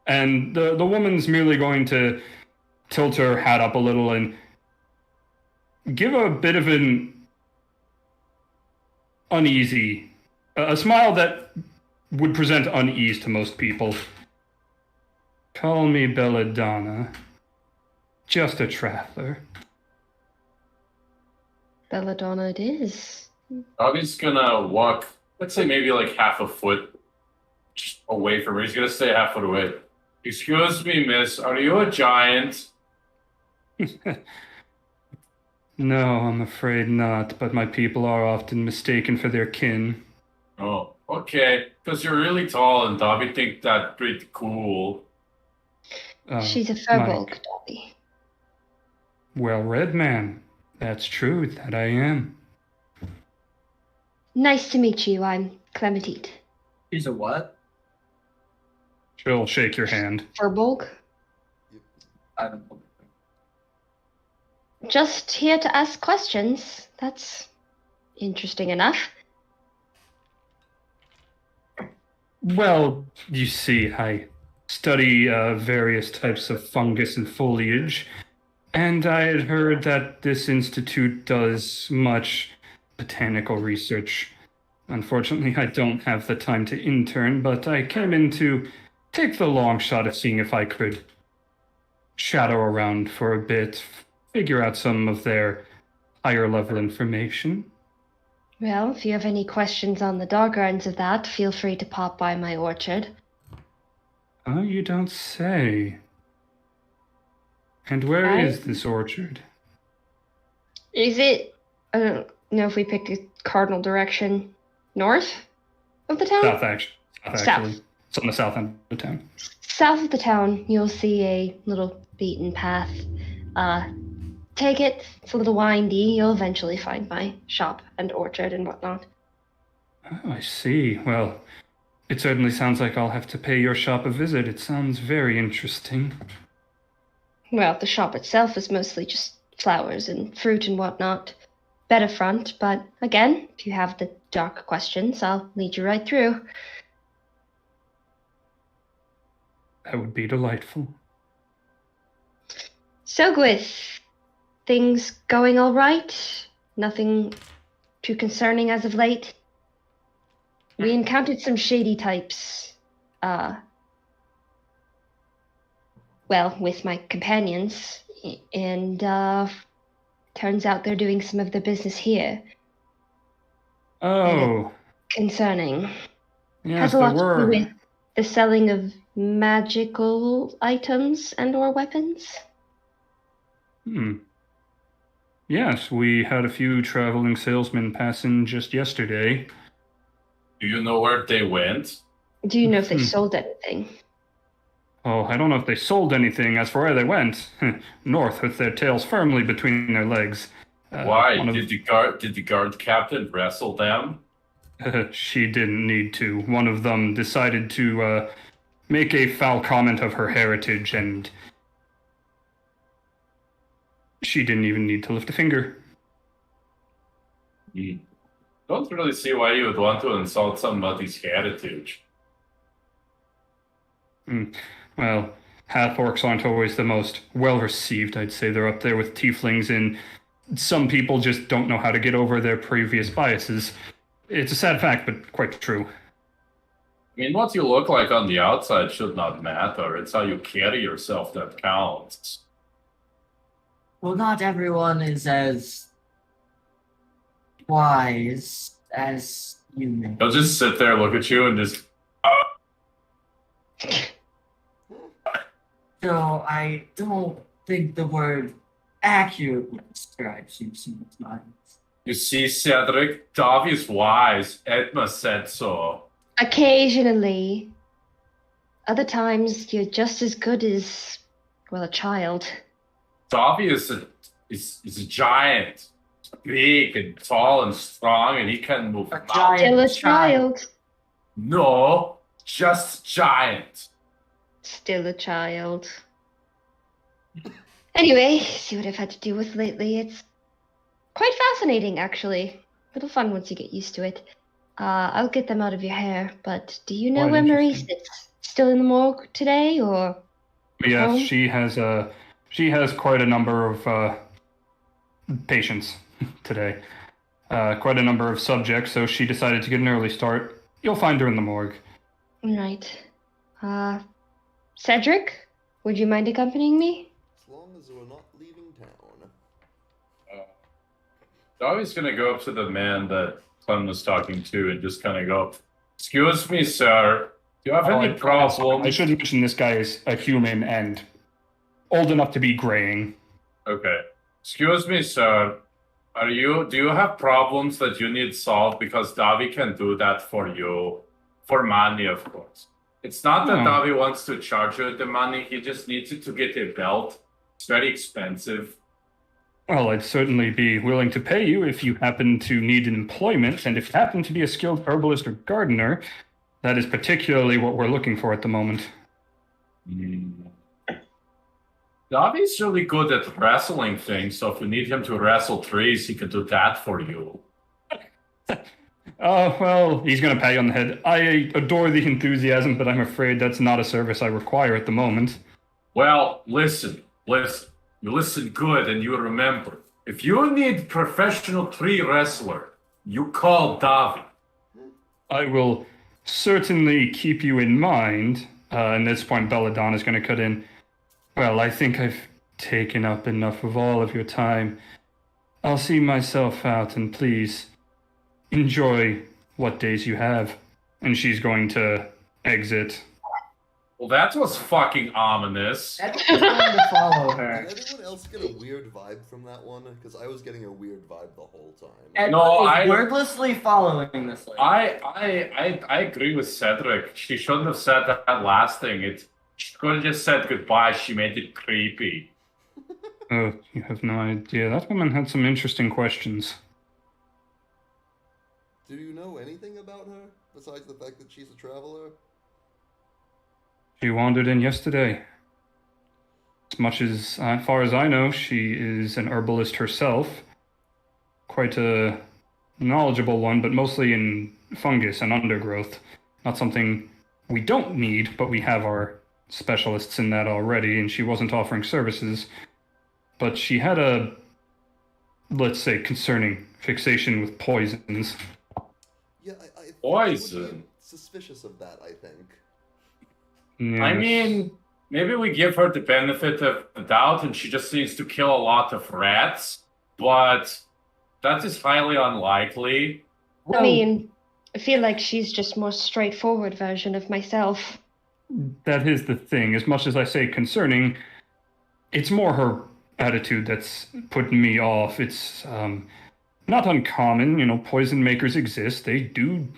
And the woman's merely going to tilt her hat up a little and give a bit of an uneasy, a smile that would present unease to most people. Call me Belladonna. Just a traveler. Belladonna it is. Bobby's gonna walk, let's say maybe like half a foot just away from her. He's gonna stay half foot away. Excuse me, miss, are you a giant? No, I'm afraid not, but my people are often mistaken for their kin. Oh, okay. Because you're really tall and Dobby think that's pretty cool. She's a furbolg, Dobby. Well-read man. That's true, that I am. Nice to meet you. I'm Clementine. She's a what? She'll shake your hand. Furbolg? I don't know. Just here to ask questions. That's interesting enough. Well, you see, I study various types of fungus and foliage, and I had heard that this institute does much botanical research. Unfortunately, I don't have the time to intern, but I came in to take the long shot of seeing if I could shadow around for a bit, figure out some of their higher level information. Well, if you have any questions on the darker ends of that, feel free to pop by my orchard. Oh, you don't say. And where is this orchard? Is it... I don't know if we picked a cardinal direction. North of the town? South, actually. South. It's on the south end of the town. South of the town, you'll see a little beaten path. Take it. It's a little windy. You'll eventually find my shop and orchard and whatnot. Oh, I see. Well, it certainly sounds like I'll have to pay your shop a visit. It sounds very interesting. Well, the shop itself is mostly just flowers and fruit and whatnot. Better front, but again, if you have the dark questions, I'll lead you right through. That would be delightful. So, Gwith, things going all right? Nothing too concerning as of late? We encountered some shady types, with my companions, and, turns out they're doing some of their business here. Oh. Concerning. Yes, Has a lot there to do were. with the selling of magical items and or weapons. Yes, we had a few traveling salesmen pass in just yesterday. Do you know where they went? Do you know if they sold anything? Oh, I don't know if they sold anything. As for where they went, north with their tails firmly between their legs. Why? Did the guard captain wrestle them? She didn't need to. One of them decided to make a foul comment of her heritage, and she didn't even need to lift a finger. Don't really see why you would want to insult somebody's heritage. Well, half-orcs aren't always the most well-received. I'd say they're up there with tieflings, and some people just don't know how to get over their previous biases. It's a sad fact, but quite true. I mean, what you look like on the outside should not matter. It's how you carry yourself that counts. Well, not everyone is as wise as you may. They'll just sit there, look at you, and just... So I don't think the word accurately describes you sometimes. You see, Cedric, Davi is wise. Edma said so. Occasionally. Other times, you're just as good as, well, a child. Davi is a giant. Big and tall and strong, and he can move A mountains. giant Still a child. No, just giant. Still a child. Anyway, see what I've had to deal with lately. It's quite fascinating, actually. A little fun once you get used to it. I'll get them out of your hair, but do you know Quite where Marie interesting. sits? Still in the morgue today, or? Yes, Oh. she has quite a number of patients today. Quite a number of subjects, so she decided to get an early start. You'll find her in the morgue. Right. Cedric, would you mind accompanying me? As long as we're not leaving town. Davi's gonna go up to the man that Clem was talking to and just kind of go, "Excuse me, sir. Do you have any problem?" I should mention this guy is a human and old enough to be graying. Okay. Excuse me, sir. Do you have problems that you need solved? Because Davi can do that for you. For money, of course. It's not that Oh. Davi wants to charge you the money, he just needs you to get a belt. It's very expensive. Well, I'd certainly be willing to pay you if you happen to need employment, and if you happen to be a skilled herbalist or gardener, that is particularly what we're looking for at the moment. Davi's really good at wrestling things, so if you need him to wrestle trees, he could do that for you. Well, he's going to pat you on the head. I adore the enthusiasm, but I'm afraid that's not a service I require at the moment. Well, listen. You listen good and you remember. If you need professional tree wrestler, you call Davi. I will certainly keep you in mind. And at this point, Belladonna's going to cut in. Well, I think I've taken up enough of all of your time. I'll see myself out, and please enjoy what days you have. And she's going to exit. Well, that was fucking ominous. That's going to follow her. Did anyone else get a weird vibe from that one? Because I was getting a weird vibe the whole time. And No, is wordlessly following this lady. I agree with Cedric. She shouldn't have said that last thing. She could have just said goodbye. She made it creepy. Oh, you have no idea. That woman had some interesting questions. Do you know anything about her, besides the fact that she's a traveler? She wandered in yesterday. As far as I know, she is an herbalist herself. Quite a knowledgeable one, but mostly in fungus and undergrowth. Not something we don't need, but we have our specialists in that already, and she wasn't offering services. But she had a, let's say, concerning fixation with poisons. Yeah, I Poison? would be suspicious of that, I think. Yes. I mean, maybe we give her the benefit of the doubt and she just needs to kill a lot of rats, but that is highly unlikely. I mean, I feel like she's just more straightforward version of myself. That is the thing. As much as I say concerning, it's more her attitude that's putting me off. It's not uncommon, poison makers exist. They do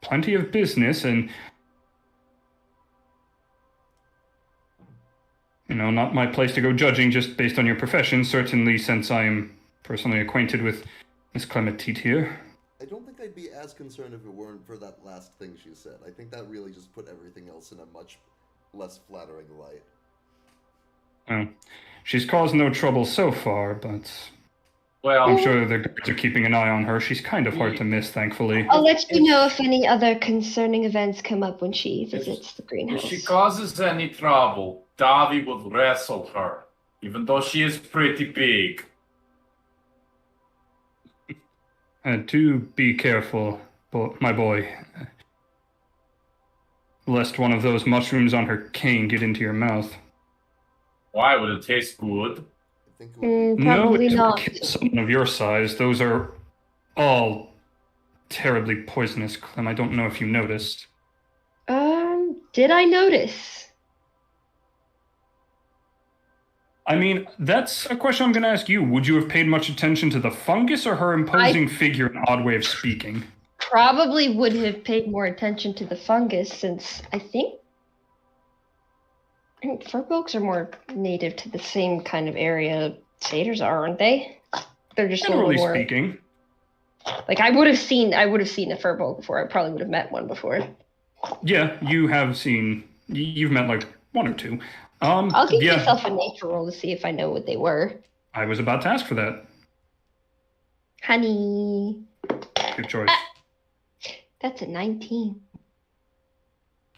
plenty of business, and Not my place to go judging just based on your profession, certainly since I am personally acquainted with Miss Clementine here. I don't think I'd be as concerned if it weren't for that last thing she said. I think that really just put everything else in a much less flattering light. Well, she's caused no trouble so far, but Well, I'm sure the guards are keeping an eye on her. She's kind of hard to miss, thankfully. I'll let you know if any other concerning events come up when she visits the if greenhouse. she causes any trouble, Davi would wrestle her, even though she is pretty big. Do be careful, my boy, lest one of those mushrooms on her cane get into your mouth. Why would it taste good? I think it would be Probably no, it not. would kill someone of your size. Those are all terribly poisonous, Clem. I don't know if you noticed. Did I notice? I mean, that's a question I'm going to ask you. Would you have paid much attention to the fungus or her imposing figure and odd way of speaking? Probably would have paid more attention to the fungus since I think furbolgs are more native to the same kind of area satyrs are, aren't they? They're just a little Generally more. speaking. Like I would have seen a furbolg before. I probably would have met one before. Yeah, you have seen. You've met like one or two. I'll give yeah, myself a nature roll to see if I know what they were. I was about to ask for that. Honey. Good choice. That's a 19.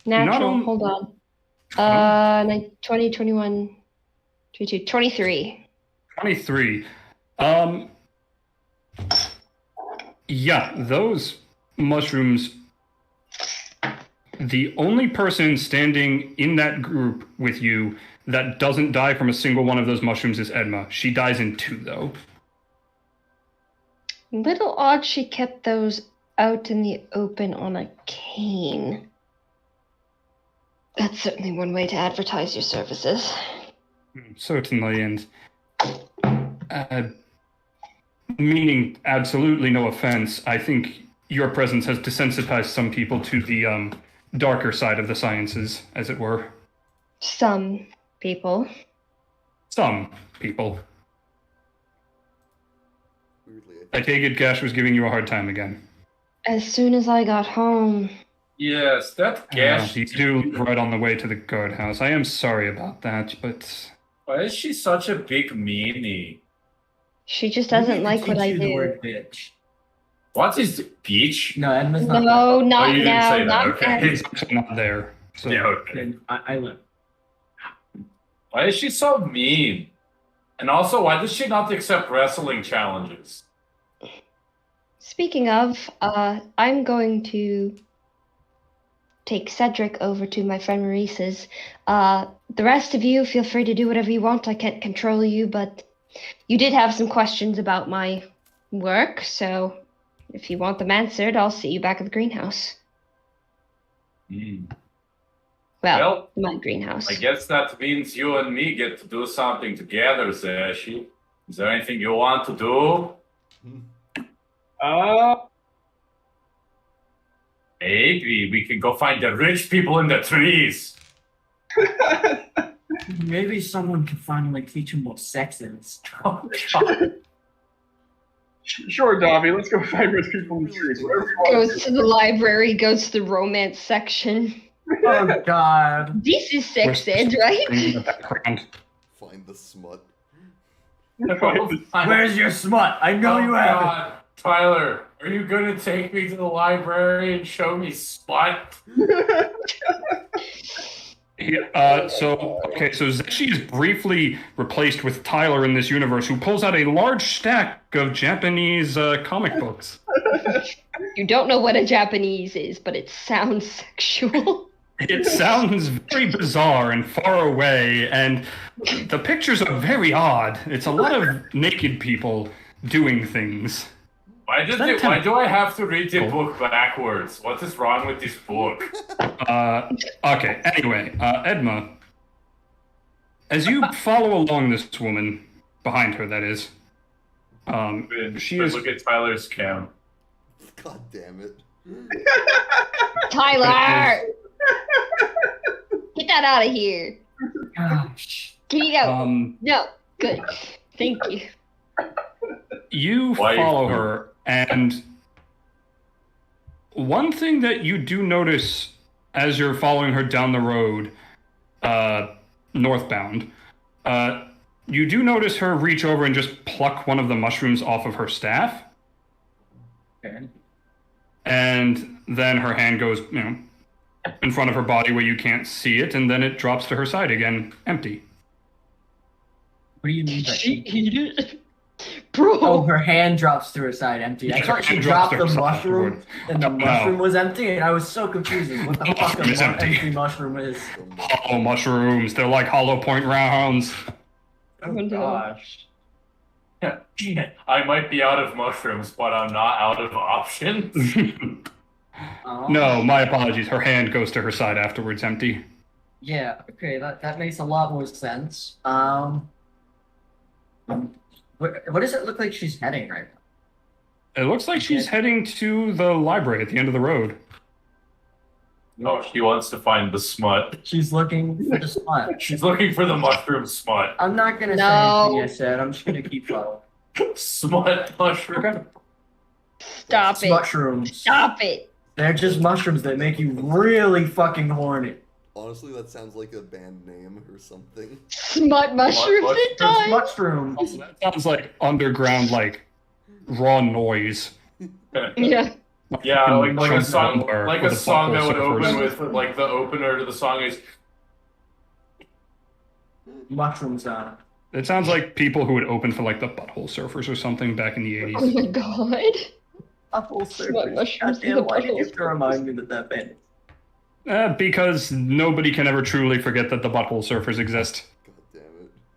Natural, on- hold on. 20, 21, 22, 23. 23. Yeah, those mushrooms. The only person standing in that group with you that doesn't die from a single one of those mushrooms is Edma. She dies in 2, though. Little odd she kept those out in the open on a cane. That's certainly one way to advertise your services. Certainly, and meaning absolutely no offense, I think your presence has desensitized some people to the darker side of the sciences, as it were. Some people. Some people. weirdly. I take it Gash was giving you a hard time again. As soon as I got home. Yes, that gas. You do live right on the way to the guardhouse. I am sorry about that, but Why is she such a big meanie? She just doesn't like what I The do. word bitch. What is the beach? No, Edmund's not. No, Oh, not you didn't now. say that. Not Okay. now. he's actually not there. So Yeah, okay. Then I live. Why is she so mean? And also, why does she not accept wrestling challenges? Speaking of, I'm going to take Cedric over to my friend Maurice's. The rest of you, feel free to do whatever you want. I can't control you, but you did have some questions about my work, so if you want them answered, I'll see you back at the greenhouse. Well, my greenhouse. I guess that means you and me get to do something together, Zashi. Is there anything you want to do? Maybe we can go find the rich people in the trees. Maybe someone can finally teach him what sex is. Oh, God. Sure, Davi, let's go find rich people in the trees. Whatever you want. Goes to the library, goes to the romance section. Oh God. This is sex ed, right? in the background. Find the smut. Where's your smut? I know you have it. God. Tyler, are you going to take me to the library and show me smut? So Zeshi is briefly replaced with Tyler in this universe, who pulls out a large stack of Japanese comic books. You don't know what a Japanese is, but it sounds sexual. It sounds very bizarre and far away, and the pictures are very odd. It's a lot of naked people doing things. Why do I have to read the book backwards? What is wrong with this book? Okay, anyway, Edma, as you follow along this woman, behind her, that is, she is... Look at Tyler's cam. God damn it. Tyler! Get that out of here. Gosh. Get out. Um, No. Good. Thank you. You Why- follow her, and one thing that you do notice as you're following her down the road, northbound, you do notice her reach over and just pluck one of the mushrooms off of her staff, Okay. and then her hand goes, in front of her body where you can't see it, and then it drops to her side again, empty. What do you mean by She eat it? Bro. Oh, her hand drops to her side empty. I Yeah, thought her she hand drops dropped to the her side mushroom afterwards. and the No. mushroom was empty, and I was so confused as what the fuck mushroom is a empty. empty mushroom is. Hollow mushrooms, they're like hollow point rounds. Oh no. gosh. I might be out of mushrooms, but I'm not out of options. Oh. No, my apologies. Her hand goes to her side afterwards, empty. Yeah, okay, that makes a lot more sense. What does it look like she's heading right now? It looks like she's heading to the library at the end of the road. Oh, she wants to find the smut. She's looking for the spot. She's looking for the mushroom smut. I'm not gonna say No. anything I said. I'm just gonna keep following. Smut mushroom. Stop it. Mushrooms. Stop it. They're just mushrooms that make you really fucking horny. Honestly, that sounds like a band name or something. Smut mushrooms What- it does. Mushrooms. Also, that sounds like underground, like, raw noise. Yeah. Yeah, like a Trump song, number like with a the song that butthole would open surfers. with, like the opener to the song is Mushrooms on. It sounds like people who would open for, like, the Butthole Surfers or something back in the 80s. Oh my god. A whole Smut mushrooms in Goddamn, the why did you have buttholes. to remind me that band? Because nobody can ever truly forget that the Butthole Surfers exist. God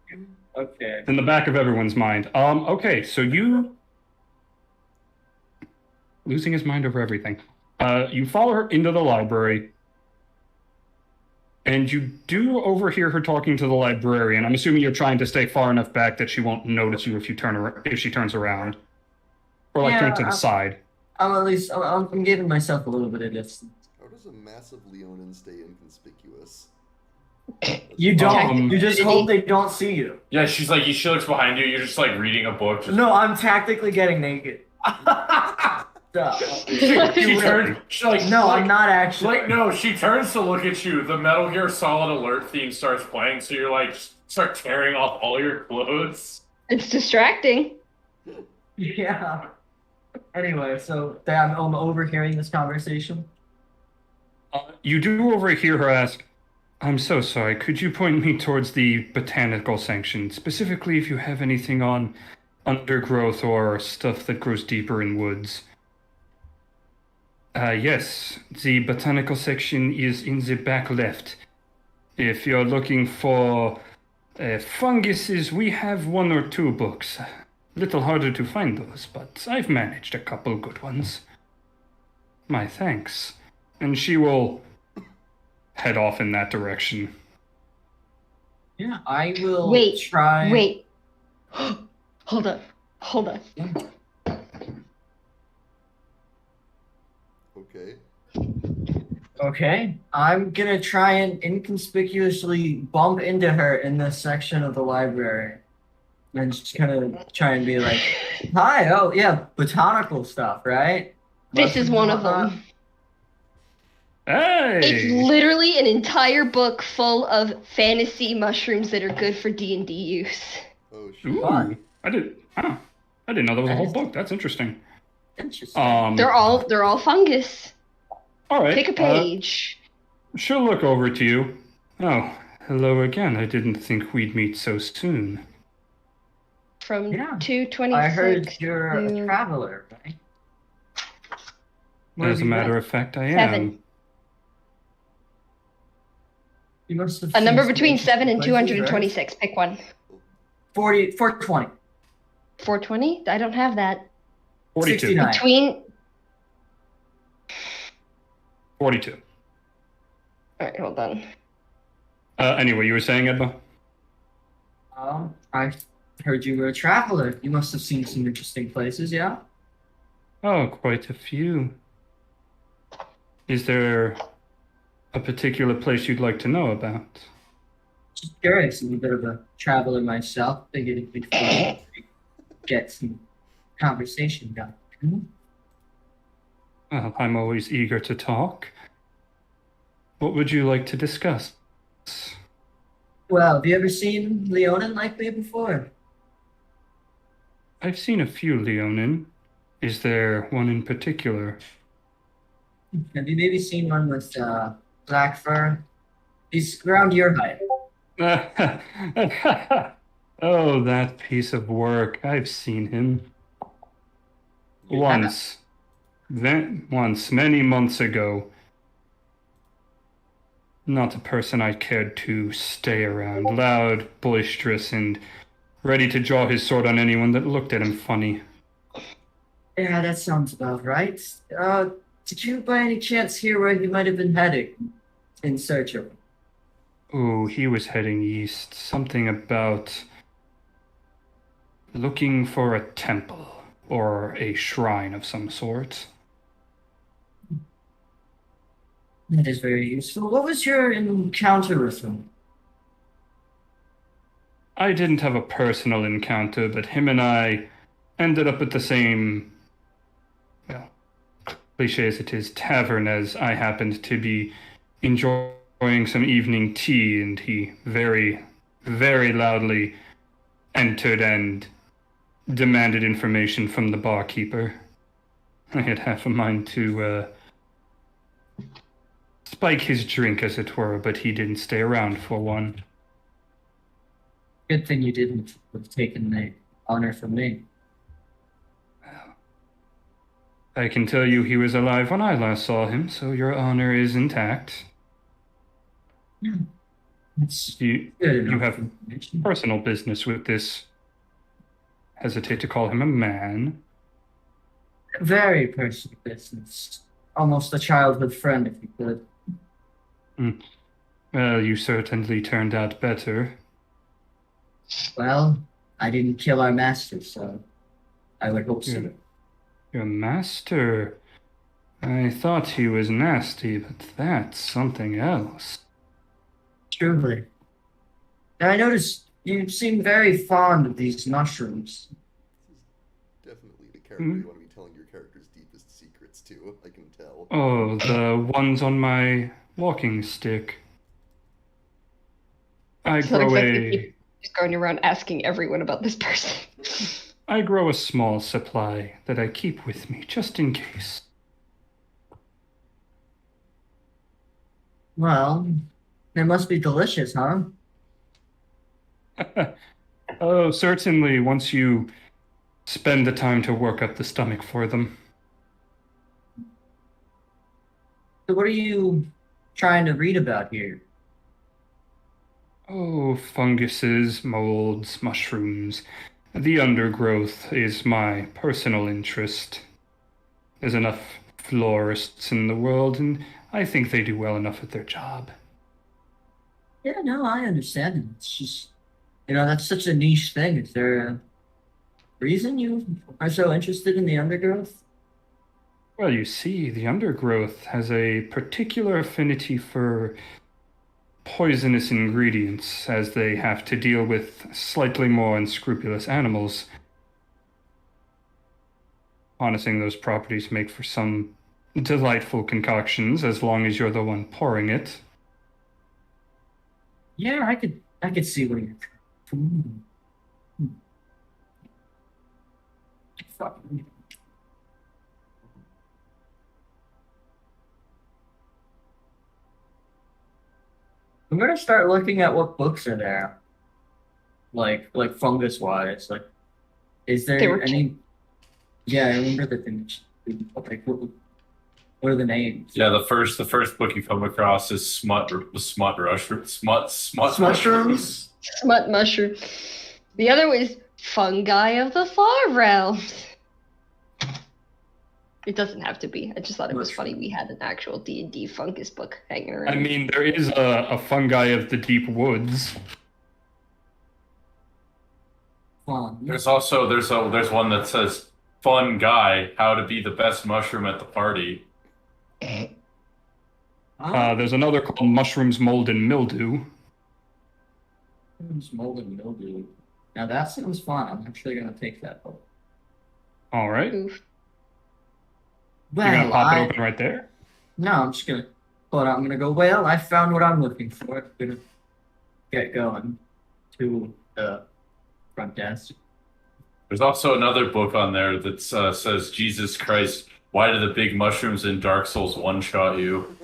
damn it. Okay. It's in the back of everyone's mind. Okay, so you... Losing his mind over everything. You follow her into the library, and you do overhear her talking to the librarian. I'm assuming you're trying to stay far enough back that she won't notice you if she turns around. Or, like, turn to the Yeah, side. I'm giving myself a little bit of distance. How does a massive Leonin stay inconspicuous? You don't. Um, You just hope they don't see you. yeah. She's like she looks behind you. You're just like reading a book. Just, No, I'm tactically getting naked. Duh. she turns. She's like No, like, I'm not actually. Like no, she turns to look at you. The Metal Gear Solid Alert theme starts playing, so you're like start tearing off all your clothes. It's distracting. Yeah. Anyway, so I'm overhearing this conversation. You do overhear her ask, "I'm so sorry, could you point me towards the botanical section, specifically if you have anything on undergrowth or stuff that grows deeper in woods?" Yes, the botanical section is in the back left. If you're looking for funguses, we have one or two books. A little harder to find those, but I've managed a couple good ones. My thanks. And she will head off in that direction. Yeah, I will Wait, try. Wait. Hold on. Hold on. Okay. Okay, I'm gonna try and inconspicuously bump into her in this section of the library. And just kind of try and be like, hi, oh yeah, botanical stuff, right? This is Mushrooms one and of whatnot. them. Hey! It's literally an entire book full of fantasy mushrooms that are good for D&D use. Oh shit. Ooh, Fun. I didn't know there was a whole book. That's interesting. Interesting. They're all fungus. All right. Pick a page. She'll look over to you. Oh, hello again. I didn't think we'd meet so soon. From Yeah. 226. I heard you're a to traveler, right? Where As have a you matter been? of fact, I 7. am. You must have A seen number some between 7 and interesting places, 226. Pick one. right? 420. 420? I don't have that. 42. 69. Between. 42. Alright, hold on. Anyway, you were saying, Edna? I heard you were a traveler. You must have seen some interesting places, yeah? Oh, quite a few. Is there a particular place you'd like to know about? Just curious, I'm a bit of a traveler myself. Figured it'd be fun to get some conversation going. Well, I'm always eager to talk. What would you like to discuss? Well, have you ever seen Leonin like me before? I've seen a few Leonin. Is there one in particular? Have you maybe seen one with black fur? He's around your height. Oh, that piece of work. I've seen him. Once. Once, many months ago. Not a person I cared to stay around. Loud, boisterous, and ready to draw his sword on anyone that looked at him funny. Yeah, that sounds about right. Did you by any chance hear where he might have been heading in search of him? Oh, he was heading east. Something about looking for a temple or a shrine of some sort. That is very useful. What was your encounter with him? I didn't have a personal encounter, but him and I ended up at the same, well, cliche as it is, tavern, as I happened to be enjoying some evening tea, and he very, very loudly entered and demanded information from the barkeeper. I had half a mind to spike his drink, as it were, but he didn't stay around for one. Good thing you didn't have taken the honor from me. I can tell you he was alive when I last saw him, so your honor is intact. That's You good enough have information. personal business with this. Hesitate to call him a man. Very personal business. Almost a childhood friend, if you could. Well, you certainly turned out better. Well, I didn't kill our master, so I would hope so. Your master. I thought he was nasty, but that's something else. Truly. Now, I noticed you seem very fond of these mushrooms. Definitely the character you want to be telling your character's deepest secrets to, I can tell. Oh, the ones on my walking stick. I It's not grow exactly just going around asking everyone about this person. I grow a small supply that I keep with me, just in case. Well, they must be delicious, huh? Oh, certainly, once you spend the time to work up the stomach for them. So what are you trying to read about here? Oh, funguses, molds, mushrooms. The undergrowth is my personal interest. There's enough florists in the world, and I think they do well enough at their job. Yeah, no, I understand. It's just, that's such a niche thing. Is there a reason you are so interested in the undergrowth? Well, you see, the undergrowth has a particular affinity for poisonous ingredients, as they have to deal with slightly more unscrupulous animals. Harnessing those properties make for some delightful concoctions, as long as you're the one pouring it. Yeah, I could see where you're from. Fuck. I'm gonna start looking at what books are there. Like fungus wise. Like, is They there were any? Yeah, I remember the things. Like, what are the names? Yeah, the first book you come across is Smut Mushrooms. Smut mushroom. The other was fungi of the far realms. It doesn't have to be. I just thought it was funny we had an actual D&D fungus book hanging around. I mean, there is a fungi of the deep woods. Fun. There's also there's one that says "Fun Guy: How to Be the Best Mushroom at the Party." There's another called Mushrooms, Mold, and Mildew. Mold and mildew. Now that sounds fun. I'm actually gonna take that book. All right. Oof. You're gonna Well, pop it open right there. no, I'm just gonna pull it out. I'm gonna go. Well, I found what I'm looking for. I'm gonna get going to the front desk. There's also another book on there that says, Jesus Christ, why do the big mushrooms in Dark Souls one-shot you?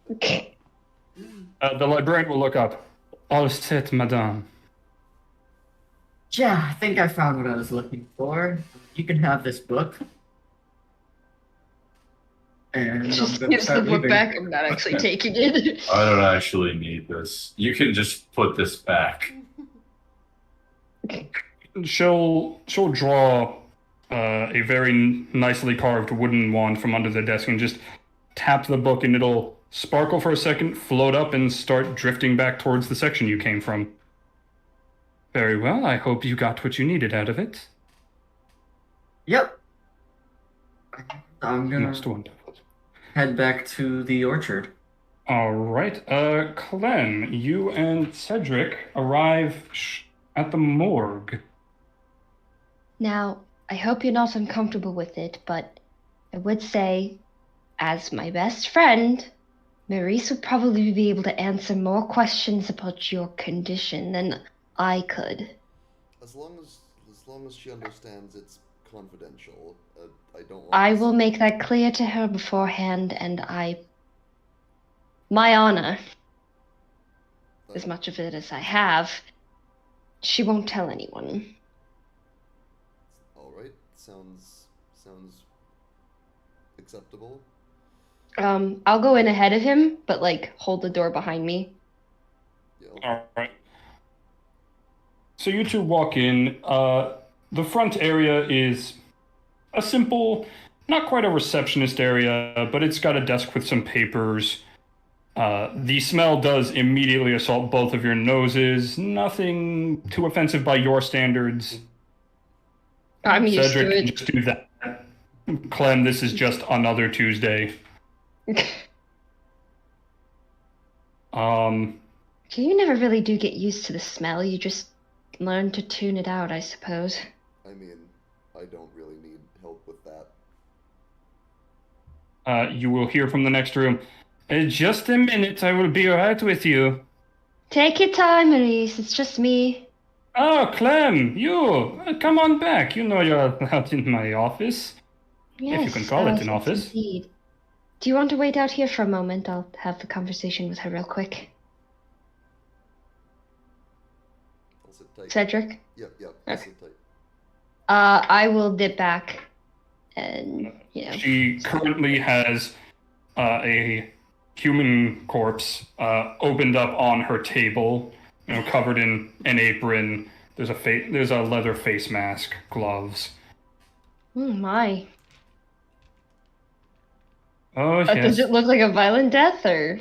The librarian will look up. All set, madame. Yeah, I think I found what I was looking for. You can have this book. And I'm Just gonna gives the start book leaving. back. I'm not actually taking it. I don't actually need this. You can just put this back. She'll draw a very nicely carved wooden wand from under the desk and just tap the book, and it'll sparkle for a second, float up, and start drifting back towards the section you came from. Very well. I hope you got what you needed out of it. Yep. I'm gonna Most wonderful. head back to the orchard. All right. Clem, you and Cedric arrive at the morgue. Now, I hope you're not uncomfortable with it, but I would say, as my best friend, Maurice would probably be able to answer more questions about your condition than I could. As long as she understands it's confidential, I don't want I to will make that clear to her beforehand, and my honor, as much of it as I have, she won't tell anyone. All right, sounds acceptable. I'll go in ahead of him, but hold the door behind me. Yeah. All right. So you two walk in. The front area is a simple, not quite a receptionist area, but it's got a desk with some papers. The smell does immediately assault both of your noses. Nothing too offensive by your standards. I'm used Cedric to can it. just do that. Clem, this is just another Tuesday. You never really do get used to the smell. You just learn to tune it out, I suppose. I mean, I don't really need help with that. You will hear from the next room. Just a minute, I will be right with you. Take your time, Maurice. It's just me. Oh, Clem, you! Come on back. You know you're out in my office. Yes, you can call it an yes, office. Indeed. Do you want to wait out here for a moment? I'll have the conversation with her real quick. I'll sit tight. Cedric? Yep, I'll Okay. sit tight. I will dip back and, She currently has a human corpse opened up on her table, covered in an apron. There's a leather face mask, gloves. Oh my. Oh, yes. Does it look like a violent death, or?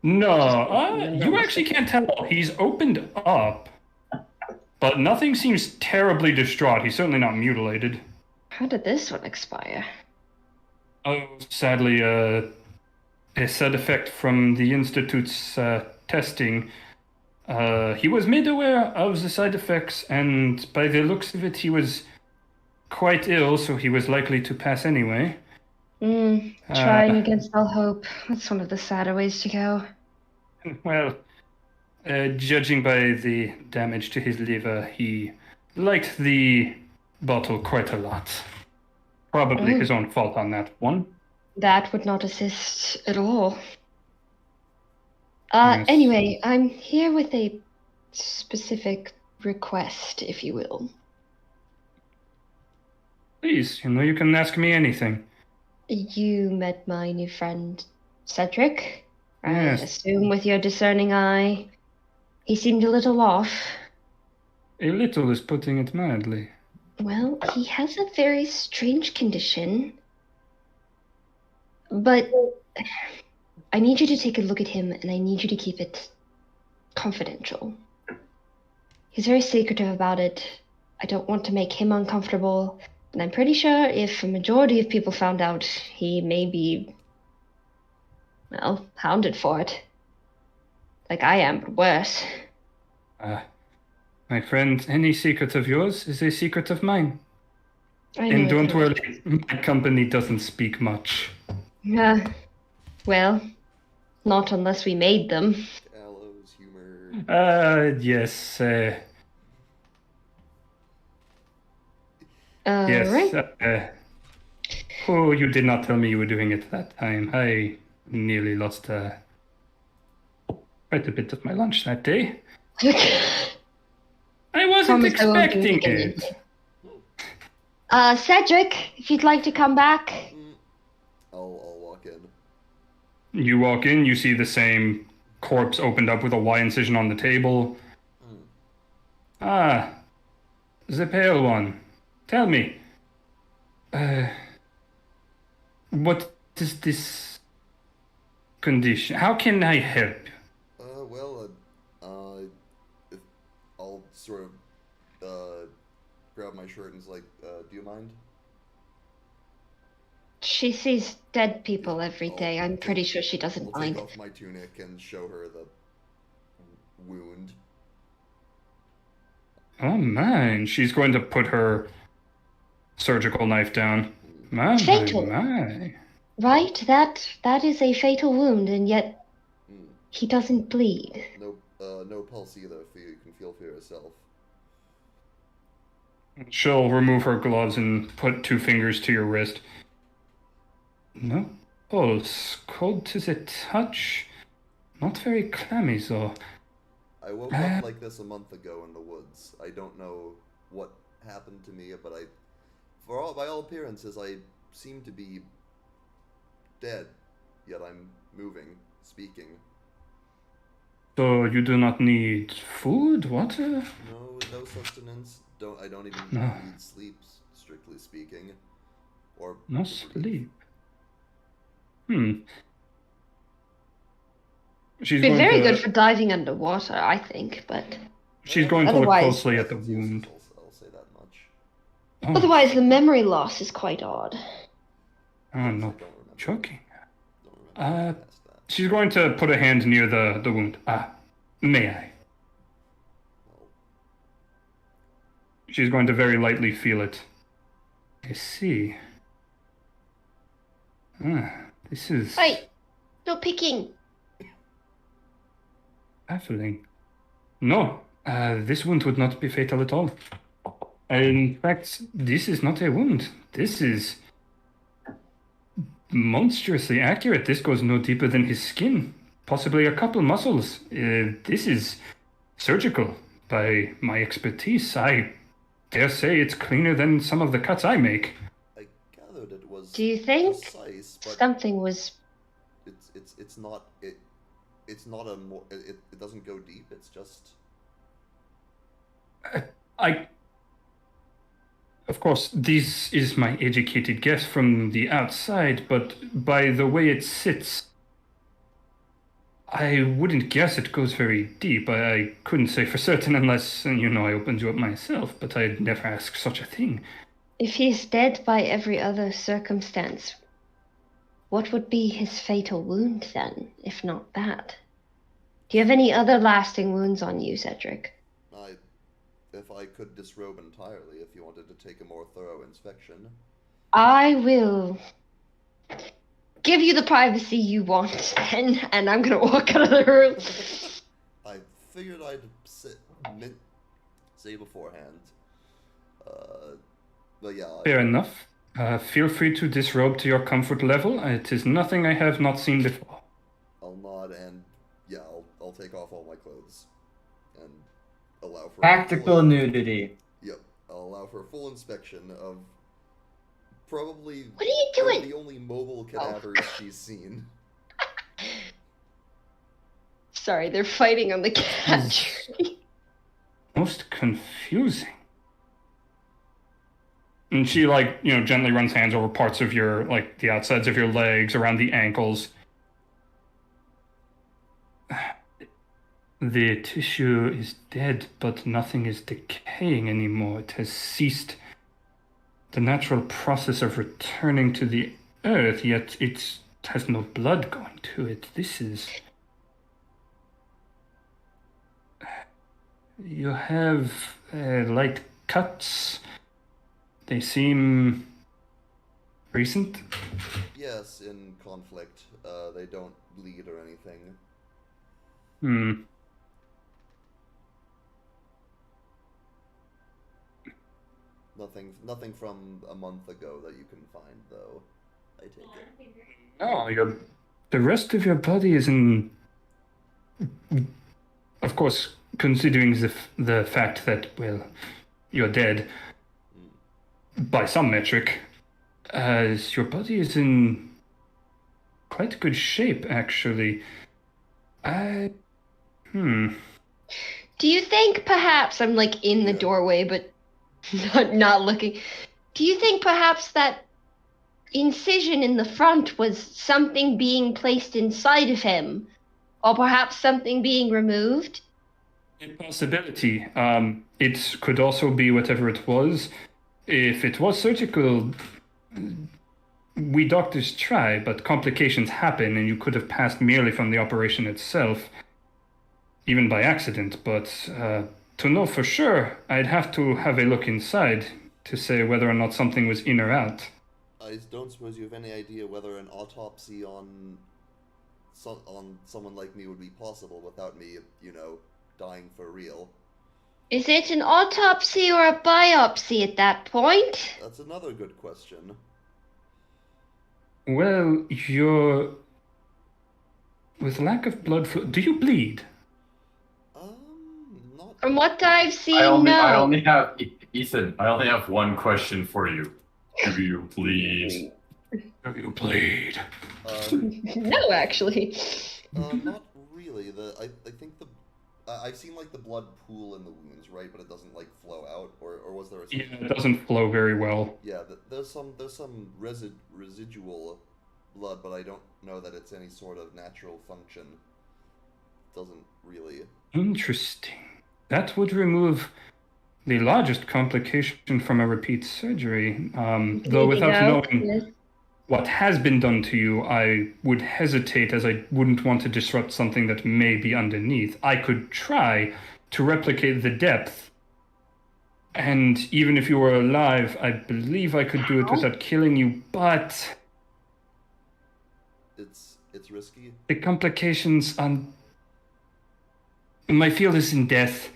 No, you actually can't tell. He's opened up, but nothing seems terribly distraught. He's certainly not mutilated. How did this one expire? Oh, sadly, a side effect from the Institute's testing. He was made aware of the side effects, and by the looks of it, he was quite ill, so he was likely to pass anyway. Trying against all hope. That's one of the sadder ways to go. Well, judging by the damage to his liver, he liked the bottle quite a lot. Probably his own fault on that one. That would not assist at all. Yes. Anyway, I'm here with a specific request, if you will. Please, you can ask me anything. You met my new friend, Cedric? Yes. I assume with your discerning eye. He seemed a little off. A little is putting it mildly. Well, he has a very strange condition. But I need you to take a look at him, and I need you to keep it confidential. He's very secretive about it. I don't want to make him uncomfortable, and I'm pretty sure if a majority of people found out, he may be, hounded for it. Like I am, but worse. My friend, any secret of yours is a secret of mine. I know And it don't hurts. worry, my company doesn't speak much. Well, not unless we made them. Gallows humor. Yes, Right. oh, you did not tell me you were doing it that time. I nearly lost quite a bit of my lunch that day. I wasn't Promise I won't do it expecting again. it. Cedric, if you'd like to come back. I'll walk in. You walk in, you see the same corpse opened up with a Y incision on the table. Ah, the pale one. Tell me, what is this condition? How can I help? If I'll sort of grab my shirt and is like, do you mind? She sees dead people every I'll day. I'm take- pretty sure she doesn't I'll mind. take off my tunic and show her the wound. Oh man, she's going to put her surgical knife down. My, Fatal. my. Right? That is a fatal wound, and yet he doesn't bleed. No pulse either. You can feel for yourself. She'll remove her gloves and put 2 fingers to your wrist. No pulse, cold to the touch. Not very clammy, though. I woke up like this a month ago in the woods. I don't know what happened to me, but by all appearances, I seem to be dead. Yet I'm moving, speaking. So you do not need food, water? No sustenance. I don't even No. need sleep, strictly speaking. Or No sleep. She's Be going very to, good for diving underwater, I think, but She's going to look Otherwise- closely at the It's wound. useful, I'll say that much. Oh, otherwise the memory loss is quite odd. oh I no, don't remember. choking. Don't remember past that. She's going to put a hand near the wound. May I? Well, She's going to very lightly feel it. I see. This is Hey, no picking. baffling. No, this wound would not be fatal at all. In fact, this is not a wound. This is monstrously accurate. This goes no deeper than his skin, possibly a couple muscles. This is surgical by my expertise. I dare say it's cleaner than some of the cuts I make. I gathered it was Do you think precise, but something was... it's not it's not a more it doesn't go deep. It's just Of course, this is my educated guess from the outside, but by the way it sits, I wouldn't guess it goes very deep. I couldn't say for certain unless, I opened you up myself, but I'd never ask such a thing. If he's dead by every other circumstance, what would be his fatal wound then, if not that? Do you have any other lasting wounds on you, Cedric? if I could disrobe entirely, if you wanted to take a more thorough inspection. I will give you the privacy you want then, and I'm gonna walk out of the room. I figured I'd say beforehand. But yeah. Fair enough. Feel free to disrobe to your comfort level. It is nothing I have not seen before. I'll nod and yeah, I'll take off all my clothes and allow for Tactical nudity. Yep, I'll allow for a full inspection of probably What are you doing? the only mobile cadavers she's seen. Sorry, they're fighting on the cat tree. Most confusing. And she, gently runs hands over parts of your, the outsides of your legs, around the ankles. The tissue is dead, but nothing is decaying anymore. It has ceased the natural process of returning to the earth, yet it has no blood going to it. This is... You have light cuts. They seem recent. Yes, in conflict, they don't bleed or anything. Hmm. Nothing from a month ago that you can find, though. I take it. Oh, the rest of your body is in. Of course, considering the fact that, well, you're dead by some metric, your body is in quite good shape, actually. Do you think perhaps I'm like in the doorway, but not looking? Do you think perhaps that incision in the front was something being placed inside of him, or perhaps something being removed? A possibility. It could also be whatever it was. If it was surgical, we doctors try, but complications happen, and you could have passed merely from the operation itself, even by accident. But to know for sure, I'd have to have a look inside to say whether or not something was in or out. I don't suppose you have any idea whether an autopsy on someone like me would be possible without me, dying for real. Is it an autopsy or a biopsy at that point? That's another good question. Well, you're... With lack of blood flow... Do you bleed? Not... From what I've seen, I no. only have... Ethan, I only have one question for you. Do you bleed? Do you bleed? No, actually. Not really. I think I've seen like the blood pool in the wounds, right? But it doesn't like flow out, or was there a... Yeah, it doesn't flow very well. Yeah, there's some residual blood, but I don't know that it's any sort of natural function. Doesn't really... Interesting. That would remove the largest complication from a repeat surgery. Though without knowing what has been done to you, I would hesitate, as I wouldn't want to disrupt something that may be underneath. I could try to replicate the depth, and even if you were alive, I believe I could do it without killing you, but... It's risky? The complications on... My field is in death.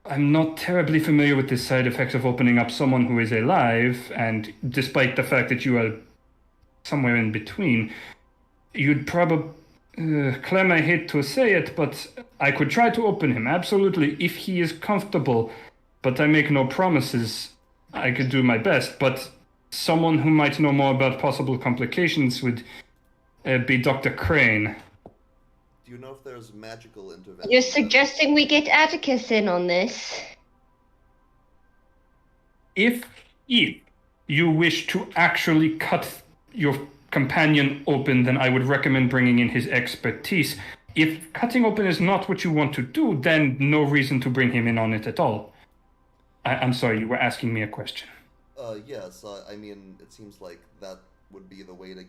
I'm not terribly familiar with the side effects of opening up someone who is alive, and despite the fact that you are somewhere in between, you'd probably... Clem, I hate to say it, but I could try to open him, absolutely, if he is comfortable, but I make no promises. I could do my best, but someone who might know more about possible complications would be Dr. Crane. Do you know if there's magical intervention? You're suggesting we get Atticus in on this? If you wish to actually cut your companion open, then I would recommend bringing in his expertise. If cutting open is not what you want to do, then no reason to bring him in on it at all. I'm sorry, you were asking me a question. Yes, I mean, it seems like that would be the way to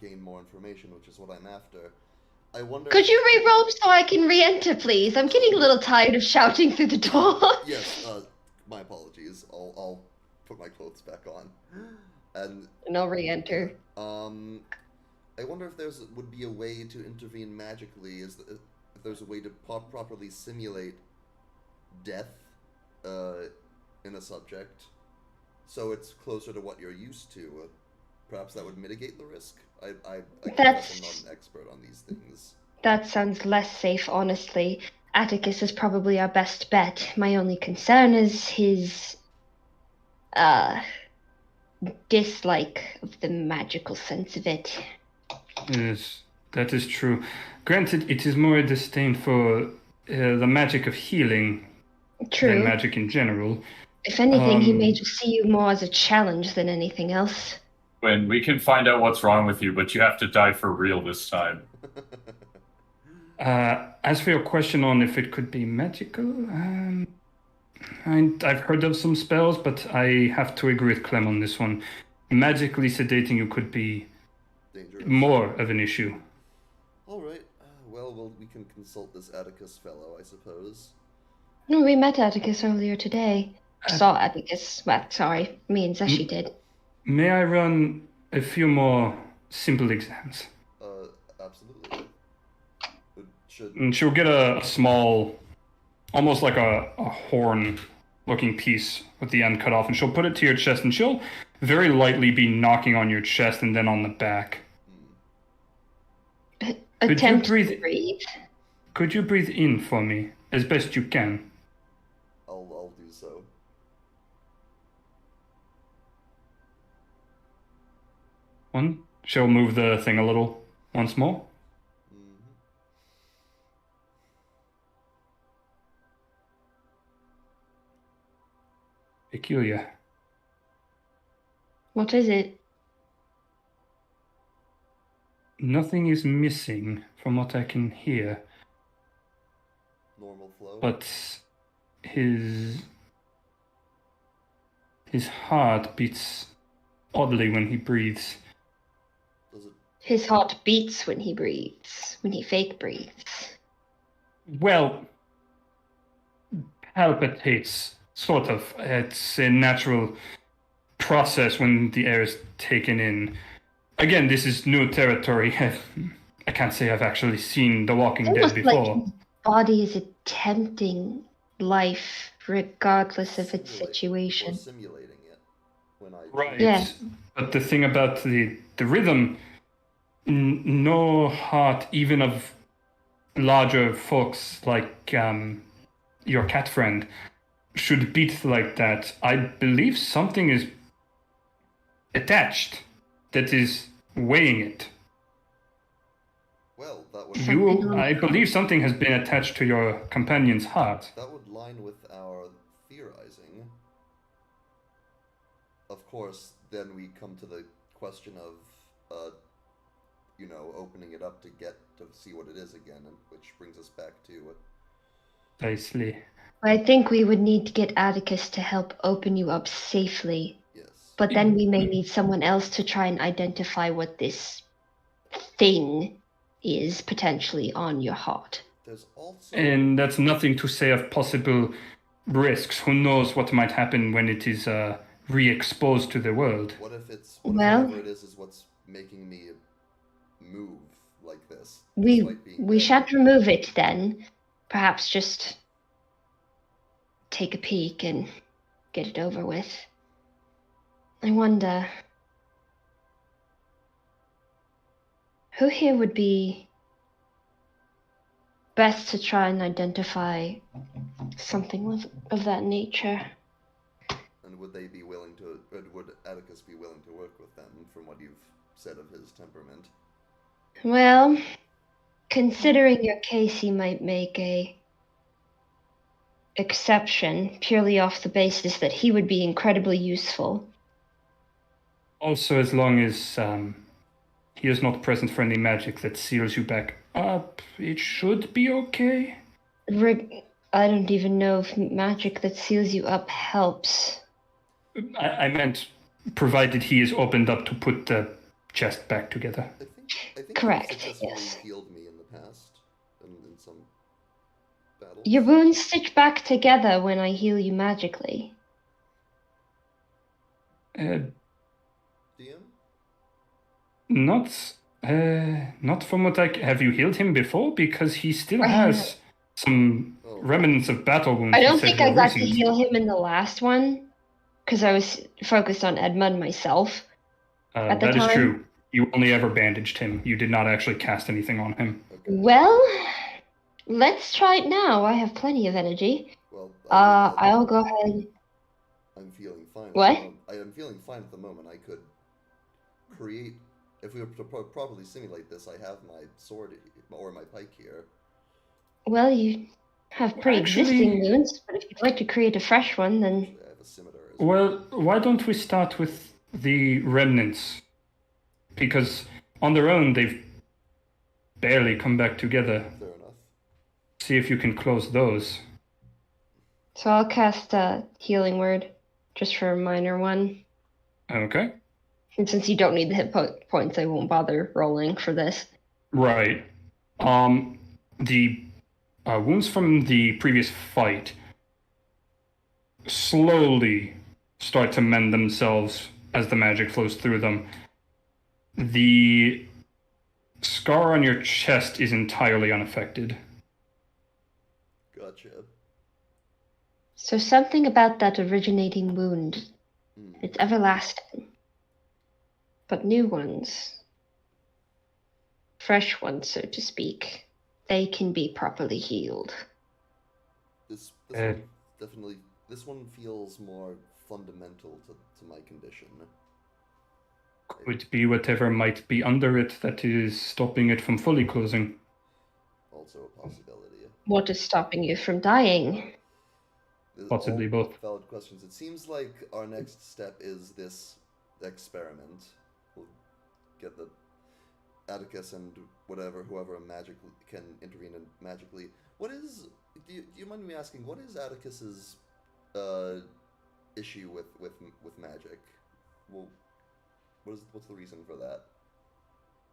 gain more information, which is what I'm after. I wonder... Could you re-roll so I can re-enter, please? I'm getting a little tired of shouting through the door. Yes, my apologies. I'll put my clothes back on. And I'll re-enter. I wonder if would be a way to intervene magically, if there's a way to properly simulate death in a subject, so it's closer to what you're used to. Perhaps that would mitigate the risk. I guess I'm not an expert on these things. That sounds less safe, honestly. Atticus is probably our best bet. My only concern is his dislike of the magical sense of it. Yes, that is true. Granted, it is more a disdain for the magic of healing than magic in general. If anything, he may just see you more as a challenge than anything else. When we can find out what's wrong with you, but you have to die for real this time. As for your question on if it could be magical, I've heard of some spells, but I have to agree with Clem on this one. Magically sedating you could be dangerous. More of an issue. All right. Well, well, we can consult this Atticus fellow, I suppose. No, we met Atticus earlier today. Saw Atticus. Well, sorry, me and Zeshi did. May I run a few more simple exams? Absolutely. It should... And she'll get a small, almost like a horn-looking piece with the end cut off, and she'll put it to your chest, and she'll very lightly be knocking on your chest and then on the back. Attempt breathe- to breathe. Could you breathe in for me, as best you can? I'll do so. One. She'll move the thing a little once more. Mm-hmm. Peculiar. What is it? Nothing is missing from what I can hear, Normal flow. but his heart beats oddly when he breathes. Does it... His heart beats when he breathes, when he fake breathes. Well, palpitates, sort of. It's a natural process when the air is taken in. Again, this is new territory. I can't say I've actually seen The Walking Dead Almost before. like his body is attempting life regardless of its Simulate- situation. Or simulating it. When I... Right. Yeah. But the thing about the rhythm, no heart, even of larger folks like your cat friend, should beat like that. I believe something is attached that is weighing it. Well, that would... I believe something has been attached to your companion's heart. That would line with our theorizing. Of course, then we come to the question of, opening it up to see what it is again, and which brings us back to what... Precisely. I think we would need to get Atticus to help open you up safely. Yes. But then we may need someone else to try and identify what this thing is potentially on your heart. There's also... And that's nothing to say of possible risks. Who knows what might happen when it is re-exposed to the world. What if whatever it is what's making me move like this? despite being We dead? shan't remove it then. Perhaps just take a peek and get it over with. I wonder who here would be best to try and identify something of that nature. And would they be willing to, or would Atticus be willing to work with them, from what you've said of his temperament? Well, considering your case, he might make a exception purely off the basis that he would be incredibly useful. Also, as long as he is not present for any magic that seals you back up, it should be okay. I don't even know if magic that seals you up helps. I meant, provided he is opened up to put the chest back together. I think Correct, he successfully yes. healed me in the past, in some battles. Your wounds stitch back together when I heal you magically. DM? Not from what have you healed him before? Because he still I has some Oh. remnants of battle wounds. I he don't said think I were got to recent. heal him in the last one, because I was focused on Edmund myself. at the That is time. true. You only ever bandaged him. You did not actually cast anything on him. Okay. Well, let's try it now. I have plenty of energy. Well, I'll go ahead. I'm feeling fine. What? At the moment. I am feeling fine at the moment. I could create, if we were to properly simulate this. I have my sword or my pike here. Well, you have pre-existing wounds, but if you'd like to create a fresh one, then I have a scimitar as Well, why don't we start with the remnants? Because on their own, they've barely come back together. Fair enough. See if you can close those. so I'll cast a healing word just for a minor one. Okay. And since you don't need the hit points, I won't bother rolling for this. Right. the wounds from the previous fight slowly start to mend themselves as the magic flows through them. The scar on your chest is entirely unaffected. Gotcha. So something about that originating wound. It's everlasting. But new ones, fresh ones, so to speak, they can be properly healed. This one definitely. This one feels more fundamental to my condition. Could be whatever might be under it that is stopping it from fully closing. Also a possibility. What is stopping you from dying? Possibly All both. valid questions. It seems like our next step is this experiment. We'll get the Atticus and whoever magically can intervene magically. What is? Do you mind me asking? What is Atticus's issue with magic? Well, what's the reason for that?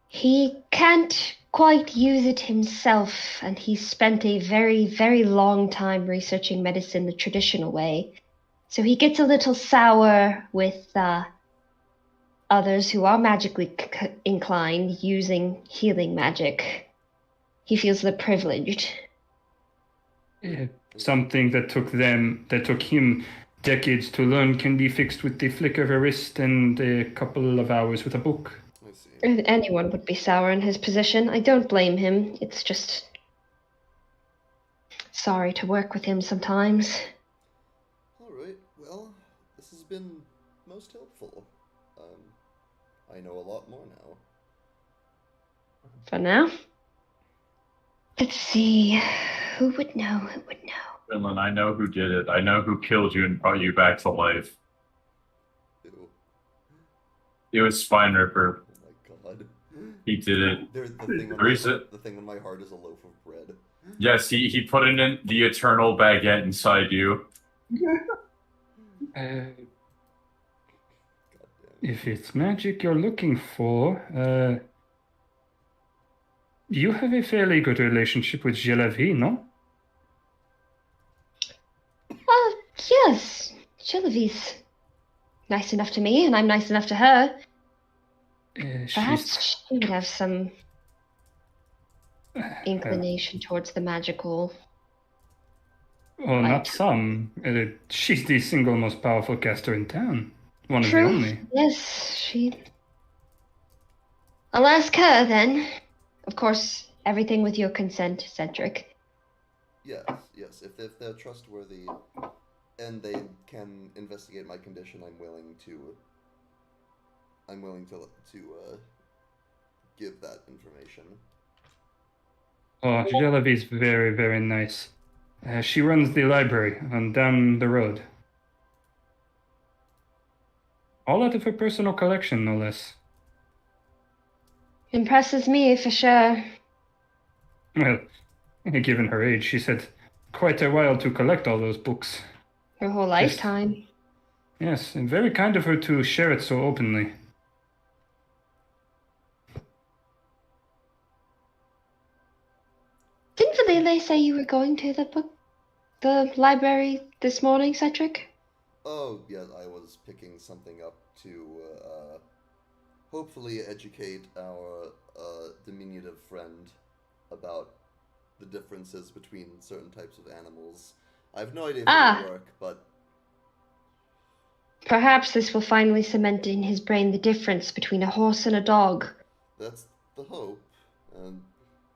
He can't quite use it himself, and he's spent a very, very long time researching medicine the traditional way. So he gets a little sour with others who are magically inclined using healing magic. He feels the privileged. Something that took him decades to learn can be fixed with the flick of a wrist and a couple of hours with a book. I see. Anyone would be sour in his position. I don't blame him. It's just sorry to work with him sometimes. Alright, well, this has been most helpful. I know a lot more now. For now. Let's see. Who would know? Who would know? Finland, I know who did it. I know who killed you and brought you back to life. Ew. It was Spine Ripper. Oh my god. He did it. The thing on my heart is a loaf of bread. Yes, he put in the eternal baguette inside you. If it's magic you're looking for, you have a fairly good relationship with Gelavie, no? Yes. Gelavie's nice enough to me, and I'm nice enough to her. Perhaps she would have some inclination towards the magical. Oh, not some. She's the single most powerful caster in town. One True. of the only. Yes, she. I'll ask her then. Of course, everything with your consent, Cedric. Yes. If they're trustworthy and they can investigate my condition, I'm willing to give that information. Oh, Gelavie's very, very nice. She runs the library down the road. All out of her personal collection, no less. Impresses me, for sure. Well, given her age, she's had quite a while to collect all those books. Her whole lifetime. Yes, and very kind of her to share it so openly. Didn't Valele say you were going to the library this morning, Cedric? Oh, yes, I was picking something up to hopefully educate our diminutive friend about the differences between certain types of animals. I have no idea if it will work, but... Perhaps this will finally cement in his brain the difference between a horse and a dog. That's the hope, and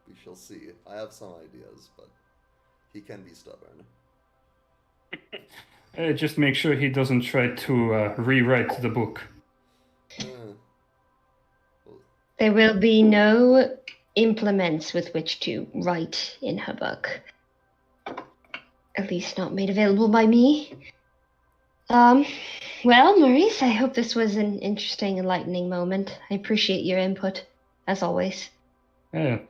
we shall see. I have some ideas, but he can be stubborn. Just make sure he doesn't try to rewrite the book. There will be no implements with which to write in her book. At least not made available by me. Well, Maurice, I hope this was an interesting, enlightening moment. I appreciate your input, as always.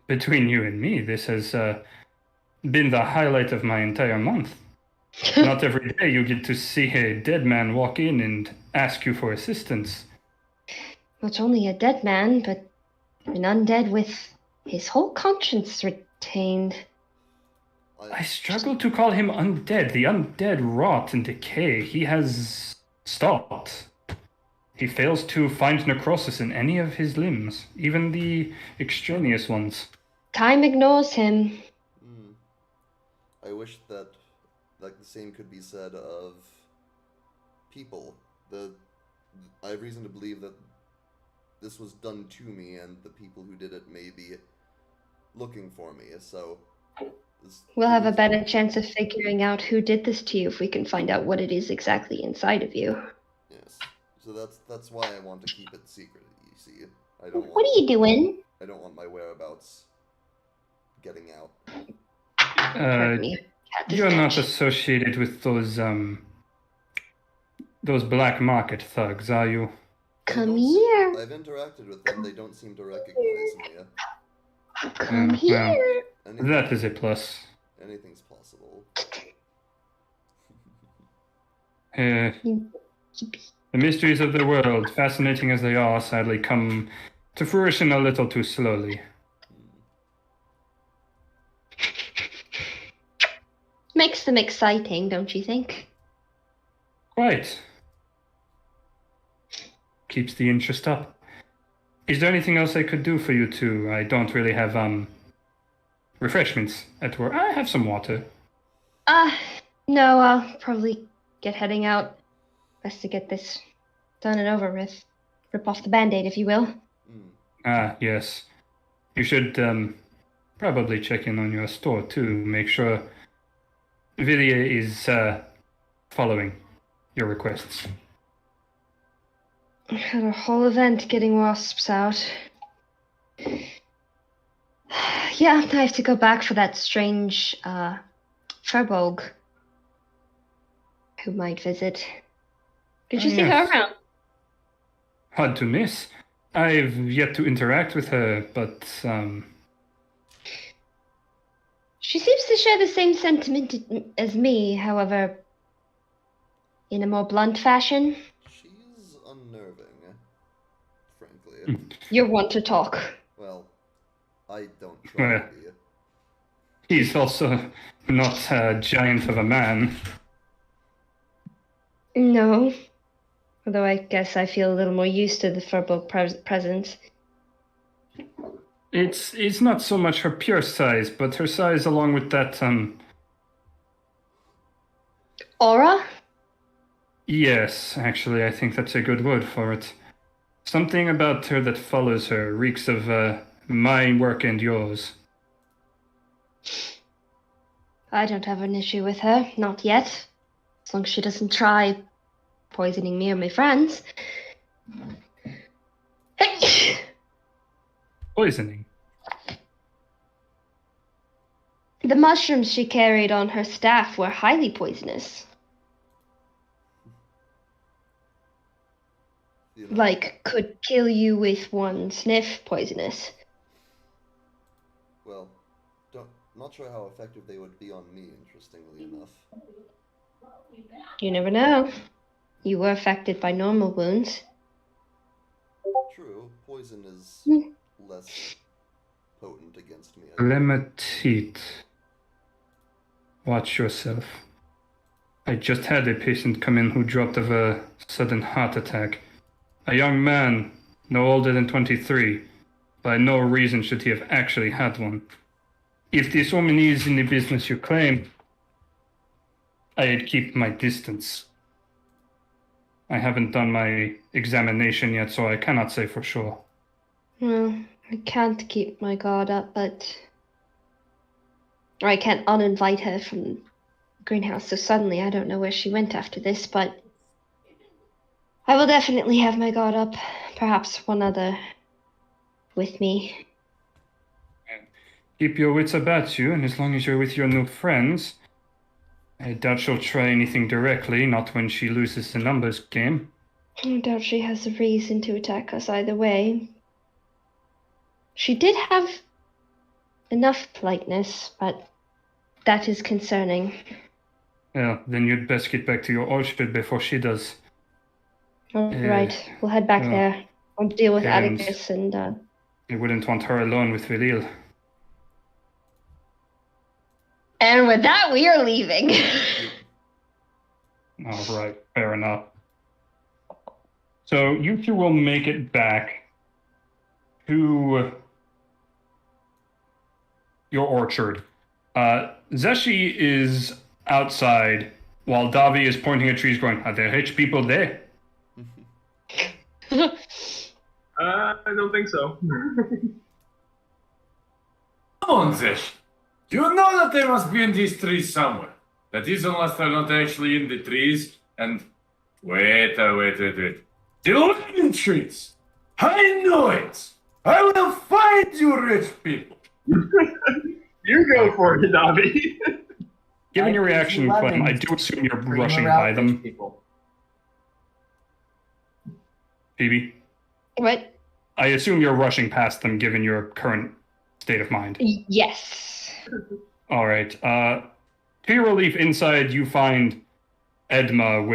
Between you and me, this has been the highlight of my entire month. Not every day you get to see a dead man walk in and ask you for assistance. Not only a dead man, but an undead with his whole conscience Tained. I struggle to call him undead. The undead rot and decay. He has stopped. He fails to find necrosis in any of his limbs, even the extraneous ones. Time ignores him. Hmm. I wish that the same could be said of people. I have reason to believe that this was done to me, and the people who did it may be looking for me. So We'll have a better chance of figuring out who did this to you if we can find out what it is exactly inside of you. Yes. So that's why I want to keep it secret. You see, I don't. What are you doing? I don't want my whereabouts getting out. Pardon me. You're not associated with those black market thugs, are you? Come here. I've interacted with them. They don't seem to recognize me. Come here. That is a plus. Anything's possible. The mysteries of the world, fascinating as they are, sadly come to fruition a little too slowly. Makes them exciting, don't you think? Quite. Keeps the interest up. Is there anything else I could do for you two? I don't really have refreshments at work. I have some water. No, I'll probably get heading out. Best to get this done and over with. Rip off the band-aid, if you will. Yes. You should probably check in on your store too. Make sure Vilia is following your requests. Had a whole event getting wasps out. Yeah, I have to go back for that strange Furbolg who might visit. Did you see her around? Hard to miss. I've yet to interact with her, but She seems to share the same sentiment as me, however, in a more blunt fashion. She's unnerving, frankly. You're one to talk. Well, I don't try to be. He's also not a giant of a man. No. Although I guess I feel a little more used to the Furbolg presence. It's not so much her pure size, but her size along with that, Aura? Yes, actually, I think that's a good word for it. Something about her that follows her reeks of, my work and yours. I don't have an issue with her, not yet. As long as she doesn't try poisoning me or my friends. Poisoning? The mushrooms she carried on her staff were highly poisonous. Like, could kill you with one sniff poisonous. Well, not sure how effective they would be on me, interestingly enough. You never know. You were affected by normal wounds. True, poison is less potent against me. Clementine. Watch yourself. I just had a patient come in who dropped of a sudden heart attack. A young man, no older than 23. By no reason should he have actually had one. If this woman is in the business you claim, I'd keep my distance. I haven't done my examination yet, so I cannot say for sure. Well, I can't keep my guard up, or I can't uninvite her from the greenhouse so suddenly. I don't know where she went after this, but I will definitely have my guard up. Perhaps one other with me. Keep your wits about you, and as long as you're with your new friends, I doubt she'll try anything directly, not when she loses the numbers game. I doubt she has a reason to attack us either way. She did have enough politeness, but that is concerning. Well, then you'd best get back to your orchard before she does. All right, we'll head back there. I'll deal with and Atticus and... I wouldn't want her alone with Velil. And with that, we are leaving. All right, fair enough. So you two will make it back to your orchard. Zeshi is outside while Davi is pointing at trees going, are there rich people there? I don't think so. Come on, Zesh. You know that they must be in these trees somewhere. That is, unless they're not actually in the trees. And wait. The lemon trees. I know it. I will find you, rich people. You go for it, Davi. Given your reaction, Clem, I lemons. do assume you're Bring rushing around by them. rich people. Phoebe, What? I assume you're rushing past them given your current state of mind. Yes. All right. To your relief, inside you find Edma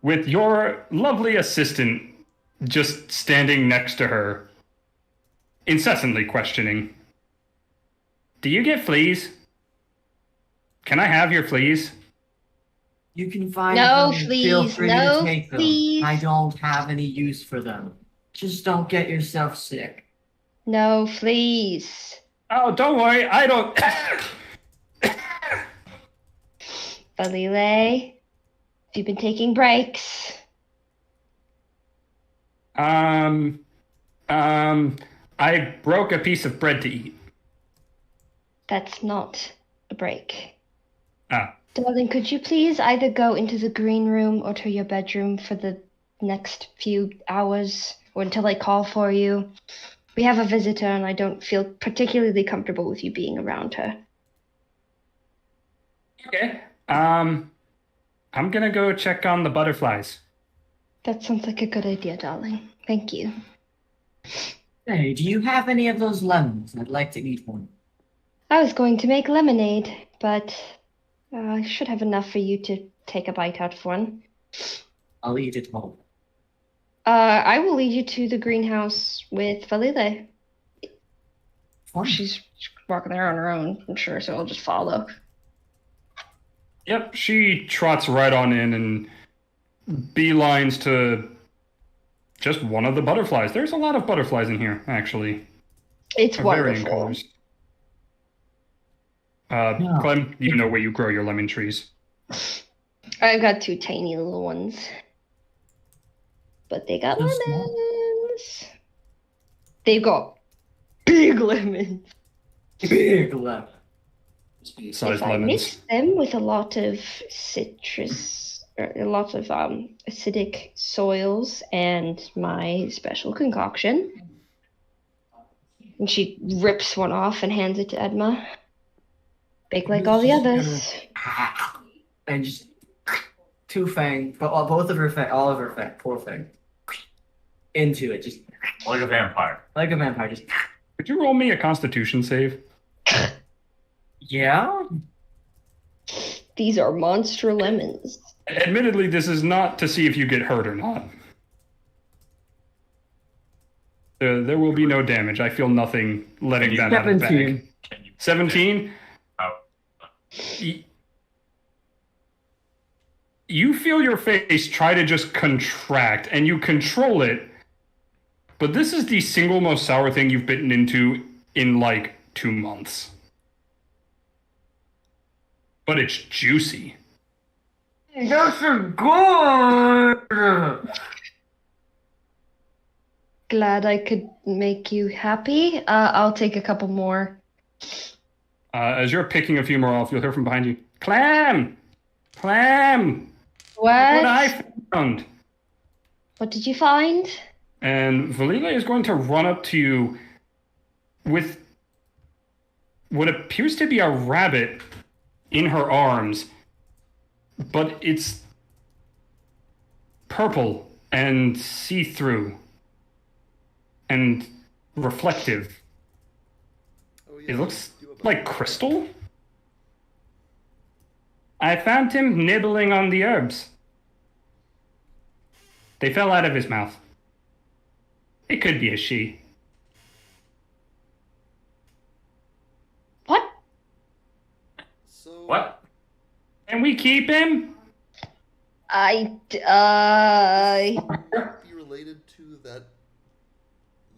with your lovely assistant just standing next to her, incessantly questioning. Do you get fleas? Can I have your fleas? You can find No, them. Feel please, free no, to take them. please. I don't have any use for them. Just don't get yourself sick. No, please. Oh, don't worry. I don't. Valile, have you been taking breaks? I broke a piece of bread to eat. That's not a break. Ah. Darling, could you please either go into the green room or to your bedroom for the next few hours or until I call for you? We have a visitor and I don't feel particularly comfortable with you being around her. Okay. I'm gonna go check on the butterflies. That sounds like a good idea, darling. Thank you. Hey, do you have any of those lemons? I'd like to eat one. I was going to make lemonade, but I should have enough for you to take a bite out of one. I'll eat it all. I will lead you to the greenhouse with Valile. Fine. She's walking there on her own, I'm sure, so I'll just follow. Yep, she trots right on in and beelines to just one of the butterflies. There's a lot of butterflies in here, actually. It's Of varying wonderful. colors. Yeah. Clem, you know where you grow your lemon trees. I've got two tiny little ones. But they got So small. lemons. They've got big lemons. Big lemon. Size If I mix lemons. them with a lot of citrus, or a lot of acidic soils and my special concoction. And she rips one off and hands it to Edma. Bake like all the others. And just two fangs, but both of her fangs, all of her fangs, poor fang, into it, just Like a vampire. like a vampire. Just Could you roll me a Constitution save? yeah. These are monster lemons. Admittedly, this is not to see if you get hurt or not. There will be no damage. I feel nothing letting that out of the bag. 17. Can you 17? Oh. You feel your face try to just contract, and you control it, but this is the single most sour thing you've bitten into in, like, 2 months. But it's juicy. Those are good. Glad I could make you happy. I'll take a couple more. As you're picking a few more off, you'll hear from behind you, Clam! Clam! What? What I found! What did you find? And Valile is going to run up to you with what appears to be a rabbit in her arms, but it's purple and see-through and reflective. Oh, yeah, It looks you have a- like crystal? I found him nibbling on the herbs. They fell out of his mouth. It could be a she. What? Can we keep him? Be related to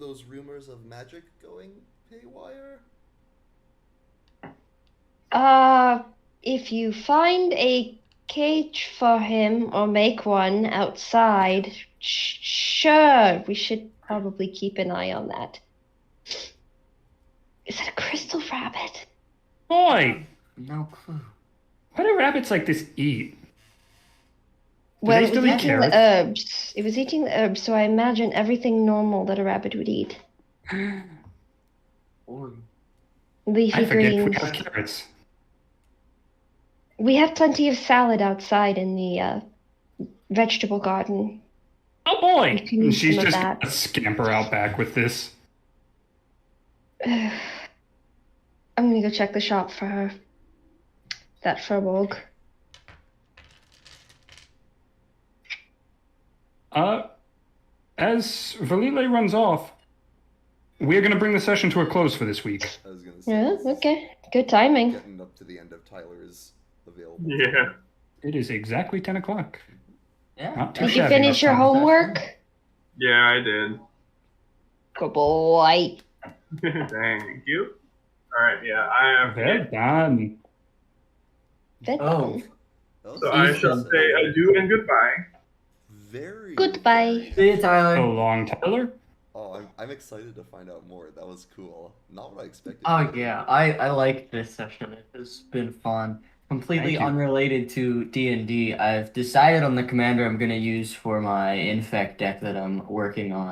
those rumors of magic going haywire? If you find a cage for him or make one outside, sure, we should probably keep an eye on that. Is that a crystal rabbit? Boy, No clue. what do rabbits like this eat? Well, they it still was eat eating the carrots? herbs. It was eating the herbs, so I imagine everything normal that a rabbit would eat. Leafy I forget we greens. have carrots. We have plenty of salad outside in the vegetable garden. Oh boy! We can And use she's some of just that. gonna scamper out back with this. I'm gonna go check the shop for her. That furbolg. As Valile runs off, we're gonna bring the session to a close for this week. I was gonna say. Yeah, this is okay. Good timing. Getting up to the end of Tyler's available. Yeah. It is exactly 10 o'clock. Yeah. Not too Did you shabby. finish your homework? Yeah, I did. Good boy. Thank you. Alright, yeah, I have. Well done. That's Oh. So I shall say adieu and goodbye. Very. Goodbye. very- See you, Tyler. So long, Tyler. Oh, I'm excited to find out more. That was cool. Not what I expected. Oh yeah, I like this session. It has been fun. Completely Thank you. unrelated to D&D. I've decided on the commander I'm gonna use for my infect deck that I'm working on.